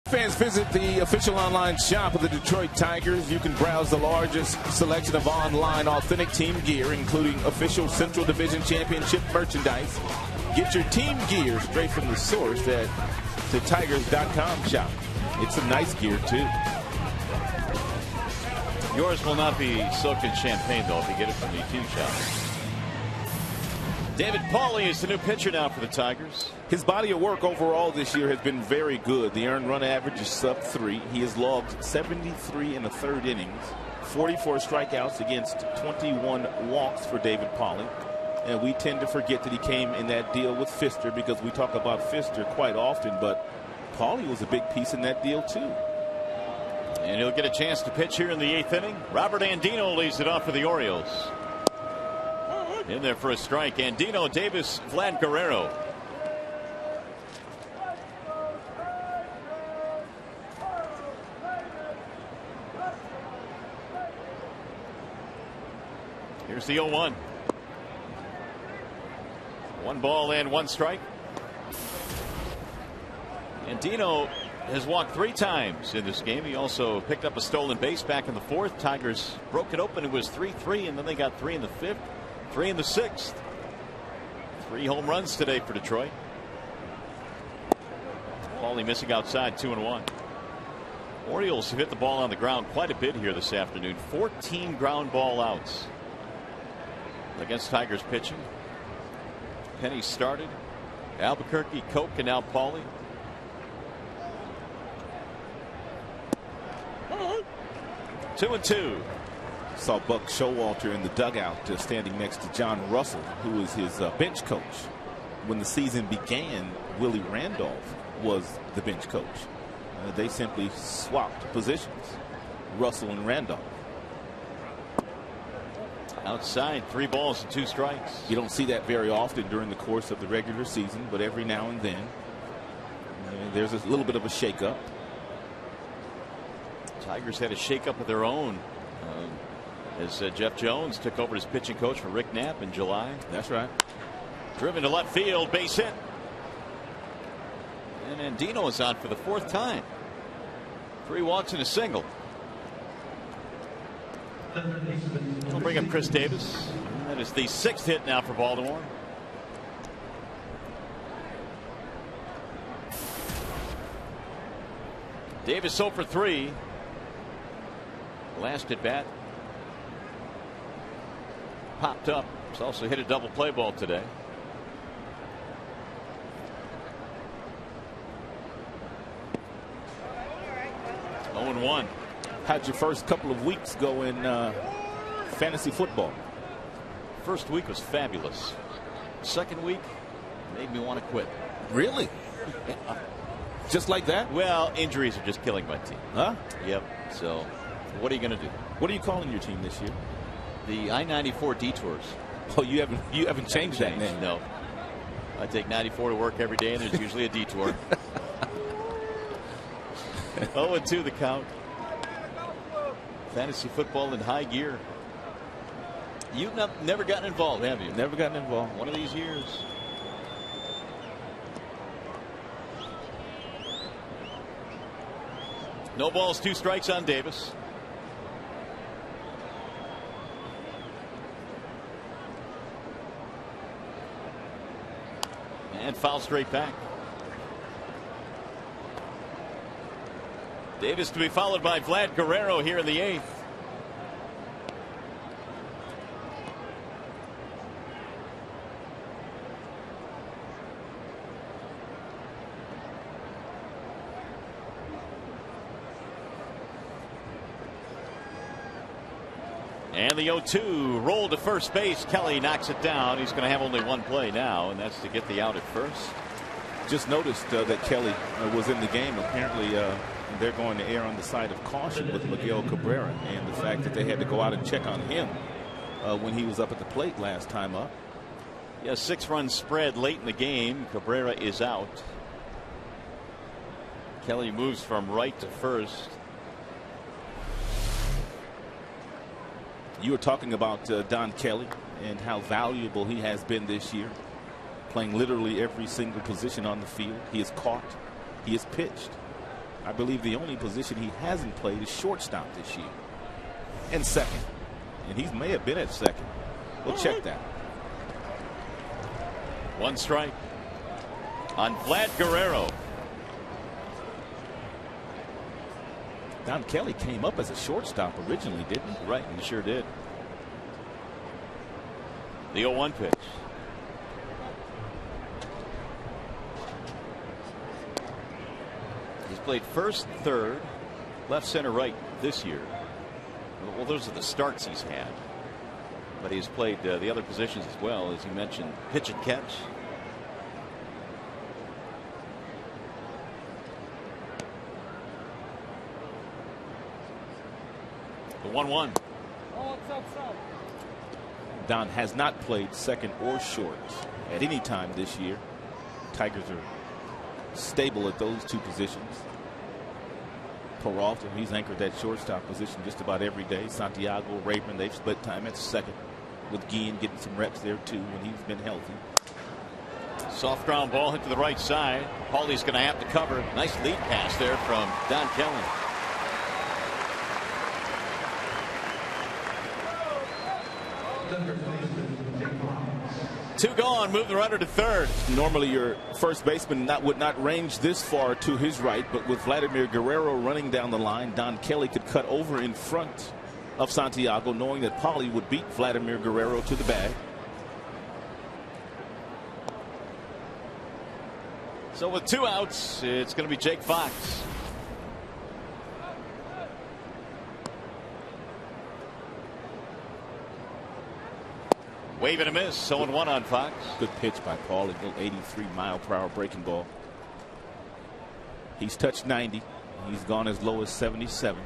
Fans, visit the official online shop of the Detroit Tigers. You can browse the largest selection of online authentic team gear, including official Central Division Championship merchandise. Get your team gear straight from the source at the Tigers.com shop. It's some nice gear, too. Yours will not be soaked in champagne, though, if you get it from the team shop. David Pauly is the new pitcher now for the Tigers. His body of work overall this year has been very good. The earned run average is sub-3. He has logged 73 in the 3rd innings, 44 strikeouts against 21 walks for David Pauly. And we tend to forget that he came in that deal with Fister because we talk about Fister quite often, but Pauly was a big piece in that deal too. And he'll get a chance to pitch here in the 8th inning. Robert Andino leads it off for the Orioles. In there for a strike. Andino, Davis, Vlad Guerrero. Here's the 0-1. 1 ball and 1 strike. And Dino has walked 3 times in this game. He also picked up a stolen base back in the 4th. Tigers broke it open. It was 3-3, and then they got 3 in the 5th, 3 in the 6th. 3 home runs today for Detroit. Paulie missing outside, 2-1. Orioles have hit the ball on the ground quite a bit here this afternoon. 14 ground ball outs against Tigers pitching. Penny started. Albuquerque, Koch, and now Paulie. 2-2. Saw Buck Showalter in the dugout standing next to John Russell, who is his bench coach. When the season began, Willie Randolph was the bench coach. They simply swapped positions, Russell and Randolph. Outside, 3 balls and 2 strikes. You don't see that very often during the course of the regular season, but every now and then there's a little bit of a shakeup. Tigers had a shakeup of their own as Jeff Jones took over as pitching coach for Rick Knapp in July. That's right. Driven to left field, base hit. And Andino is out for the 4th time. 3 walks and a single. We'll bring up Chris Davis. That is the 6th hit now for Baltimore. Davis 0 for 3. Last at bat. Popped up. He's also hit a double play ball today. Oh, 0-1. How'd your first couple of weeks go in fantasy football? First week was fabulous. Second week made me want to quit. Really? Just like that? Well, injuries are just killing my team. Huh? Yep. So what are you going to do? What are you calling your team this year? The I-94 Detours. Oh, you haven't changed that name? No. I take 94 to work every day, and there's usually a detour. 0-2 the count. Fantasy football in high gear. You've never gotten involved, have you? Never gotten involved. One of these years. No balls, 2 strikes on Davis. And foul straight back. Davis to be followed by Vlad Guerrero here in the 8th. And the 0-2 roll to first base. Kelly knocks it down. He's going to have only 1 play now, and that's to get the out at first. Just noticed that Kelly was in the game. Apparently they're going to err on the side of caution with Miguel Cabrera, and the fact that they had to go out and check on him when he was up at the plate last time up. Yeah, 6-run spread late in the game. Cabrera is out. Kelly moves from right to first. You were talking about Don Kelly and how valuable he has been this year, playing literally every single position on the field. He has caught, he has pitched. I believe the only position he hasn't played is shortstop this year, and second, and he may have been at second. We'll check that. 1 strike on Vlad Guerrero. Don Kelly came up as a shortstop originally, didn't he? Right, he sure did. The 0-1 pitch. He's played first, third, left, center, right this year. Well, those are the starts he's had. But he's played the other positions as well, as you mentioned, pitch and catch. The 1-1. Don has not played second or short at any time this year. Tigers are stable at those 2 positions. Peralta, he's anchored that shortstop position just about every day. Santiago, Rayburn, they've split time at second, with Guillen getting some reps there too when he's been healthy. Soft ground ball hit to the right side. Paulie's going to have to cover. Nice lead pass there from Don Kelly. Two gone. Move the runner to third. Normally your first baseman would not range this far to his right, but with Vladimir Guerrero running down the line, Don Kelly could cut over in front of Santiago, knowing that Paulie would beat Vladimir Guerrero to the bag. So with 2 outs, it's going to be Jake Fox. Wave and a miss. 0-1 on Fox. Good pitch by Paulie. 83-mile-per-hour breaking ball. He's touched 90. He's gone as low as 77.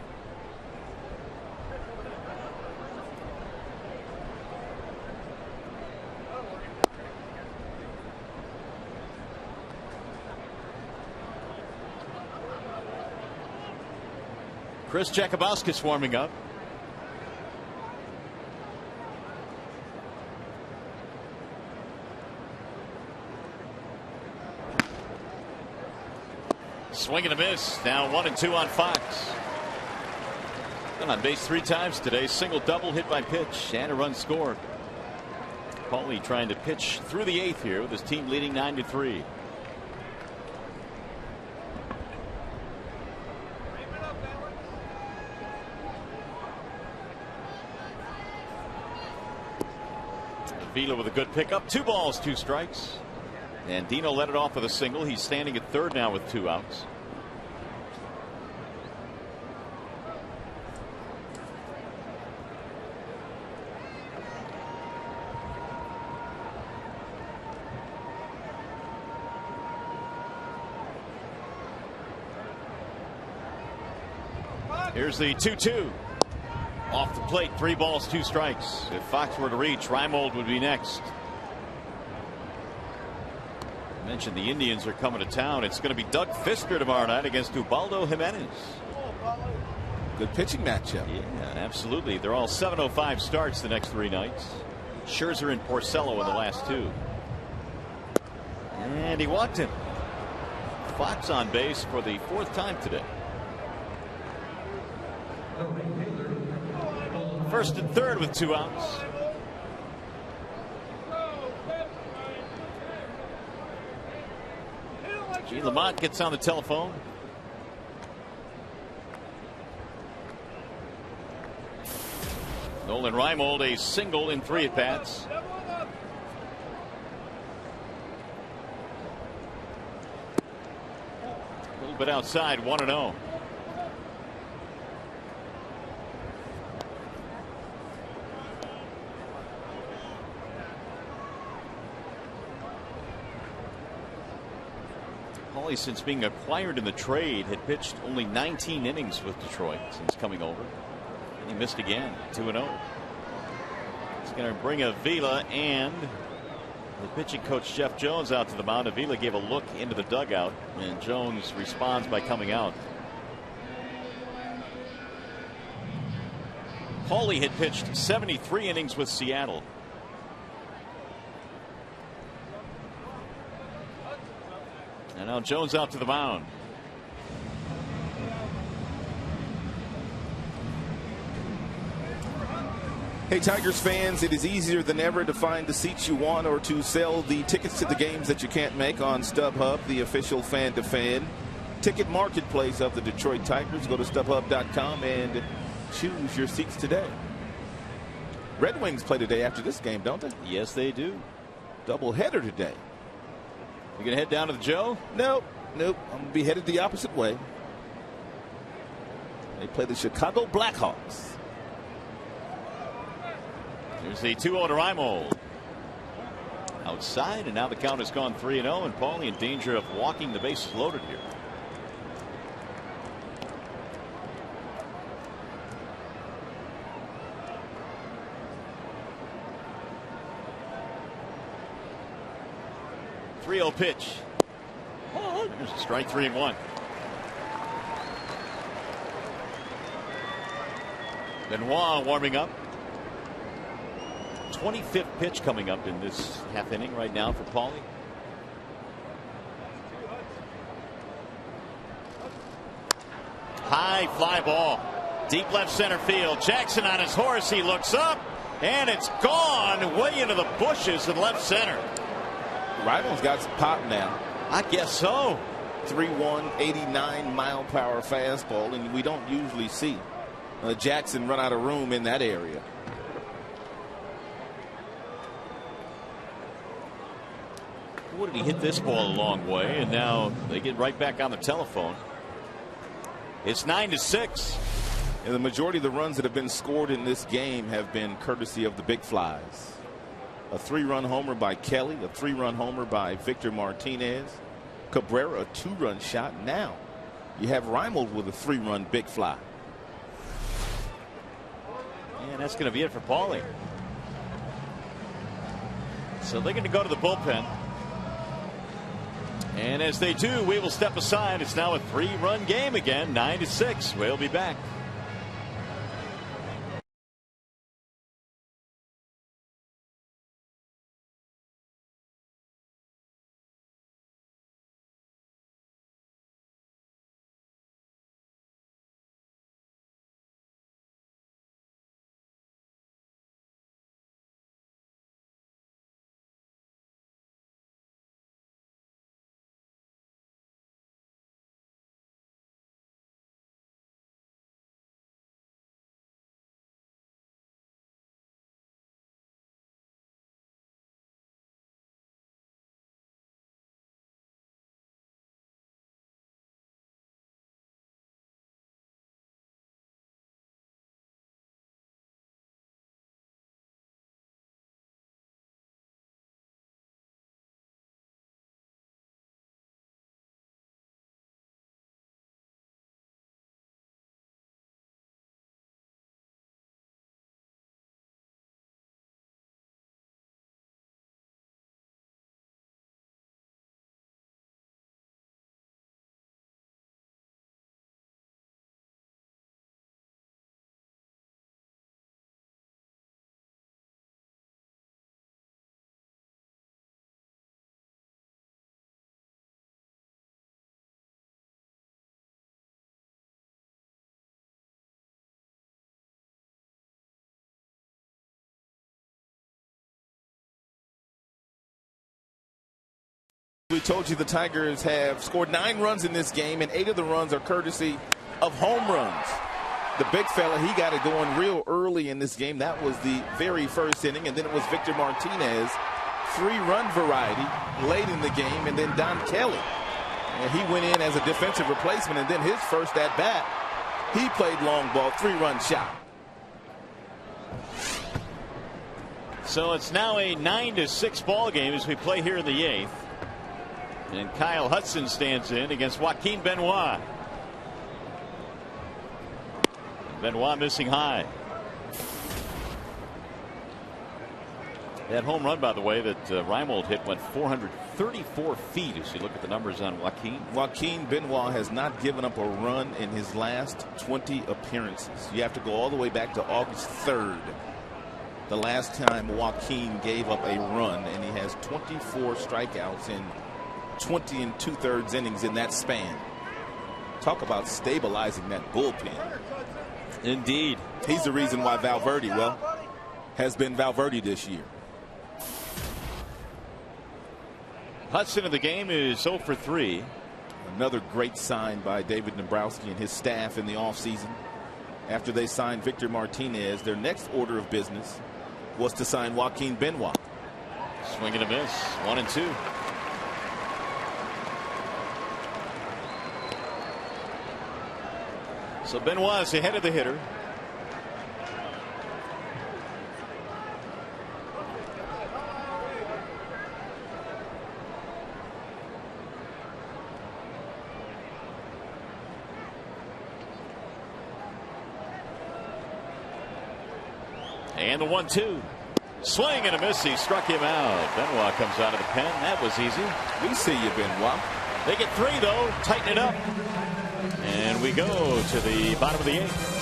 Chris Jakubowski's warming up. Swing and a miss. Now 1-2 on Fox. Been on base 3 times today. Single, double, hit by pitch, and a run scored. Paulie trying to pitch through the 8th here with his team leading 9-3. Vila with a good pickup. 2 balls, 2 strikes. And Dino let it off with a single. He's standing at third now with 2 outs. Here's the 2-2. Off the plate, 3 balls, 2 strikes. If Fox were to reach, Reimold would be next. I mentioned the Indians are coming to town. It's going to be Doug Fister tomorrow night against Ubaldo Jimenez. Good pitching matchup. Yeah, absolutely. They're all 7:05 starts the next 3 nights. Scherzer and Porcello in the last 2. And he walked him. Fox on base for the 4th time today. First and third with 2 outs. G. Lamont gets on the telephone. Nolan Reimold a single in 3 at-bats. A little bit outside, 1-0. Paulie, since being acquired in the trade, had pitched only 19 innings with Detroit since coming over. And he missed again, 2-0. He's going to bring Avila and the pitching coach Jeff Jones out to the mound. Avila gave a look into the dugout, and Jones responds by coming out. Paulie had pitched 73 innings with Seattle. And now Jones out to the mound. Hey, Tigers fans, it is easier than ever to find the seats you want or to sell the tickets to the games that you can't make on StubHub, the official fan-to-fan ticket marketplace of the Detroit Tigers. Go to StubHub.com and choose your seats today. Red Wings play today after this game, don't they? Yes, they do. Doubleheader today. You gonna head down to the Joe? Nope. I'm gonna be headed the opposite way. They play the Chicago Blackhawks. Here's the 2-0 to Reimold. Outside, and now the count has gone 3-0, and Paulie in danger of walking the bases loaded here. .3-0 pitch. There's a strike, 3-1. Benoit warming up. 25th pitch coming up in this half inning right now for Paulie. High fly ball. Deep left center field. Jackson on his horse. He looks up, and it's gone way into the bushes in left center. Rival's got some pop now. I guess so. 3-1, 89-mile-per-hour fastball, and we don't usually see Jackson run out of room in that area. What did he hit this ball a long way, and now they get right back on the telephone. It's 9-6. And the majority of the runs that have been scored in this game have been courtesy of the big flies. A 3-run homer by Kelly, a 3-run homer by Victor Martinez, Cabrera a 2-run shot. Now you have Reimold with a 3-run big fly. And that's going to be it for Paulie. So they're going to go to the bullpen. And as they do, we will step aside. It's now a 3-run game again, 9-6. We'll be back. We told you the Tigers have scored 9 runs in this game, and 8 of the runs are courtesy of home runs. The big fella, he got it going real early in this game. That was the very first inning, and then it was Victor Martinez, 3-run variety late in the game, and then Don Kelly. And he went in as a defensive replacement, and then his first at bat, he played long ball, 3-run shot. So it's now a 9-6 ball game as we play here in the 8th. And Kyle Hudson stands in against Joaquin Benoit. Benoit missing high. That home run, by the way, that Reimold hit went 434 feet as you look at the numbers on Joaquin. Joaquin Benoit has not given up a run in his last 20 appearances. You have to go all the way back to August 3rd. The last time Joaquin gave up a run, and he has 24 strikeouts in 20 2/3 innings in that span. Talk about stabilizing that bullpen. Indeed. He's the reason why Valverde, well, has been Valverde this year. Hudson in the game is 0 for 3. Another great sign by David Dombrowski and his staff in the offseason. After they signed Victor Martinez, their next order of business was to sign Joaquin Benoit. Swing and a miss. 1-2. So Benoit is ahead of the hitter. And the 1-2. Swing and a miss. He struck him out. Benoit comes out of the pen. That was easy. We see you, Benoit. They get 3, though. Tighten it up. And we go to the bottom of the 8th.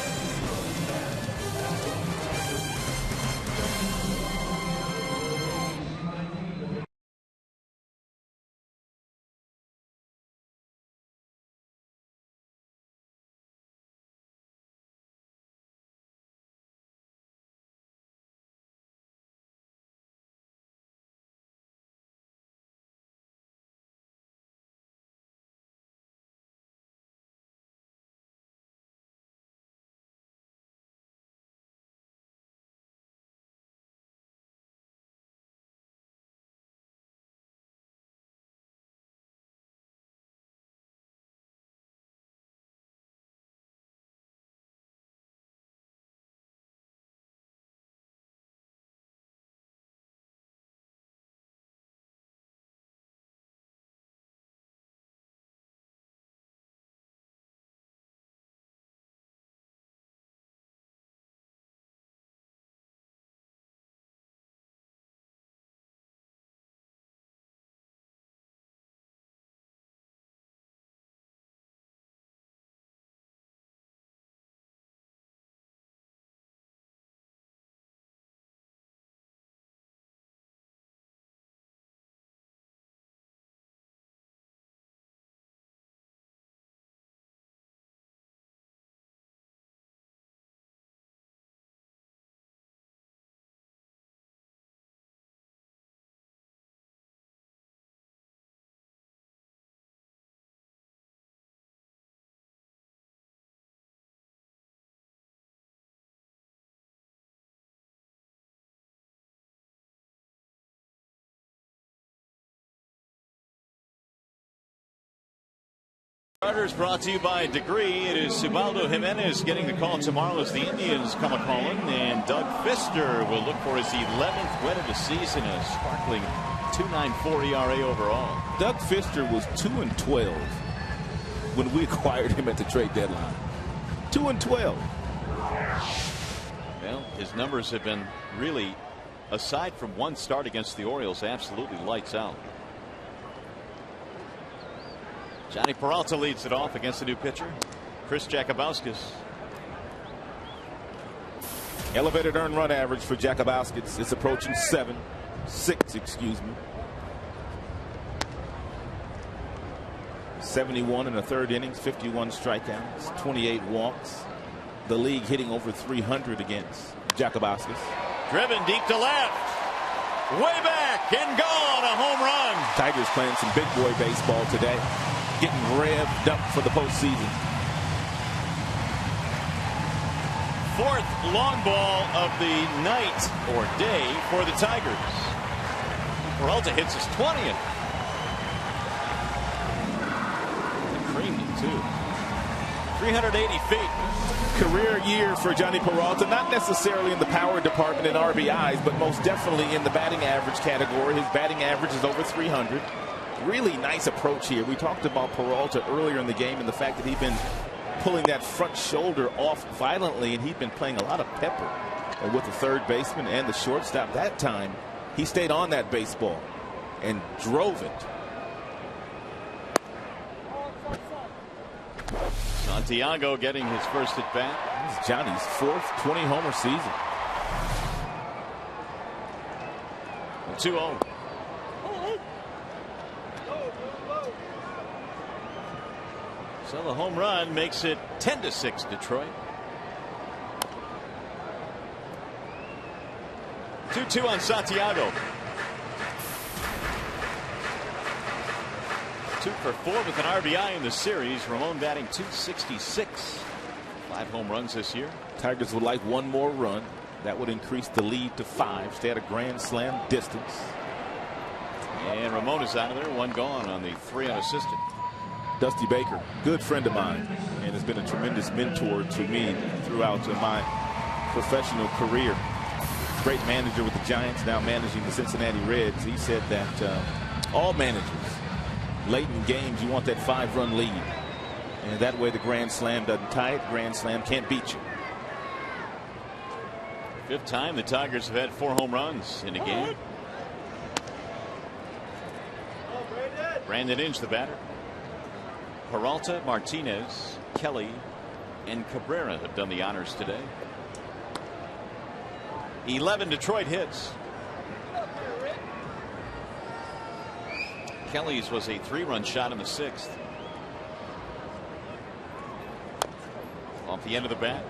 Starters brought to you by Degree. It is Ubaldo Jimenez getting the call tomorrow as the Indians come a-calling, and Doug Fister will look for his 11th win of the season, a sparkling 2.94 ERA overall. Doug Fister was 2-12 when we acquired him at the trade deadline. 2-12. Well, his numbers have been really, aside from one start against the Orioles, absolutely lights out. Johnny Peralta leads it off against the new pitcher, Chris Jakubowskis. Elevated earned run average for Jakubowskis. It's approaching 6, excuse me. 71 in the third innings, 51 strikeouts, 28 walks. The league hitting over 300 against Jakubowskis. Driven deep to left. Way back and gone. A home run. Tigers playing some big boy baseball today. Getting revved up for the postseason. Fourth long ball of the night or day for the Tigers. Peralta hits his 20th. Creamed it too. 380 feet. Career year for Johnny Peralta, not necessarily in the power department in RBIs, but most definitely in the batting average category. His batting average is over 300. Really nice approach here. We talked about Peralta earlier in the game and the fact that he'd been pulling that front shoulder off violently, and he'd been playing a lot of pepper with the third baseman and the shortstop. That time he stayed on that baseball and drove it. Santiago getting his first at bat. This is Johnny's fourth 20-homer season. 2-0. So the home run makes it 10-6 Detroit. 2-2 on Santiago. 2 for 4 with an RBI in the series. Ramon batting .266. 5 home runs this year. Tigers would like one more run. That would increase the lead to 5. Stay at a grand slam distance. And Ramon is out of there. 1 gone on the 3 unassisted. Dusty Baker, good friend of mine, and has been a tremendous mentor to me throughout my professional career. Great manager with the Giants, now managing the Cincinnati Reds. He said that all managers, late in games, you want that 5-run lead. And that way the grand slam doesn't tie it. Grand slam can't beat you. 5th time the Tigers have had 4 home runs in a game. Brandon Inge, the batter. Peralta, Martinez, Kelly, and Cabrera have done the honors today. 11 Detroit hits. Kelly's was a 3-run shot in the 6th. Off the end of the bat.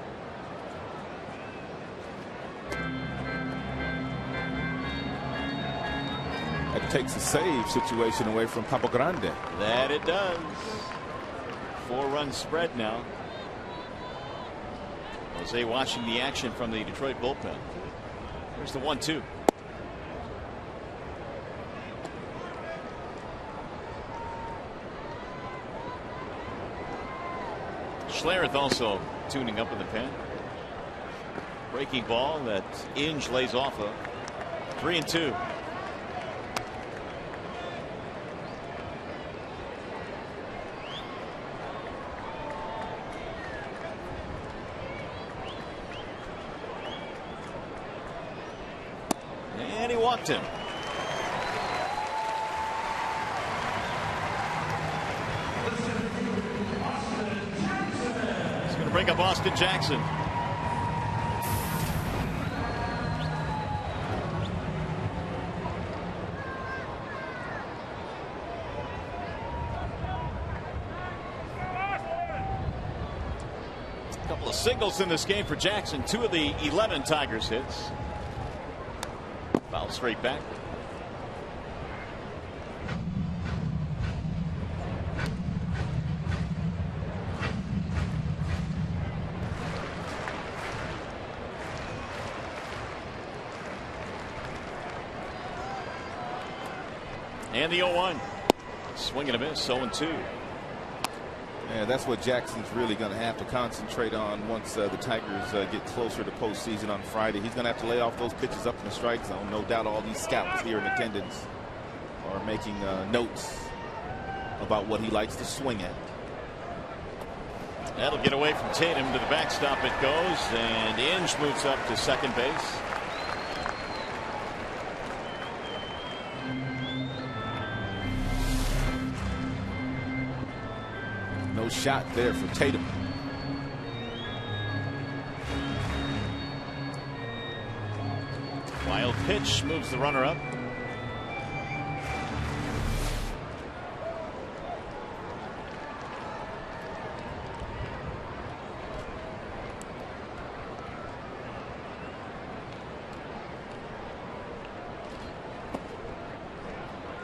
That takes a save situation away from Papa Grande. That it does. 4-run spread now. Jose watching the action from the Detroit bullpen. Here's the 1-2. Schlereth also tuning up in the pen. Breaking ball that Inge lays off of. 3-2. And he walked him. He's going to bring up Austin Jackson. A couple of singles in this game for Jackson. 2 of the 11 Tigers hits. Foul straight back. And the 0-1. Swing and a miss. 0-2. Yeah, that's what Jackson's really going to have to concentrate on once the Tigers get closer to postseason on Friday. He's going to have to lay off those pitches up in the strike zone. No doubt all these scouts here in attendance are making notes about what he likes to swing at. That'll get away from Tatum. To the backstop it goes, and Inge moves up to second base. No shot there for Tatum. Wild pitch moves the runner up.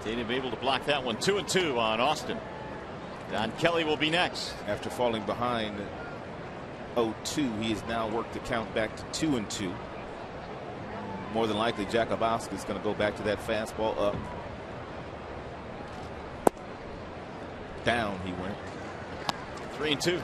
Tatum able to block that one. 2-2 on Austin. Don Kelly will be next. After falling behind 0-2, he has now worked the count back to 2-2. More than likely, Jakubowski is going to go back to that fastball up. Down he went. 3-2.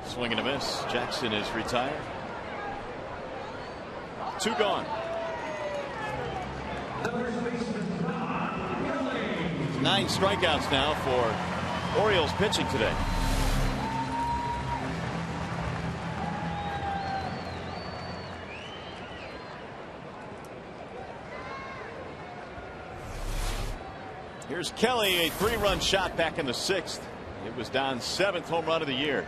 Swing and a miss. Jackson is retired. 2 gone. 9 strikeouts now for Orioles pitching today. Here's Kelly, a 3-run shot back in the 6th. It was Don's 7th home run of the year.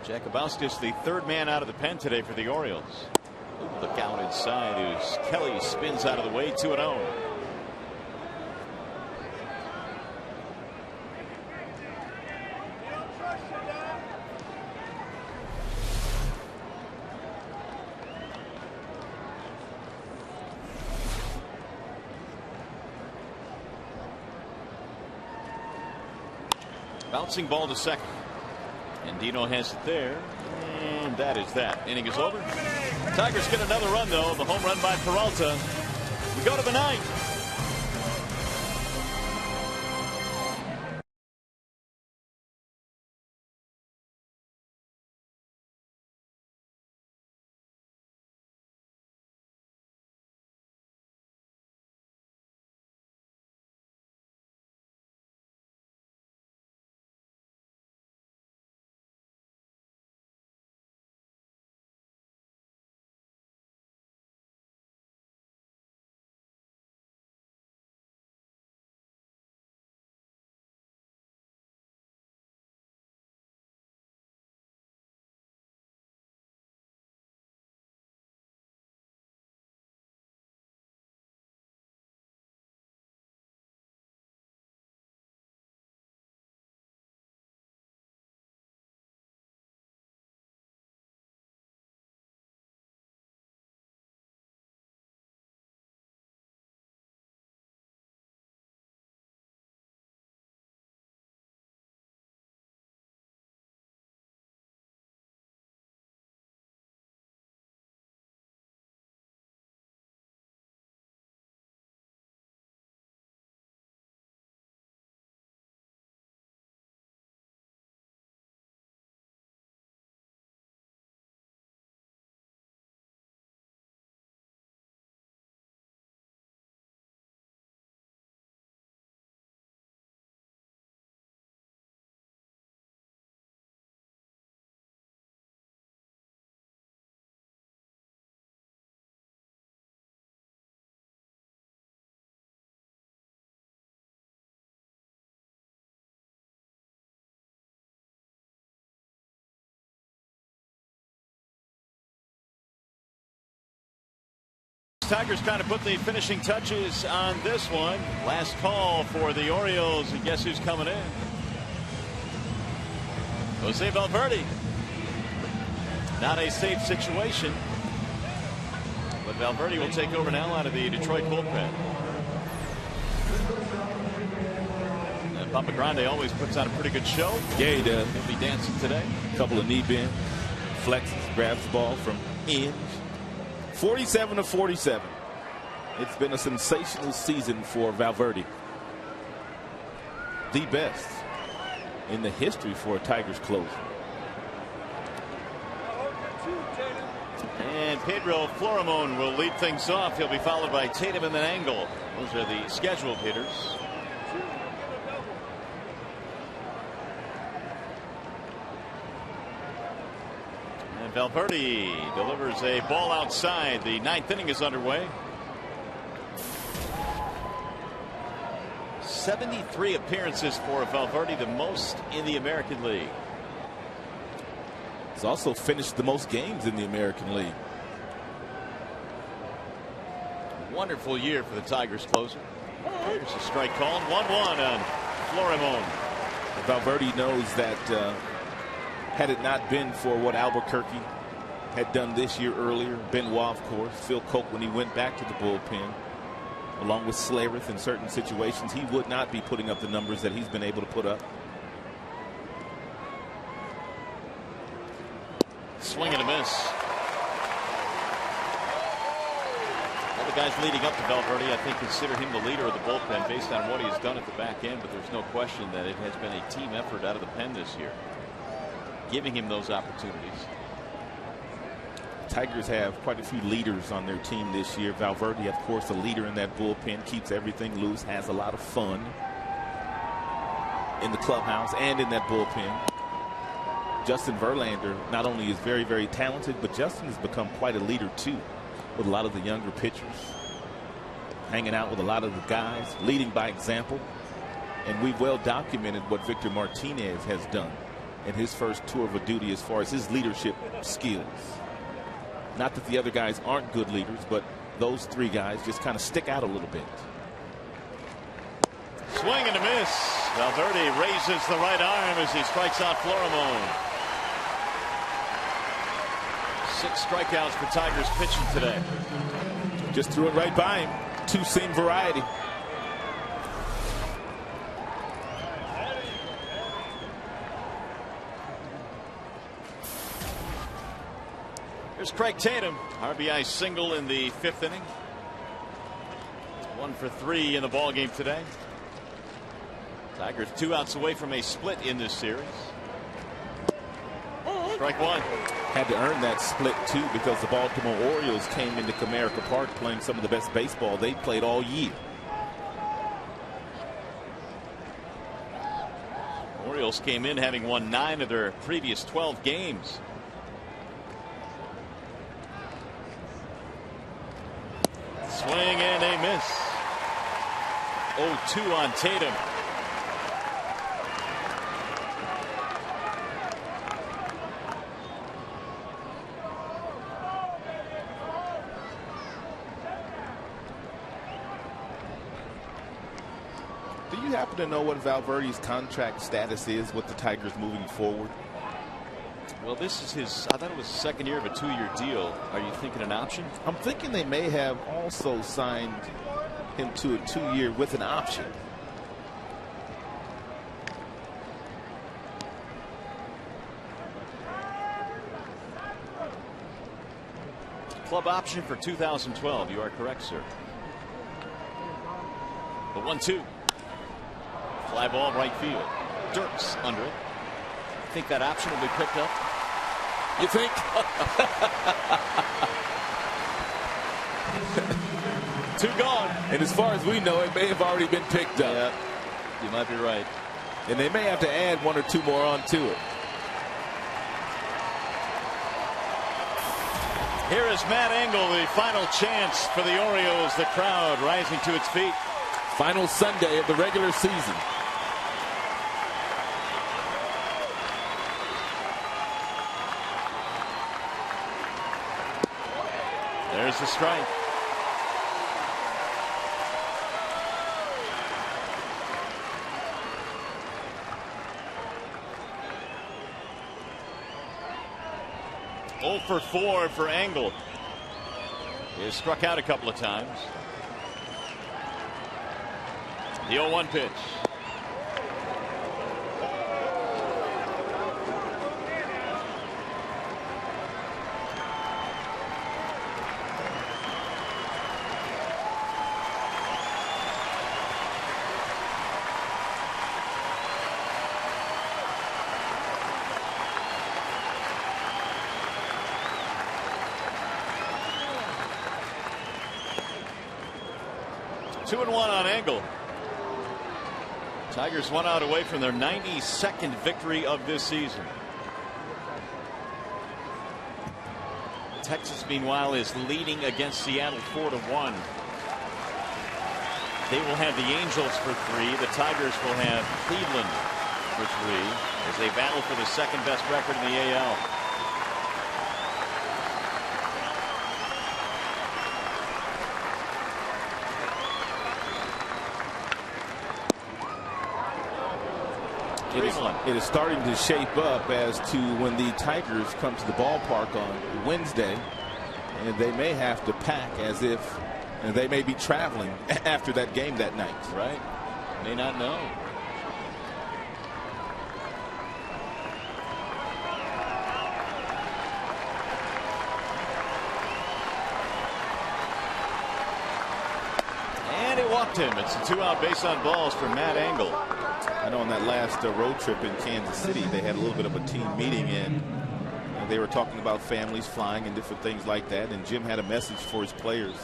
Jakubowski's the 3rd man out of the pen today for the Orioles. Ooh, look out inside as Kelly spins out of the way. 2-0. Bouncing ball to second. And Dino has it there, and that is that. Inning is over. Tigers get another run, though. The home run by Peralta. We go to the 9th. Tigers trying to put the finishing touches on this one. Last call for the Orioles, and guess who's coming in? Jose Valverde. Not a safe situation. But Valverde will take over now out of the Detroit bullpen. And Papa Grande always puts on a pretty good show. Yeah, he does. He'll be dancing today. A couple of knee bend, flexes, grabs the ball from in. 47-47. It's been a sensational season for Valverde. The best in the history for a Tigers closer. And Pedro Florimon will lead things off. He'll be followed by Tatum and then Angle. Those are the scheduled hitters. And Valverde delivers a ball outside. The ninth inning is underway. 73 appearances for Valverde, the most in the American League. He's also finished the most games in the American League. Wonderful year for the Tigers closer. Here's a strike called. 1-1 on Florimon. Valverde knows that had it not been for what Albuquerque had done this year earlier, Benoit, of course, Phil Koch when he went back to the bullpen, along with Slayerith in certain situations, he would not be putting up the numbers that he's been able to put up. Swing and a miss. All the guys leading up to Valverde, I think, consider him the leader of the bullpen based on what he's done at the back end, but there's no question that it has been a team effort out of the pen this year, giving him those opportunities. Tigers have quite a few leaders on their team this year. Valverde, of course, a leader in that bullpen, keeps everything loose, has a lot of fun in the clubhouse and in that bullpen. Justin Verlander not only is very, very talented, but Justin has become quite a leader too, with a lot of the younger pitchers, hanging out with a lot of the guys, leading by example. And we've well documented what Victor Martinez has done in his first tour of duty as far as his leadership skills. Not that the other guys aren't good leaders, but those three guys just kind of stick out a little bit. Swing and a miss. Valverde raises the right arm as he strikes out Florimon. 6 strikeouts for Tigers pitching today. Just threw it right by him. Two-seam variety. Here's Craig Tatum. RBI single in the 5th inning. 1 for 3 in the ball game today. Tigers 2 outs away from a split in this series. Strike 1. Had to earn that split too, because the Baltimore Orioles came into Comerica Park playing some of the best baseball they played all year. Orioles came in having won 9 of their previous 12 games. Swing and a miss. 0-2 on Tatum. Do you happen to know what Valverde's contract status is with the Tigers moving forward? Well, this is his, I thought it was the 2nd year of a 2-year deal. Are you thinking an option? I'm thinking they may have also signed him to a 2-year with an option. Club option for 2012. You are correct, sir. The 1-2. Fly ball right field. Dirks under it. Think that option will be picked up? You think? Two gone. And as far as we know, it may have already been picked up. Yeah, you might be right. And they may have to add 1 or 2 more onto it. Here is Matt Engel, the final chance for the Orioles. The crowd rising to its feet. Final Sunday of the regular season. There's the strike. 0 for 4 for Engel. He has struck out a couple of times. The 0-1 pitch. Two and one on Engel. Tigers 1 out away from their 92nd victory of this season. Texas, meanwhile, is leading against Seattle 4-1. They will have the Angels for 3. The Tigers will have Cleveland for 3 as they battle for the second best record in the AL. It is starting to shape up as to when the Tigers come to the ballpark on Wednesday, and they may have to pack as if they may be traveling after that game that night. Right. May not know. And he walked him. It's a 2-out base on balls for Matt Engel. I know on that last road trip in Kansas City, they had a little bit of a team meeting, and they were talking about families flying and different things like that. And Jim had a message for his players.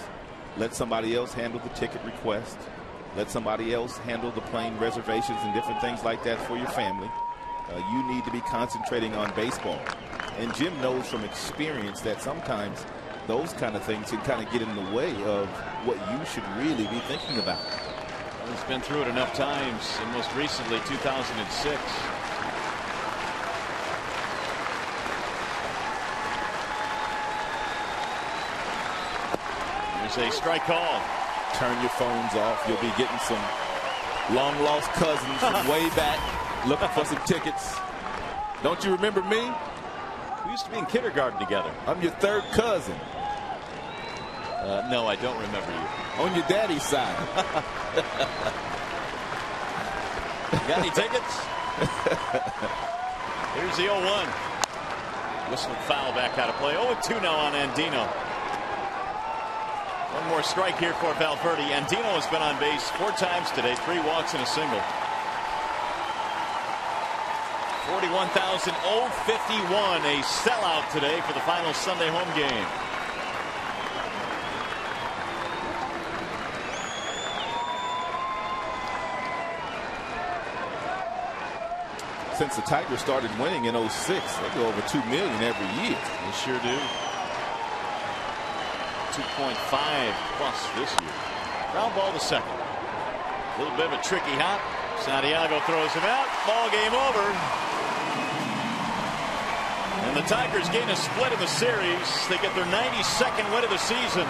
Let somebody else handle the ticket request. Let somebody else handle the plane reservations and different things like that for your family. You need to be concentrating on baseball. And Jim knows from experience that sometimes those kind of things can kind of get in the way of what you should really be thinking about. He's been through it enough times, and most recently 2006. There's a strike call. Turn your phones off. You'll be getting some long lost cousins from way back looking for some tickets. Don't you remember me? We used to be in kindergarten together. I'm your third cousin. No, I don't remember you. On your daddy's side. Got any tickets? Here's the 0-1. Whistled foul back out of play. 0-2 now on Andino. One more strike here for Valverde. Andino has been on base 4 times today. 3 walks and a single. 41,051. A sellout today for the final Sunday home game. Since the Tigers started winning in 06, they go over $2 million every year. They sure do. 2.5 plus this year. Ground ball to second. A little bit of a tricky hop. Santiago throws him out. Ball game over. And the Tigers gain a split in the series. They get their 92nd win of the season.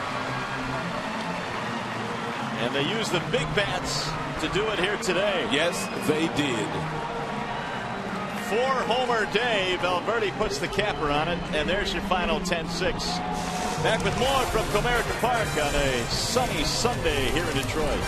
And they use the big bats to do it here today. Yes, they did. 4-homer day. Valverde puts the capper on it, and there's your final 10-6. Back with more from Comerica Park on a sunny Sunday here in Detroit.